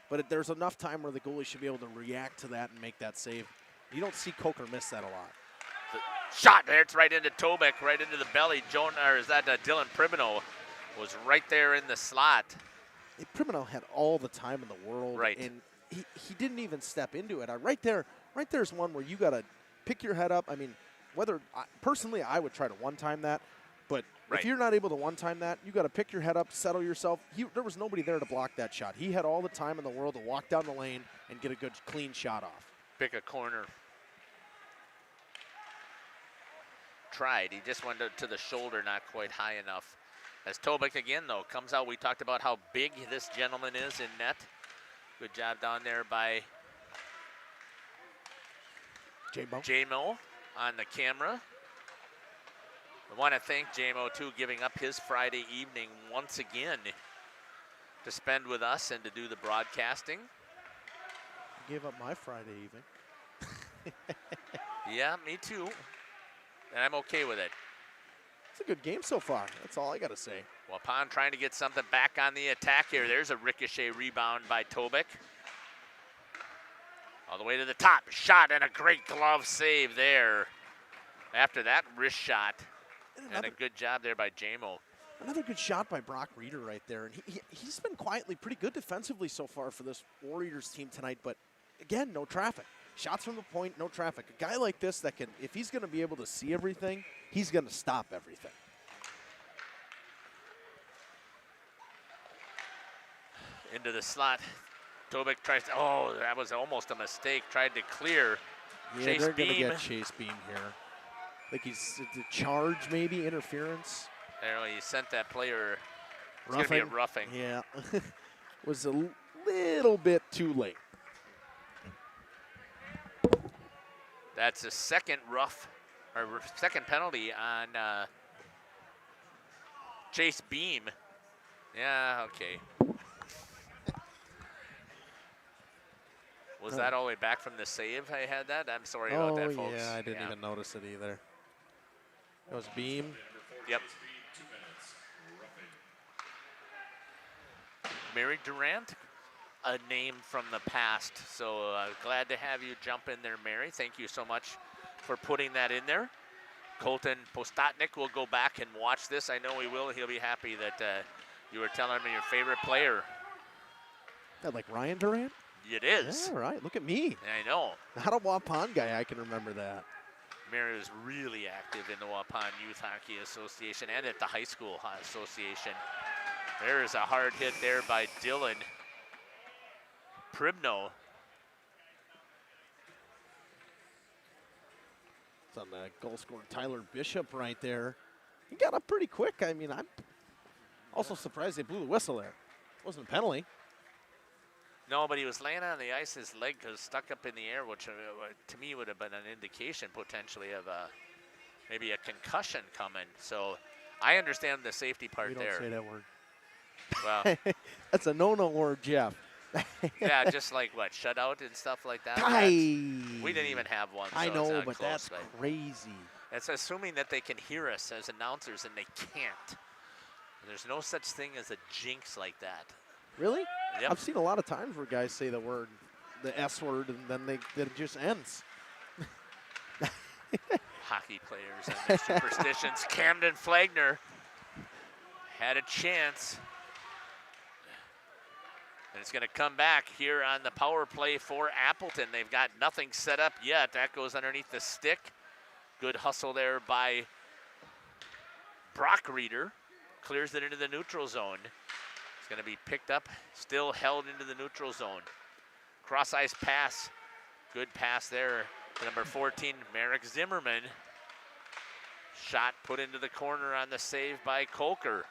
Speaker 12: but there's enough time where the goalie should be able to react to that and make that save. You don't see Coker miss that a lot.
Speaker 2: The shot there, it's right into Tobic, right into the belly. Dylan Primino was right there in the slot.
Speaker 12: Primino had all the time in the world,
Speaker 2: right?
Speaker 12: And he didn't even step into it. Right there's one where you got to pick your head up. I mean, personally, I would try to one-time that, but if you're not able to one-time that, you got to pick your head up, settle yourself. There was nobody there to block that shot. He had all the time in the world to walk down the lane and get a good, clean shot off.
Speaker 2: Pick a corner. Tried. He just went to the shoulder, not quite high enough. As Tobic again, though, comes out. We talked about how big this gentleman is in net. Good job down there by J-Mo on the camera. I want to thank J-Mo, too, giving up his Friday evening once again to spend with us and to do the broadcasting.
Speaker 12: I gave up my Friday evening.
Speaker 2: Yeah, me too. And I'm okay with it.
Speaker 12: It's a good game so far. That's all I got to say.
Speaker 2: Waupun trying to get something back on the attack here. There's a ricochet rebound by Tobic. All the way to the top. Shot and a great glove save there. After that wrist shot. And a good job there by J-Mo.
Speaker 12: Another good shot by Brock Reeder right there. And he's been quietly pretty good defensively so far for this Warriors team tonight. But, again, no traffic. Shots from the point, no traffic. A guy like this that can, if he's going to be able to see everything, he's going to stop everything.
Speaker 2: Into the slot. Tobic tries to, oh, that was almost a mistake. Tried to clear.
Speaker 12: Yeah,
Speaker 2: Chase
Speaker 12: they're going to
Speaker 2: Beam.
Speaker 12: get Chase Beam here. Like he's the charge, maybe, interference.
Speaker 2: There, he sent that player. It's going to be a roughing.
Speaker 12: Yeah. Was a little bit too late.
Speaker 2: That's a second second penalty on Chase Beam. Yeah, okay. Was that all the way back from the save I had that? I'm sorry about that, folks.
Speaker 12: Yeah, I didn't even notice it either. That was Beam.
Speaker 2: Yep. Mary Durant a name from the past. So glad to have you jump in there, Mary. Thank you so much for putting that in there. Colton Postotnik will go back and watch this. I know he will. He'll be happy that you were telling me your favorite player.
Speaker 12: That like Ryan Durant?
Speaker 2: It is.
Speaker 12: Yeah, right. Look at me.
Speaker 2: I know.
Speaker 12: Not a Waupun guy. I can remember that.
Speaker 2: Mary was really active in the Waupun Youth Hockey Association and at the high school association. There is a hard hit there by Dylan Pribno.
Speaker 12: It's on the goal scorer Tyler Bishop right there. He got up pretty quick. I mean, I'm also surprised they blew the whistle there. It wasn't a penalty.
Speaker 2: No, but he was laying on the ice. His leg was stuck up in the air, which to me would have been an indication potentially of maybe a concussion coming. So I understand the safety part
Speaker 12: We don't
Speaker 2: there.
Speaker 12: say that word.
Speaker 2: Well,
Speaker 12: that's a no-no word, Jeff.
Speaker 2: yeah, just like what, shutout and stuff like that. We didn't even have one. So
Speaker 12: I
Speaker 2: it's
Speaker 12: know,
Speaker 2: not
Speaker 12: but
Speaker 2: close,
Speaker 12: that's crazy.
Speaker 2: It's assuming that they can hear us as announcers, and they can't. There's no such thing as a jinx like that.
Speaker 12: Really?
Speaker 2: Yep.
Speaker 12: I've seen a lot of times where guys say the word, the S word, and then it just ends.
Speaker 2: Hockey players and their superstitions. Camden Flagner had a chance. And it's going to come back here on the power play for Appleton. They've got nothing set up yet. That goes underneath the stick. Good hustle there by Brock Reeder. Clears it into the neutral zone. It's going to be picked up, still held into the neutral zone. Cross ice pass. Good pass there to number 14, Merrick Zimmerman. Shot put into the corner on the save by Kolker.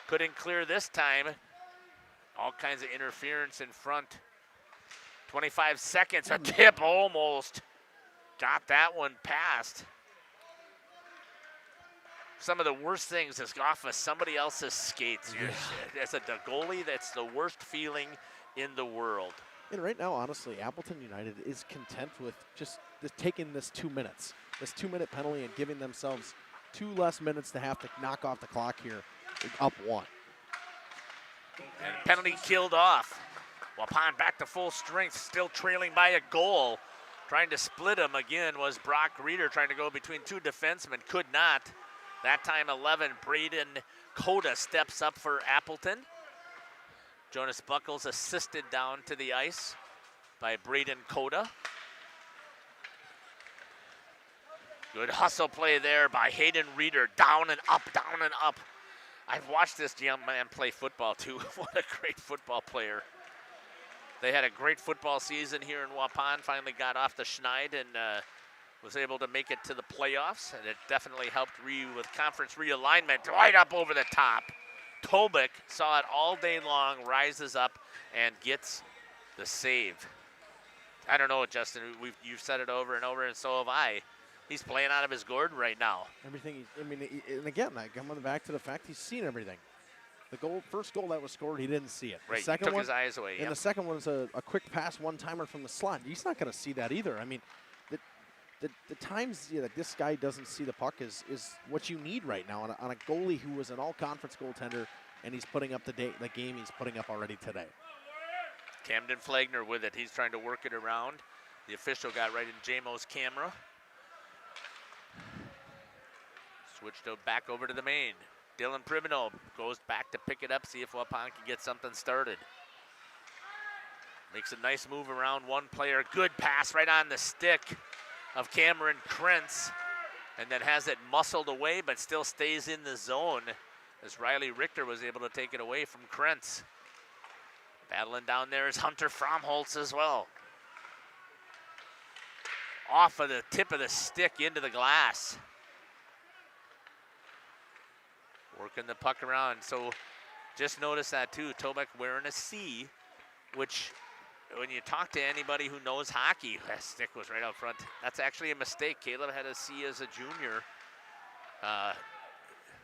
Speaker 2: Couldn't clear this time. All kinds of interference in front. 25 seconds, a tip almost. Got that one past. Some of the worst things is off of somebody else's skates. As a goalie, that's the worst feeling in the world.
Speaker 12: And right now, honestly, Appleton United is content with just taking this 2 minutes. This 2-minute penalty and giving themselves 2 less minutes to have to knock off the clock here. Up 1.
Speaker 2: And penalty killed off. Waupun back to full strength, still trailing by a goal. Trying to split them again was Brock Reeder, trying to go between 2 defensemen, could not. That time 11, Braden Coda steps up for Appleton. Jonas Buckles assisted down to the ice by Braden Coda. Good hustle play there by Hayden Reeder, down and up, down and up. I've watched this young man play football too. What a great football player. They had a great football season here in Waupun, finally got off the schneid and was able to make it to the playoffs, and it definitely helped with conference realignment right up over the top. Tobik saw it all day long, rises up and gets the save. I don't know, Justin, you've said it over and over, and so have I. He's playing out of his gourd right now.
Speaker 12: Everything, and again, I come back to the fact he's seen everything. The first goal that was scored, he didn't see it.
Speaker 2: Right,
Speaker 12: The second
Speaker 2: took
Speaker 12: one,
Speaker 2: his eyes away.
Speaker 12: And the second one was a quick pass, one-timer from the slot. He's not going to see that either. I mean, the times that this guy doesn't see the puck is what you need right now on a goalie who was an all-conference goaltender, and he's putting up the game he's putting up already today.
Speaker 2: Camden Flagner with it. He's trying to work it around. The official got right in JMO's camera. Switched back over to the main. Dylan Pribino goes back to pick it up, see if Waupun can get something started. Makes a nice move around one player. Good pass right on the stick of Cameron Krentz, and then has it muscled away, but still stays in the zone as Riley Richter was able to take it away from Krentz. Battling down there is Hunter Fromholtz as well. Off of the tip of the stick into the glass. Working the puck around. So just notice that too. Tobek wearing a C, which when you talk to anybody who knows hockey, that stick was right out front. That's actually a mistake. Caleb had a C as a junior.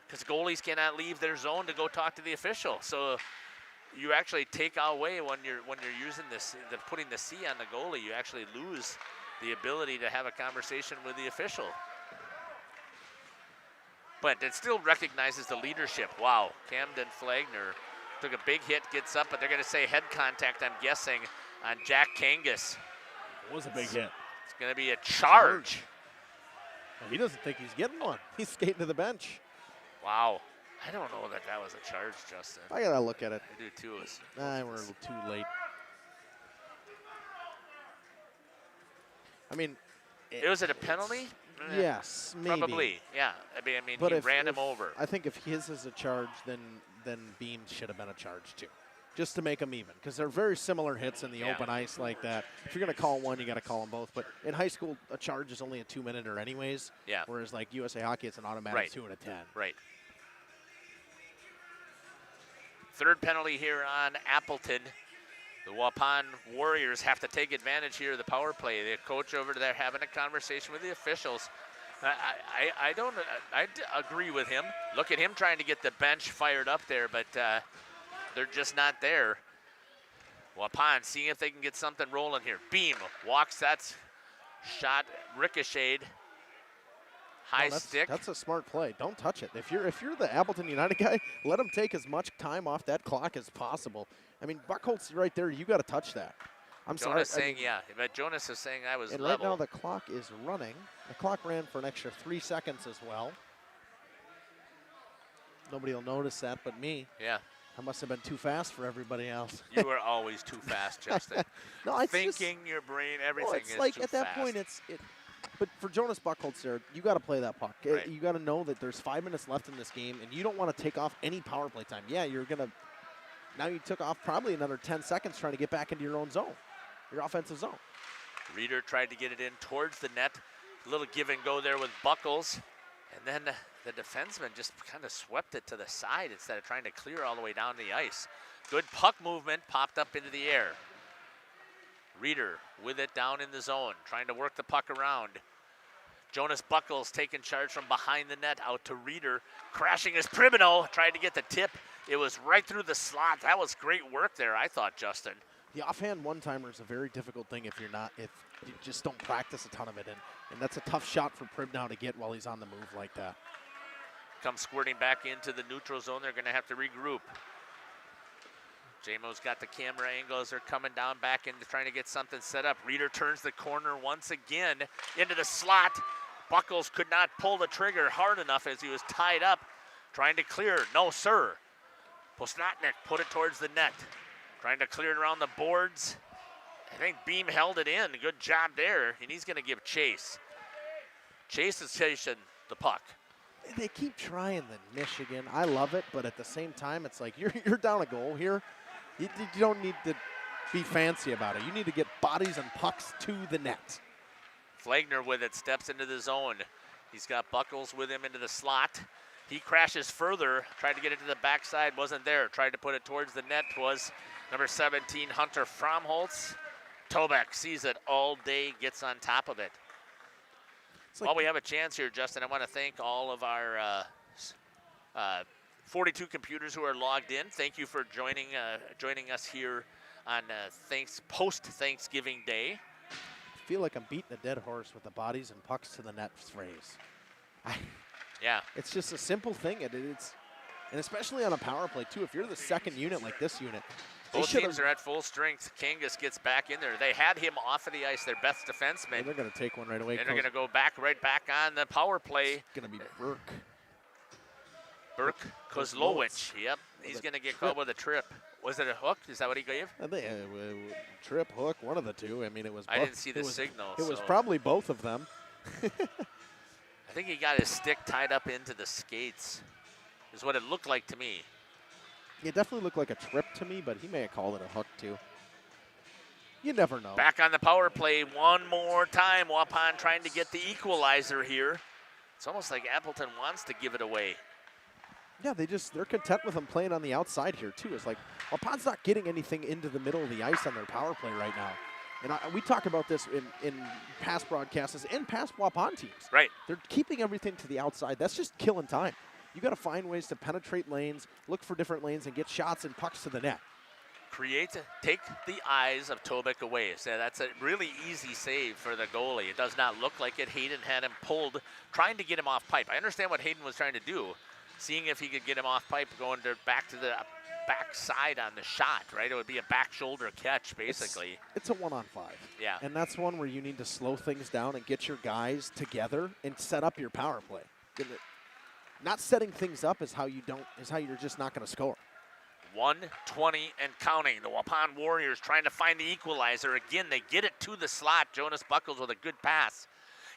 Speaker 2: Because goalies cannot leave their zone to go talk to the official. So you actually take away when you're using this, putting the C on the goalie, you actually lose the ability to have a conversation with the official. But it still recognizes the leadership. Wow, Camden Flagner Took a big hit, gets up, but they're going to say head contact, I'm guessing, on Jack Kangas.
Speaker 12: It was a big hit.
Speaker 2: It's going to be a charge.
Speaker 12: Well, he doesn't think he's getting one. He's skating to the bench.
Speaker 2: Wow. I don't know that was a charge, Justin.
Speaker 12: I got to look at it.
Speaker 2: I do too.
Speaker 12: We're a little too late. I mean,
Speaker 2: was it a penalty?
Speaker 12: Yes, maybe.
Speaker 2: Probably, yeah. I mean,
Speaker 12: But
Speaker 2: he ran him over.
Speaker 12: I think if his is a charge, then Beam should have been a charge too, just to make them even, because they're very similar hits in the open ice like that. If you're going to call one, you got to call them both. But in high school, a charge is only a 2-minute anyways.
Speaker 2: Yeah.
Speaker 12: Whereas like USA Hockey, it's an automatic 2 and a 10.
Speaker 2: Right. Third penalty here on Appleton. The Waupun Warriors have to take advantage here of the power play. The coach over there having a conversation with the officials. I agree with him. Look at him trying to get the bench fired up there, but they're just not there. Waupun seeing if they can get something rolling here. Beam walks, that's shot ricocheted. High stick.
Speaker 12: That's a smart play. Don't touch it. If you're the Appleton United guy, let him take as much time off that clock as possible. I mean, Buckholt's right there. You got to touch that. I'm sorry.
Speaker 2: Jonas saying, but Jonas is saying I was
Speaker 12: and
Speaker 2: level.
Speaker 12: right now the clock is running. The clock ran for an extra 3 seconds as well. Nobody will notice that but me.
Speaker 2: Yeah.
Speaker 12: I must have been too fast for everybody else.
Speaker 2: You were always too fast, Justin.
Speaker 12: No, it's
Speaker 2: thinking, your brain, everything
Speaker 12: it's
Speaker 2: is
Speaker 12: like
Speaker 2: too
Speaker 12: at that
Speaker 2: fast.
Speaker 12: point, But for Jonas Buckholtz there, you got to play that puck.
Speaker 2: Right.
Speaker 12: You got to know that there's 5 minutes left in this game, and you don't want to take off any power play time. Yeah, you're going to – now you took off probably another 10 seconds trying to get back into your own zone, your offensive zone.
Speaker 2: Reeder tried to get it in towards the net. A little give and go there with Buckles. And then the defenseman just kind of swept it to the side instead of trying to clear all the way down the ice. Good puck movement, popped up into the air. Reeder with it down in the zone, trying to work the puck around. Jonas Buckles taking charge from behind the net, out to Reeder. Crashing his Pribino, tried to get the tip. It was right through the slot. That was great work there, I thought, Justin.
Speaker 12: The offhand one-timer is a very difficult thing if you just don't practice a ton of it. And that's a tough shot for Pribnow to get while he's on the move like that.
Speaker 2: Come squirting back into the neutral zone. They're going to have to regroup. JMO's got the camera angles. They're coming down back into trying to get something set up. Reeder turns the corner once again into the slot. Buckles could not pull the trigger hard enough as he was tied up. Trying to clear. No, sir. Postnatnik put it towards the net. Trying to clear it around the boards. I think Beam held it in. Good job there. And he's going to give chase. Chase is chasing the puck.
Speaker 12: They keep trying the Michigan. I love it, but at the same time, it's like you're down a goal here. You don't need to be fancy about it. You need to get bodies and pucks to the net.
Speaker 2: Flagner with it, steps into the zone. He's got Buckles with him into the slot. He crashes further, tried to get it to the backside, wasn't there. Tried to put it towards the net, was number 17, Hunter Fromholtz. Tobeck sees it all day, gets on top of it. While we have a chance here, Justin, I want to thank all of our 42 computers who are logged in. Thank you for joining us here on post-Thanksgiving Day.
Speaker 12: I feel like I'm beating a dead horse with the bodies and pucks to the net phrase.
Speaker 2: Yeah.
Speaker 12: It's just a simple thing, and especially on a power play, too. If you're the second unit like this unit,
Speaker 2: both teams are at full strength. Kangas gets back in there. They had him off of the ice, their best defenseman.
Speaker 12: They're going to take one right away.
Speaker 2: And they're going to go right back on the power play.
Speaker 12: It's going to be Burke.
Speaker 2: Burke Kozlowicz. Yep, he's going to get called with a trip. Was it a hook? Is that what he gave?
Speaker 12: Trip, hook, one of the two. I mean, it was.
Speaker 2: I didn't see the signal.
Speaker 12: It was probably both of them.
Speaker 2: I think he got his stick tied up into the skates, is what it looked like to me.
Speaker 12: It definitely looked like a trip to me, but he may have called it a hook too. You never know.
Speaker 2: Back on the power play one more time. Waupun trying to get the equalizer here. It's almost like Appleton wants to give it away.
Speaker 12: Yeah, they're content with them playing on the outside here too. It's like Waupun's not getting anything into the middle of the ice on their power play right now. And we talk about this in past broadcasts and past Waupun teams.
Speaker 2: Right.
Speaker 12: They're keeping everything to the outside. That's just killing time. You got to find ways to penetrate lanes, look for different lanes, and get shots and pucks to the net.
Speaker 2: Take the eyes of Tobeck away. So that's a really easy save for the goalie. It does not look like it. Hayden had him pulled, trying to get him off pipe. I understand what Hayden was trying to do, seeing if he could get him off pipe, going back to the backside on the shot, right? It would be a back shoulder catch, basically.
Speaker 12: It's a 1-on-5.
Speaker 2: Yeah.
Speaker 12: And that's one where you need to slow things down and get your guys together and set up your power play. Not setting things up is how you're just not going to score.
Speaker 2: 1:20 and counting. The Waupun Warriors trying to find the equalizer. Again, they get it to the slot. Jonas Buckles with a good pass.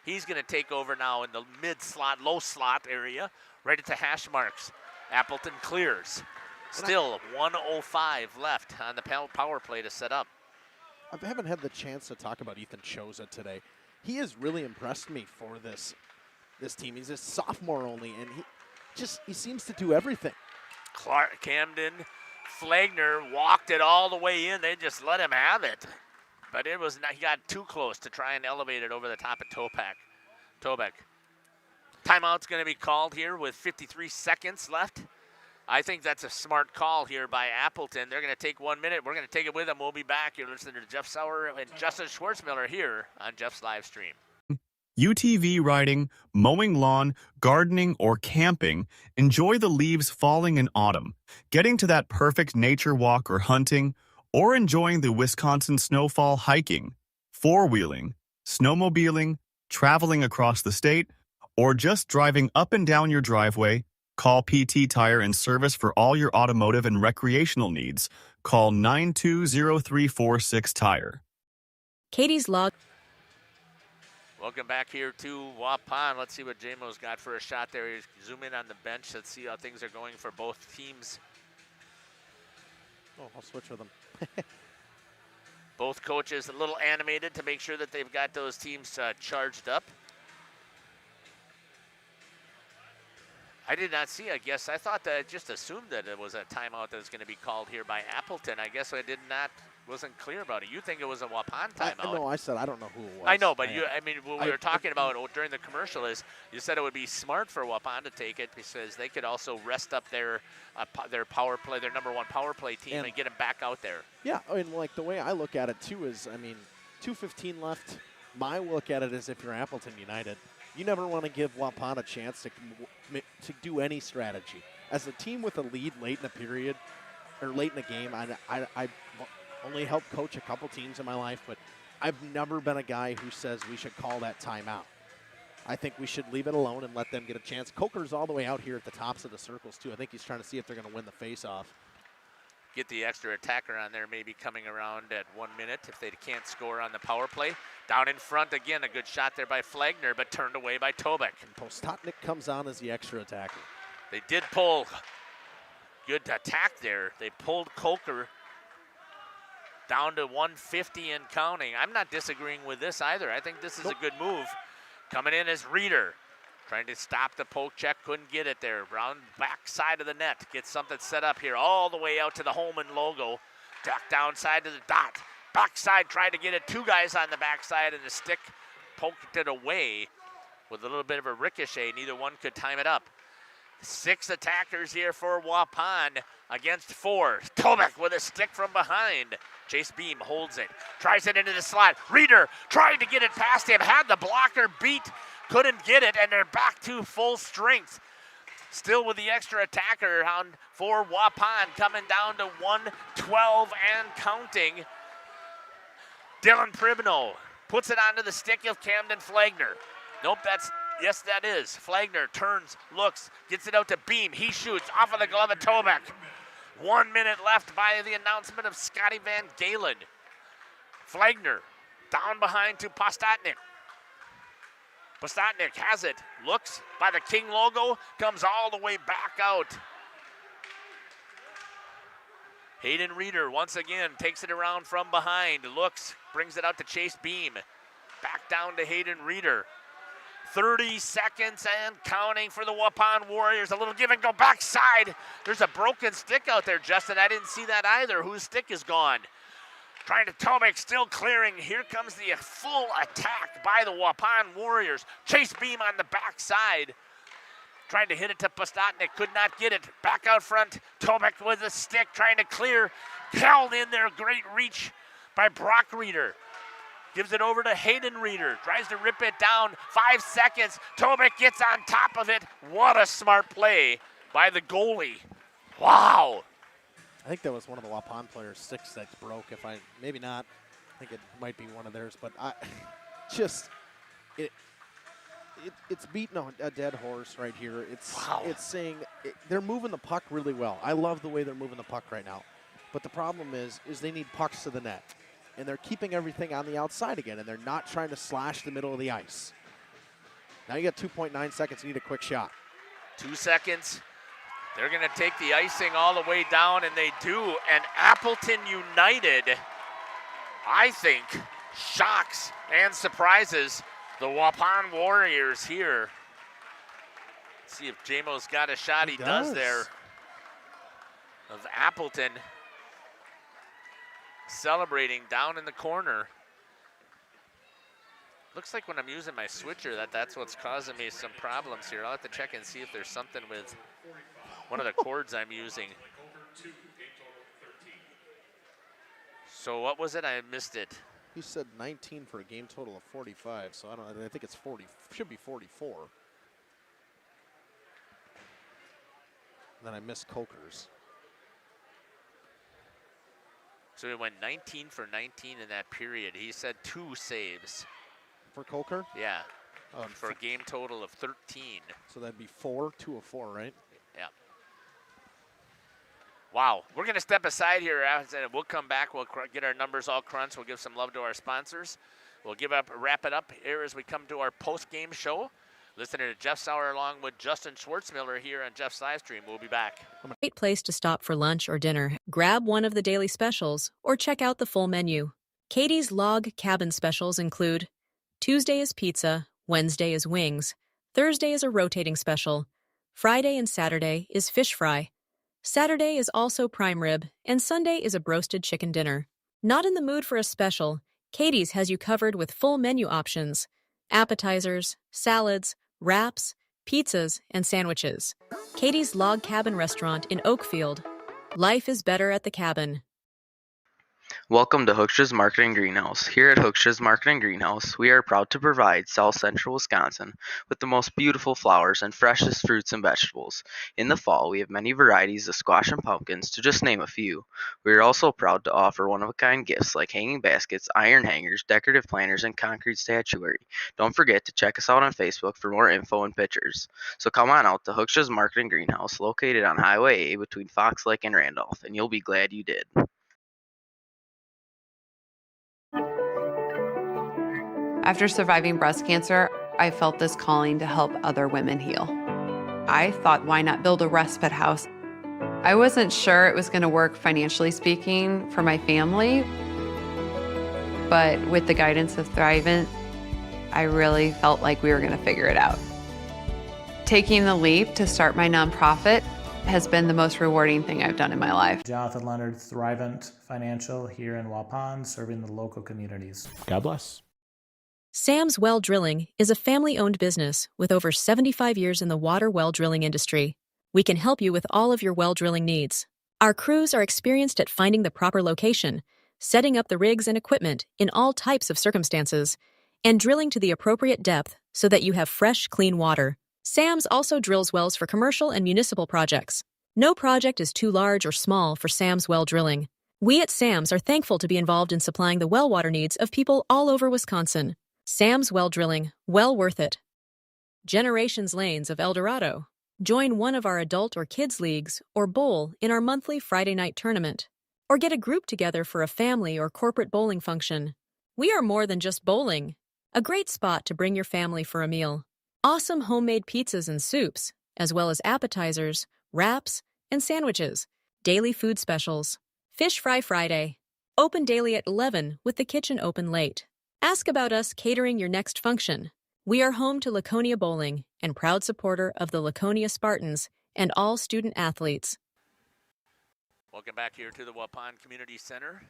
Speaker 2: He's going to take over now in the mid-slot, low slot area, right at the hash marks. Appleton clears. Still 1:05 left on the power play to set up.
Speaker 12: I haven't had the chance to talk about Ethan Choza today. He has really impressed me for this team. He's a sophomore only, and he seems to do everything.
Speaker 2: Camden Flagner walked it all the way in. They just let him have it. But it was not, he got too close to try and elevate it over the top of Tobeck. Timeout's going to be called here with 53 seconds left. I think that's a smart call here by Appleton. They're going to take 1 minute. We're going to take it with them. We'll be back. You're listening to Jeff Sauer and Justin Schwartzmiller here on Jeff's live stream.
Speaker 11: UTV riding, mowing lawn, gardening, or camping, enjoy the leaves falling in autumn, getting to that perfect nature walk or hunting, or enjoying the Wisconsin snowfall hiking, four-wheeling, snowmobiling, traveling across the state, or just driving up and down your driveway. Call PT Tire and Service for all your automotive and recreational needs. Call 920-346 Tire.
Speaker 3: Katie's log.
Speaker 2: Welcome back here to Waupun. Let's see what JMO's got for a shot there. He's zoom in on the bench. Let's see how things are going for both teams.
Speaker 12: Oh, I'll switch with them.
Speaker 2: Both coaches a little animated to make sure that they've got those teams charged up. I did not see, I guess. I thought that, just assumed that it was a timeout that was going to be called here by Appleton. I guess I wasn't clear about it. You think it was a Waupun timeout?
Speaker 12: No, I said I don't know who it was.
Speaker 2: I know, but what we were talking about during the commercial is you said it would be smart for Waupun to take it because they could also rest up their power play, their number one power play team, and get them back out there.
Speaker 12: Yeah, and like the way I look at it too is, 2:15 left. My look at it is if you're Appleton United, you never want to give Waupun a chance to do any strategy. As a team with a lead late in a period or late in a game, I only helped coach a couple teams in my life, but I've never been a guy who says we should call that timeout. I think we should leave it alone and let them get a chance. Coker's all the way out here at the tops of the circles, too. I think he's trying to see if they're going to win the face-off.
Speaker 2: Get the extra attacker on there, maybe coming around at 1 minute if they can't score on the power play. Down in front again, a good shot there by Flagner, but turned away by Tobeck.
Speaker 12: And Postotnik comes on as the extra attacker.
Speaker 2: They did pull. Good attack there. They pulled Coker down to 150 and counting. I'm not disagreeing with this either. I think this is a good move. Coming in as Reeder. Trying to stop the poke check, couldn't get it there. Round back side of the net, gets something set up here all the way out to the Holman logo. Duck downside to the dot. Backside, tried to get it. Two guys on the backside, and the stick poked it away with a little bit of a ricochet. Neither one could time it up. 6 attackers here for Waupun against 4. Tobeck with a stick from behind. Chase Beam holds it, tries it into the slot. Reeder tried to get it past him, had the blocker beat, couldn't get it, and they're back to full strength. Still with the extra attacker on for Waupun, coming down to 112 and counting. Dylan Pribno puts it onto the stick of Camden Flagner. Nope, yes, that is. Flagner turns, looks, gets it out to Beam. He shoots off of the glove of Tobeck. 1 minute left by the announcement of Scotty Van Galen. Flagner down behind to Postotnik. Postotnik has it, looks by the King logo, comes all the way back out. Hayden Reeder once again takes it around from behind, looks, brings it out to Chase Beam. Back down to Hayden Reeder. 30 seconds and counting for the Waupun Warriors. A little give and go backside. There's a broken stick out there, Justin. I didn't see that either. Whose stick is gone? Trying to Tobeck, still clearing. Here comes the full attack by the Waupun Warriors. Chase Beam on the backside. Trying to hit it to Postotnik, could not get it. Back out front, Tobeck with a stick, trying to clear. Held in there, great reach by Brock Reeder. Gives it over to Hayden Reeder. Tries to rip it down. 5 seconds. Tobeck gets on top of it. What a smart play by the goalie. Wow.
Speaker 12: I think that was one of the Waupun players' sticks that broke. Maybe not. I think it might be one of theirs, but it's beating a dead horse right here. It's saying they're moving the puck really well. I love the way they're moving the puck right now, but the problem is they need pucks to the net, and they're keeping everything on the outside again, and they're not trying to slash the middle of the ice. Now you got 2.9 seconds. You need a quick shot.
Speaker 2: 2 seconds. They're going to take the icing all the way down, and they do. And Appleton United, I think, shocks and surprises the Waupun Warriors here. Let's see if Jamo's got a shot. He does there. Of Appleton celebrating down in the corner. Looks like when I'm using my switcher that's what's causing me some problems here. I'll have to check and see if there's something with one of the cords I'm using. So what was it? I missed it.
Speaker 12: He said 19 for a game total of 45, so I think it's 40. Should be 44. Then I missed Coker's.
Speaker 2: So he went 19 for 19 in that period. He said 2 saves.
Speaker 12: For Coker?
Speaker 2: Yeah. For a game total of 13.
Speaker 12: So that'd be 4, 2 of 4, right?
Speaker 2: Yeah. Wow. We're going to step aside here. We'll come back. We'll get our numbers all crunched. We'll give some love to our sponsors. We'll wrap it up here as we come to our post-game show. Listening to Jeff Sauer along with Justin Schwartzmiller here on Jeff's live stream. We'll be back.
Speaker 3: Great place to stop for lunch or dinner. Grab one of the daily specials or check out the full menu. Katie's Log Cabin specials include Tuesday is pizza, Wednesday is wings, Thursday is a rotating special, Friday and Saturday is fish fry, Saturday is also prime rib, and Sunday is a broasted chicken dinner. Not in the mood for a special? Katie's has you covered with full menu options, appetizers, salads, wraps, pizzas, and sandwiches. Katie's Log Cabin Restaurant in Oakfield. Life is better at the cabin.
Speaker 8: Welcome to Hookstra's Marketing Greenhouse. Here at Hookstra's Marketing Greenhouse, we are proud to provide South Central Wisconsin with the most beautiful flowers and freshest fruits and vegetables. In the fall, we have many varieties of squash and pumpkins, to just name a few. We are also proud to offer one-of-a-kind gifts like hanging baskets, iron hangers, decorative planters, and concrete statuary. Don't forget to check us out on Facebook for more info and pictures. So come on out to Hookstra's Marketing Greenhouse, located on Highway A between Fox Lake and Randolph, and you'll be glad you did.
Speaker 13: After surviving breast cancer, I felt this calling to help other women heal. I thought, why not build a respite house? I wasn't sure it was going to work financially speaking for my family, but with the guidance of Thrivent, I really felt like we were going to figure it out. Taking the leap to start my nonprofit has been the most rewarding thing I've done in my life.
Speaker 18: Jonathan Leonard, Thrivent Financial here in Waupun, serving the local communities.
Speaker 10: God bless.
Speaker 3: Sam's Well Drilling is a family-owned business with over 75 years in the water well drilling industry. We can help you with all of your well drilling needs. Our crews are experienced at finding the proper location, setting up the rigs and equipment in all types of circumstances, and drilling to the appropriate depth so that you have fresh, clean water. Sam's also drills wells for commercial and municipal projects. No project is too large or small for Sam's Well Drilling. We at Sam's are thankful to be involved in supplying the well water needs of people all over Wisconsin. Sam's Well Drilling, well worth it. Generations Lanes of El Dorado. Join one of our adult or kids leagues or bowl in our monthly Friday night tournament. Or get a group together for a family or corporate bowling function. We are more than just bowling. A great spot to bring your family for a meal. Awesome homemade pizzas and soups, as well as appetizers, wraps, and sandwiches. Daily food specials. Fish Fry Friday. Open daily at 11 with the kitchen open late. Ask about us catering your next function. We are home to Laconia Bowling and proud supporter of the Laconia Spartans and all student athletes.
Speaker 2: Welcome back here to the Waupun Community Center.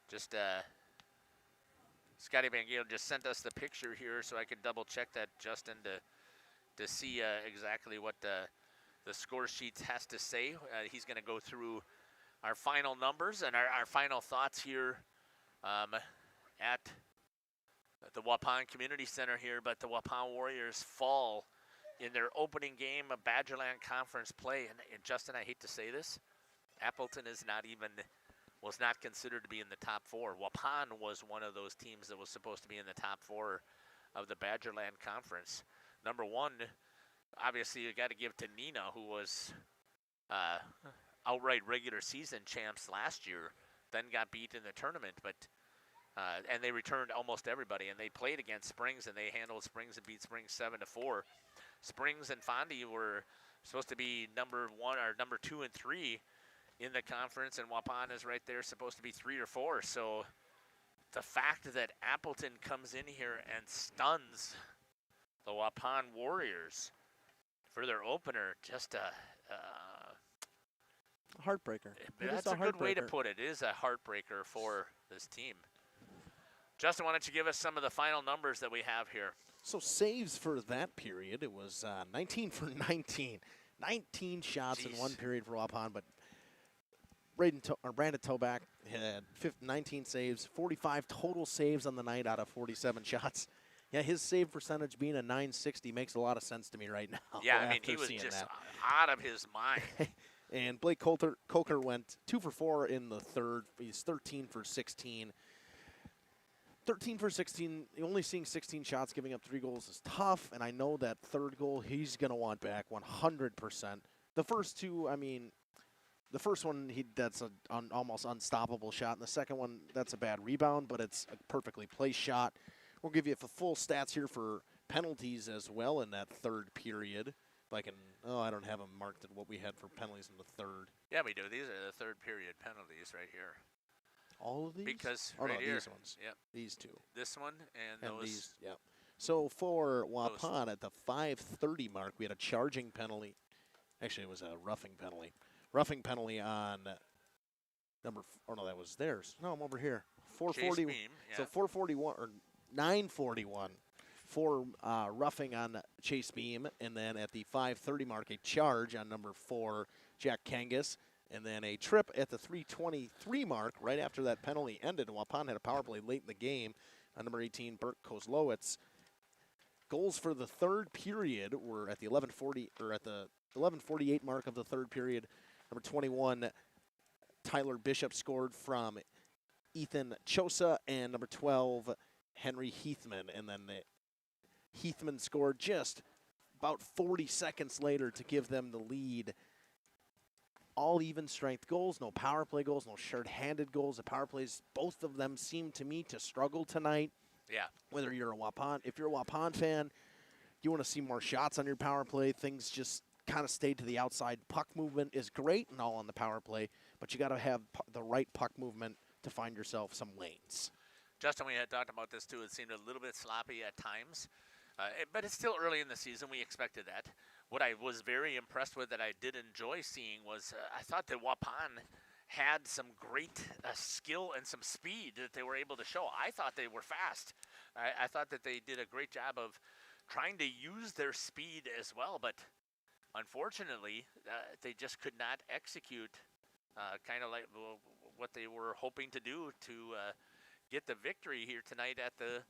Speaker 2: Just Scotty Van Gale just sent us the picture here so I could double check that, Justin, to see exactly what the score sheet has to say. He's going to go through our final numbers and our final thoughts here at the Waupun Community Center here, but the Waupun Warriors fall in their opening game of Badgerland Conference play. And Justin, I hate to say this, Appleton was not considered to be in the top 4. Waupun was one of those teams that was supposed to be in the top 4 of the Badgerland Conference. Number 1, obviously you got to give to Nina, who was outright regular season champs last year, then got beat in the tournament, but and they returned almost everybody, and they played against Springs, and they handled Springs and beat Springs 7-4. Springs and Fondy were supposed to be number 1 or number 2 and 3 in the conference, and Waupun is right there, supposed to be 3 or 4. So the fact that Appleton comes in here and stuns the Waupun Warriors for their opener, just a
Speaker 12: heartbreaker.
Speaker 2: That's a good way to put it. It is a heartbreaker for this team. Justin, why don't you give us some of the final numbers that we have here?
Speaker 12: So saves for that period, it was 19 for 19. 19 shots in one period for Waupun, but Brandon Toback had 19 saves, 45 total saves on the night out of 47 shots. Yeah, his save percentage being a .960 makes a lot of sense to me right now.
Speaker 2: Yeah, I mean, he was just out of his mind.
Speaker 12: And Blake Coker went 2 for 4 in the third. He's 13 for 16. 13 for 16, only seeing 16 shots, giving up 3 goals is tough, and I know that third goal he's going to want back 100%. The first two, I mean, the first one, that's an almost unstoppable shot, and the second one, that's a bad rebound, but it's a perfectly placed shot. We'll give you the full stats here for penalties as well in that third period. If I can, I don't have them marked at what we had for penalties in the third.
Speaker 2: Yeah, we do. These are the third period penalties right here.
Speaker 12: All of these?
Speaker 2: Because
Speaker 12: no,
Speaker 2: here,
Speaker 12: these ones.
Speaker 2: Yep.
Speaker 12: These two.
Speaker 2: This one and those.
Speaker 12: These, yep. So for Waupun at the 5:30 mark, we had a charging penalty. Actually, it was a roughing penalty. Roughing penalty on number. Oh no, that was theirs. No, I'm over here. 440.
Speaker 2: Beam, yeah.
Speaker 12: So 441 or 941 for roughing on Chase Beam, and then at the 5:30 mark, a charge on number 4, Jack Kangas. And then a trip at the 3:23 mark, right after that penalty ended. Waupun had a power play late in the game on number 18, Bert Kozlowitz. Goals for the third period were at the 11:48 mark of the third period. Number 21, Tyler Bishop scored from Ethan Chosa, and number 12, Henry Heathman. And then Heathman scored just about 40 seconds later to give them the lead. All even strength goals, no power play goals, no short-handed goals. The power plays, both of them seem to me to struggle tonight.
Speaker 2: Yeah.
Speaker 12: Whether you're a Waupun, if you're a Waupun fan, you want to see more shots on your power play. Things just kind of stay to the outside. Puck movement is great and all on the power play, but you got to have the right puck movement to find yourself some lanes.
Speaker 2: Justin, we had talked about this too. It seemed a little bit sloppy at times, but it's still early in the season. We expected that. What I was very impressed with that I did enjoy seeing was I thought that Waupun had some great skill and some speed that they were able to show. I thought they were fast. I thought that they did a great job of trying to use their speed as well, but unfortunately, they just could not execute kind of like what they were hoping to do to get the victory here tonight at the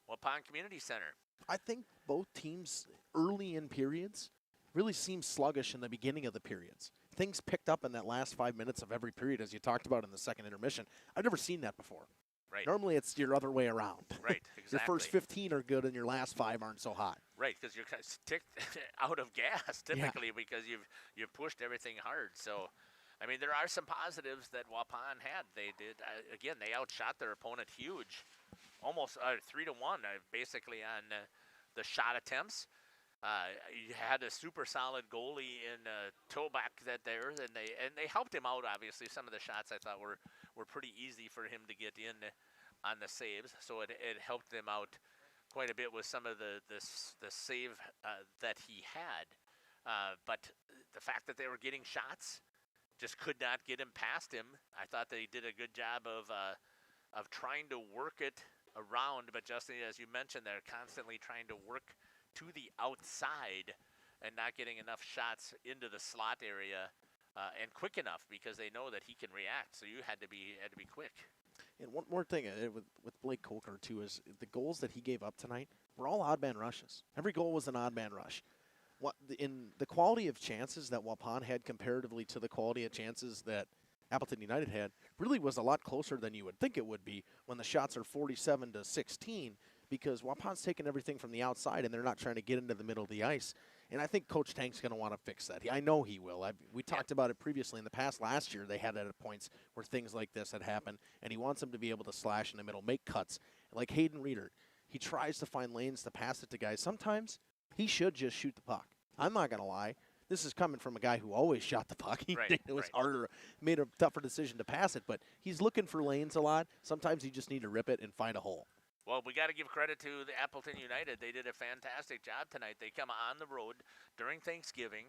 Speaker 2: Waupun Community Center.
Speaker 12: I think both teams early in periods really seemed sluggish in the beginning of the periods. Things picked up in that last 5 minutes of every period, as you talked about in the second intermission. I've never seen that before.
Speaker 2: Right.
Speaker 12: Normally it's your other way around.
Speaker 2: Right, exactly.
Speaker 12: Your first 15 are good and your last 5 aren't so hot.
Speaker 2: Right, because you're kind of ticked out of gas typically because you've pushed everything hard. So, I mean, there are some positives that Waupun had. They did, again, they outshot their opponent huge, almost 3-1 basically on the shot attempts. You had a super solid goalie in Toback and they helped him out. Obviously, some of the shots I thought were pretty easy for him to get in on the saves, so it helped them out quite a bit with some of the save that he had. But the fact that they were getting shots just could not get him past him. I thought they did a good job of trying to work it around. But Justin, as you mentioned, they're constantly trying to work to the outside and not getting enough shots into the slot area and quick enough because they know that he can react. So you had to be quick.
Speaker 12: And one more thing with Blake Coker too is the goals that he gave up tonight were all odd man rushes. Every goal was an odd man rush. In the quality of chances that Waupun had comparatively to the quality of chances that Appleton United had really was a lot closer than you would think it would be when the shots are 47-16, because Waupun's taking everything from the outside and they're not trying to get into the middle of the ice. And I think Coach Tank's going to want to fix that. I know he will. We talked about it previously in the past. Last year they had it at points where things like this had happened, and he wants them to be able to slash in the middle, make cuts. Like Hayden Reeder, he tries to find lanes to pass it to guys. Sometimes he should just shoot the puck. I'm not going to lie. This is coming from a guy who always shot the puck. It was harder, made a tougher decision to pass it, but he's looking for lanes a lot. Sometimes you just need to rip it and find a hole.
Speaker 2: Well, we got to give credit to the Appleton United. They did a fantastic job tonight. They come on the road during Thanksgiving,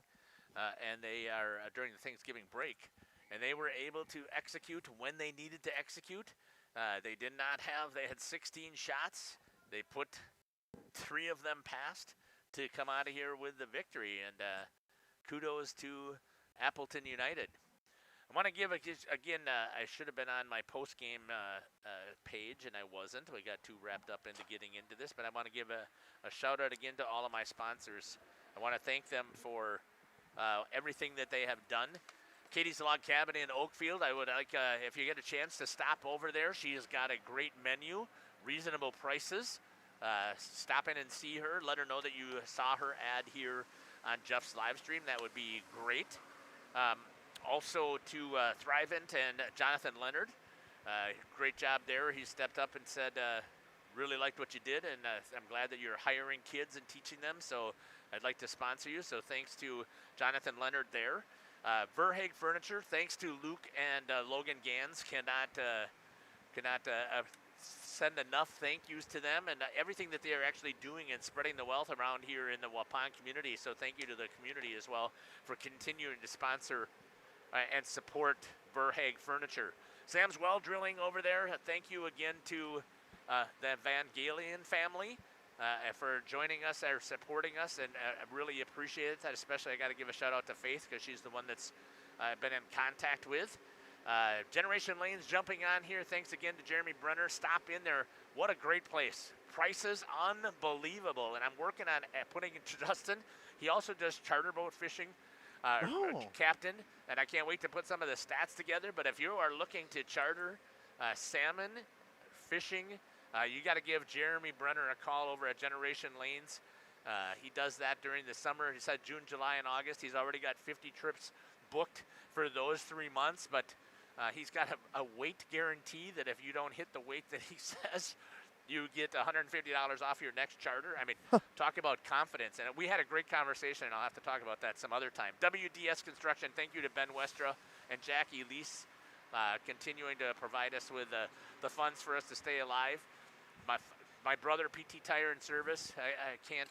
Speaker 2: and they are during the Thanksgiving break, and they were able to execute when they needed to execute. They did not have. They had 16 shots. They put 3 of them past to come out of here with the victory, and kudos to Appleton United. I want to give, again, I should have been on my post-game page, and I wasn't. We got too wrapped up into getting into this, but I want to give a shout-out again to all of my sponsors. I want to thank them for everything that they have done. Katie's Log Cabin in Oakfield, I would like, if you get a chance to stop over there, she has got a great menu, reasonable prices. Stop in and see her. Let her know that you saw her ad here on Jeff's live stream. That would be great. Also to Thrivent and Jonathan Leonard. Great job there. He stepped up and said, really liked what you did, and I'm glad that you're hiring kids and teaching them, so I'd like to sponsor you. So thanks to Jonathan Leonard there. Verhaeg Furniture, thanks to Luke and Logan Gans. Cannot send enough thank yous to them and everything that they are actually doing and spreading the wealth around here in the Waupun community. So thank you to the community as well for continuing to sponsor and support Verhaeg Furniture. Sam's Well Drilling over there, thank you again to the Van Galen family for joining us or supporting us, and I really appreciate it. Especially I got to give a shout out to Faith because she's the one that's been in contact with. Generation Lanes jumping on here. Thanks again to Jeremy Brenner. Stop in there. What a great place. Prices unbelievable. And I'm working on putting in Justin. He also does charter boat fishing, captain. And I can't wait to put some of the stats together. But if you are looking to charter salmon fishing, you got to give Jeremy Brenner a call over at Generation Lanes. He does that during the summer. He said June, July, and August. He's already got 50 trips booked for those 3 months. But he's got a weight guarantee that if you don't hit the weight that he says, you get $150 off your next charter. I mean, talk about confidence. And we had a great conversation, and I'll have to talk about that some other time. WDS Construction, thank you to Ben Westra and Jackie Lease, continuing to provide us with the funds for us to stay alive. My brother, PT Tire and Service, I can't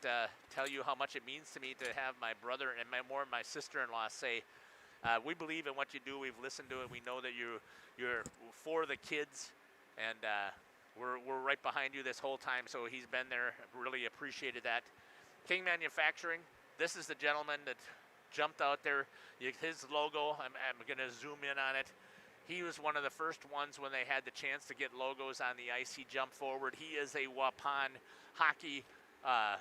Speaker 2: tell you how much it means to me to have my brother and my sister-in-law say, we believe in what you do. We've listened to it. We know that you're for the kids, and we're right behind you this whole time. So he's been there. Really appreciated that. King Manufacturing. This is the gentleman that jumped out there. His logo. I'm going to zoom in on it. He was one of the first ones when they had the chance to get logos on the ice. He jumped forward. He is a Waupun hockey, I'm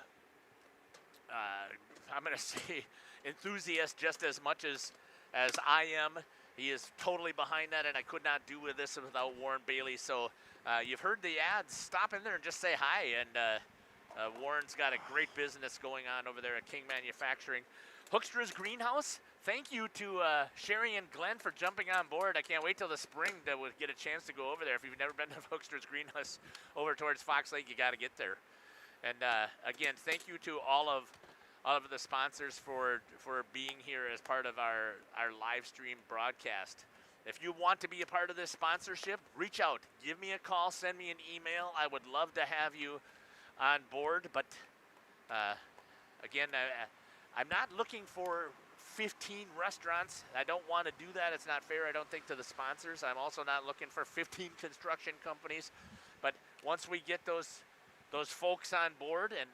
Speaker 2: going to say, enthusiast just as much as I am. He is totally behind that, and I could not do this without Warren Bailey. So you've heard the ads. Stop in there and just say hi. And Warren's got a great business going on over there at King Manufacturing. Hoekstra's Greenhouse, thank you to Sherry and Glenn for jumping on board. I can't wait till the spring to get a chance to go over there. If you've never been to Hoekstra's Greenhouse over towards Fox Lake, you got to get there. And again, thank you to all of the sponsors for being here as part of our live stream broadcast. If you want to be a part of this sponsorship, reach out. Give me a call. Send me an email. I would love to have you on board. But again, I'm not looking for 15 restaurants. I don't want to do that. It's not fair, I don't think, to the sponsors. I'm also not looking for 15 construction companies. But once we get those folks on board, and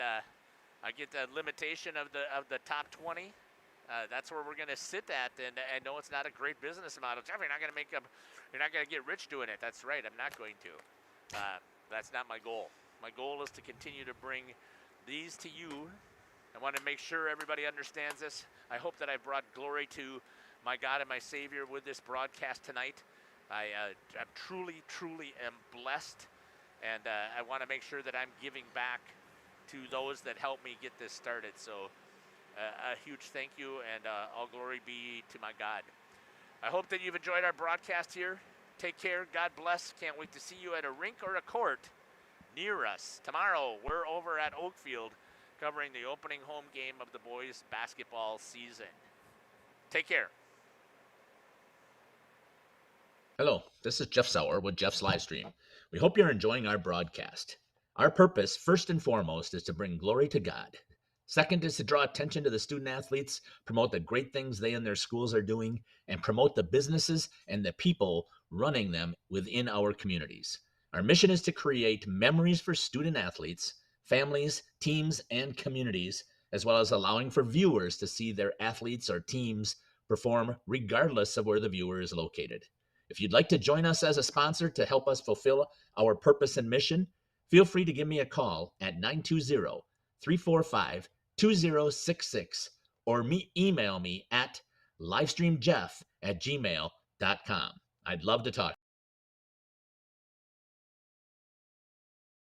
Speaker 2: I get the limitation of the top 20, that's where we're going to sit at. And I know it's not a great business model. Jeff, you're not going to get rich doing it. That's right. I'm not going to. That's not my goal. My goal is to continue to bring these to you. I want to make sure everybody understands this. I hope that I brought glory to my God and my Savior with this broadcast tonight. I truly, truly am blessed, and I want to make sure that I'm giving back to those that helped me get this started. So a huge thank you, and all glory be to my God. I hope that you've enjoyed our broadcast here. Take care. God bless. Can't wait to see you at a rink or a court near us. Tomorrow, we're over at Oakfield covering the opening home game of the boys' basketball season. Take care.
Speaker 7: Hello, this is Jeff Sauer with Jeff's Livestream. We hope you're enjoying our broadcast. Our purpose, first and foremost, is to bring glory to God. Second is to draw attention to the student athletes, promote the great things they and their schools are doing, and promote the businesses and the people running them within our communities. Our mission is to create memories for student athletes, families, teams, and communities, as well as allowing for viewers to see their athletes or teams perform regardless of where the viewer is located. If you'd like to join us as a sponsor to help us fulfill our purpose and mission, feel free to give me a call at 920-345-2066 or email me at livestreamjeff@gmail.com. I'd love to talk.